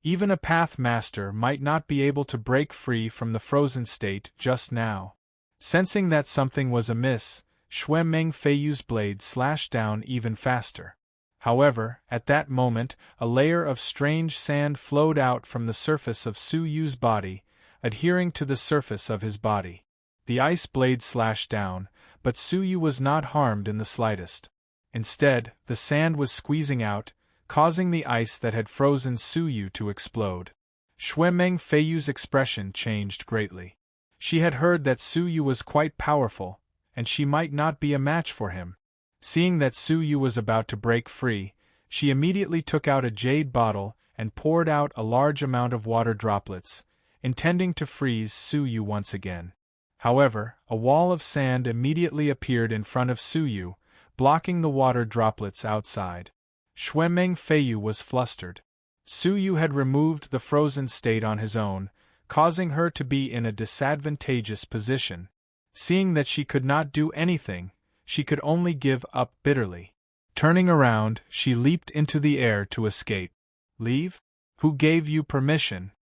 Even a path master might not be able to break free from the frozen state just now. Sensing that something was amiss, Xuemeng Feiyu's blade slashed down even faster. However, at that moment, a layer of strange sand flowed out from the surface of Su Yu's body, adhering to the surface of his body. The ice blade slashed down, but Su Yu was not harmed in the slightest. Instead, the sand was squeezing out, causing the ice that had frozen Su Yu to explode. Xuemeng Feiyu's expression changed greatly. She had heard that Su Yu was quite powerful, and she might not be a match for him. Seeing that Su Yu was about to break free, she immediately took out a jade bottle and poured out a large amount of water droplets, intending to freeze Su Yu once again. However, a wall of sand immediately appeared in front of Su Yu, blocking the water droplets outside. Xuemeng Feiyu was flustered. Su Yu had removed the frozen state on his own, causing her to be in a disadvantageous position. Seeing that she could not do anything, she could only give up bitterly. Turning around, she leaped into the air to escape. Leave? Who gave you permission?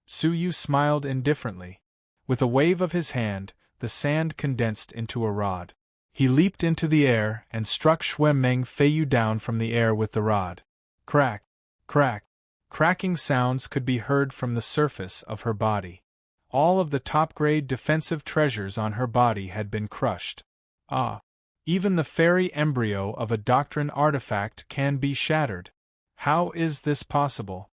Su Yu smiled indifferently. With a wave of his hand, the sand condensed into a rod. He leaped into the air and struck Xuemeng Feiyu down from the air with the rod. Crack, crack. Cracking sounds could be heard from the surface of her body. All of the top-grade defensive treasures on her body had been crushed. Ah! Even the fairy embryo of a doctrine artifact can be shattered. How is this possible?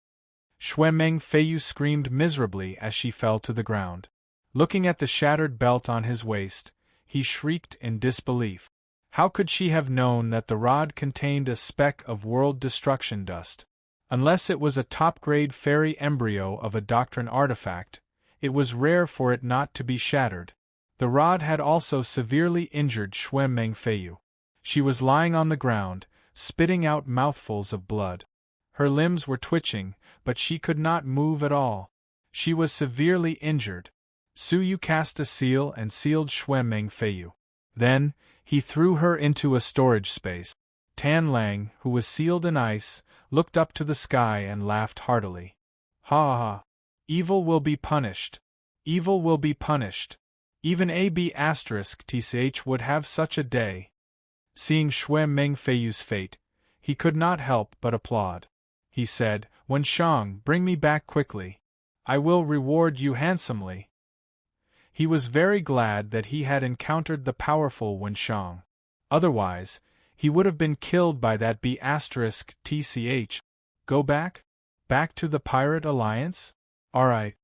Xuemeng Feiyu screamed miserably as she fell to the ground. Looking at the shattered belt on his waist, he shrieked in disbelief. How could she have known that the rod contained a speck of world destruction dust? Unless it was a top-grade fairy embryo of a doctrine artifact, it was rare for it not to be shattered. The rod had also severely injured Xue Mengfeiyu. She was lying on the ground, spitting out mouthfuls of blood. Her limbs were twitching, but she could not move at all. She was severely injured. Su Yu cast a seal and sealed Xue Mengfeiyu. Then, he threw her into a storage space. Tan Lang, who was sealed in ice, looked up to the sky and laughed heartily. Ha ha! Evil will be punished. Evil will be punished. Even AB*TCH would have such a day. Seeing Xue Mengfeiyu's fate, he could not help but applaud. He said, "Wen Shang, bring me back quickly. I will reward you handsomely." He was very glad that he had encountered the powerful Wen Shang. Otherwise, he would have been killed by that B*TCH. Go back? Back to the Pirate Alliance? Alright.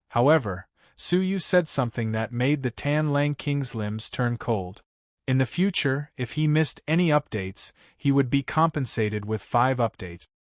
However, Su Yu said something that made the Tan Lang King's limbs turn cold. In the future, if he missed any updates, he would be compensated with 5 updates.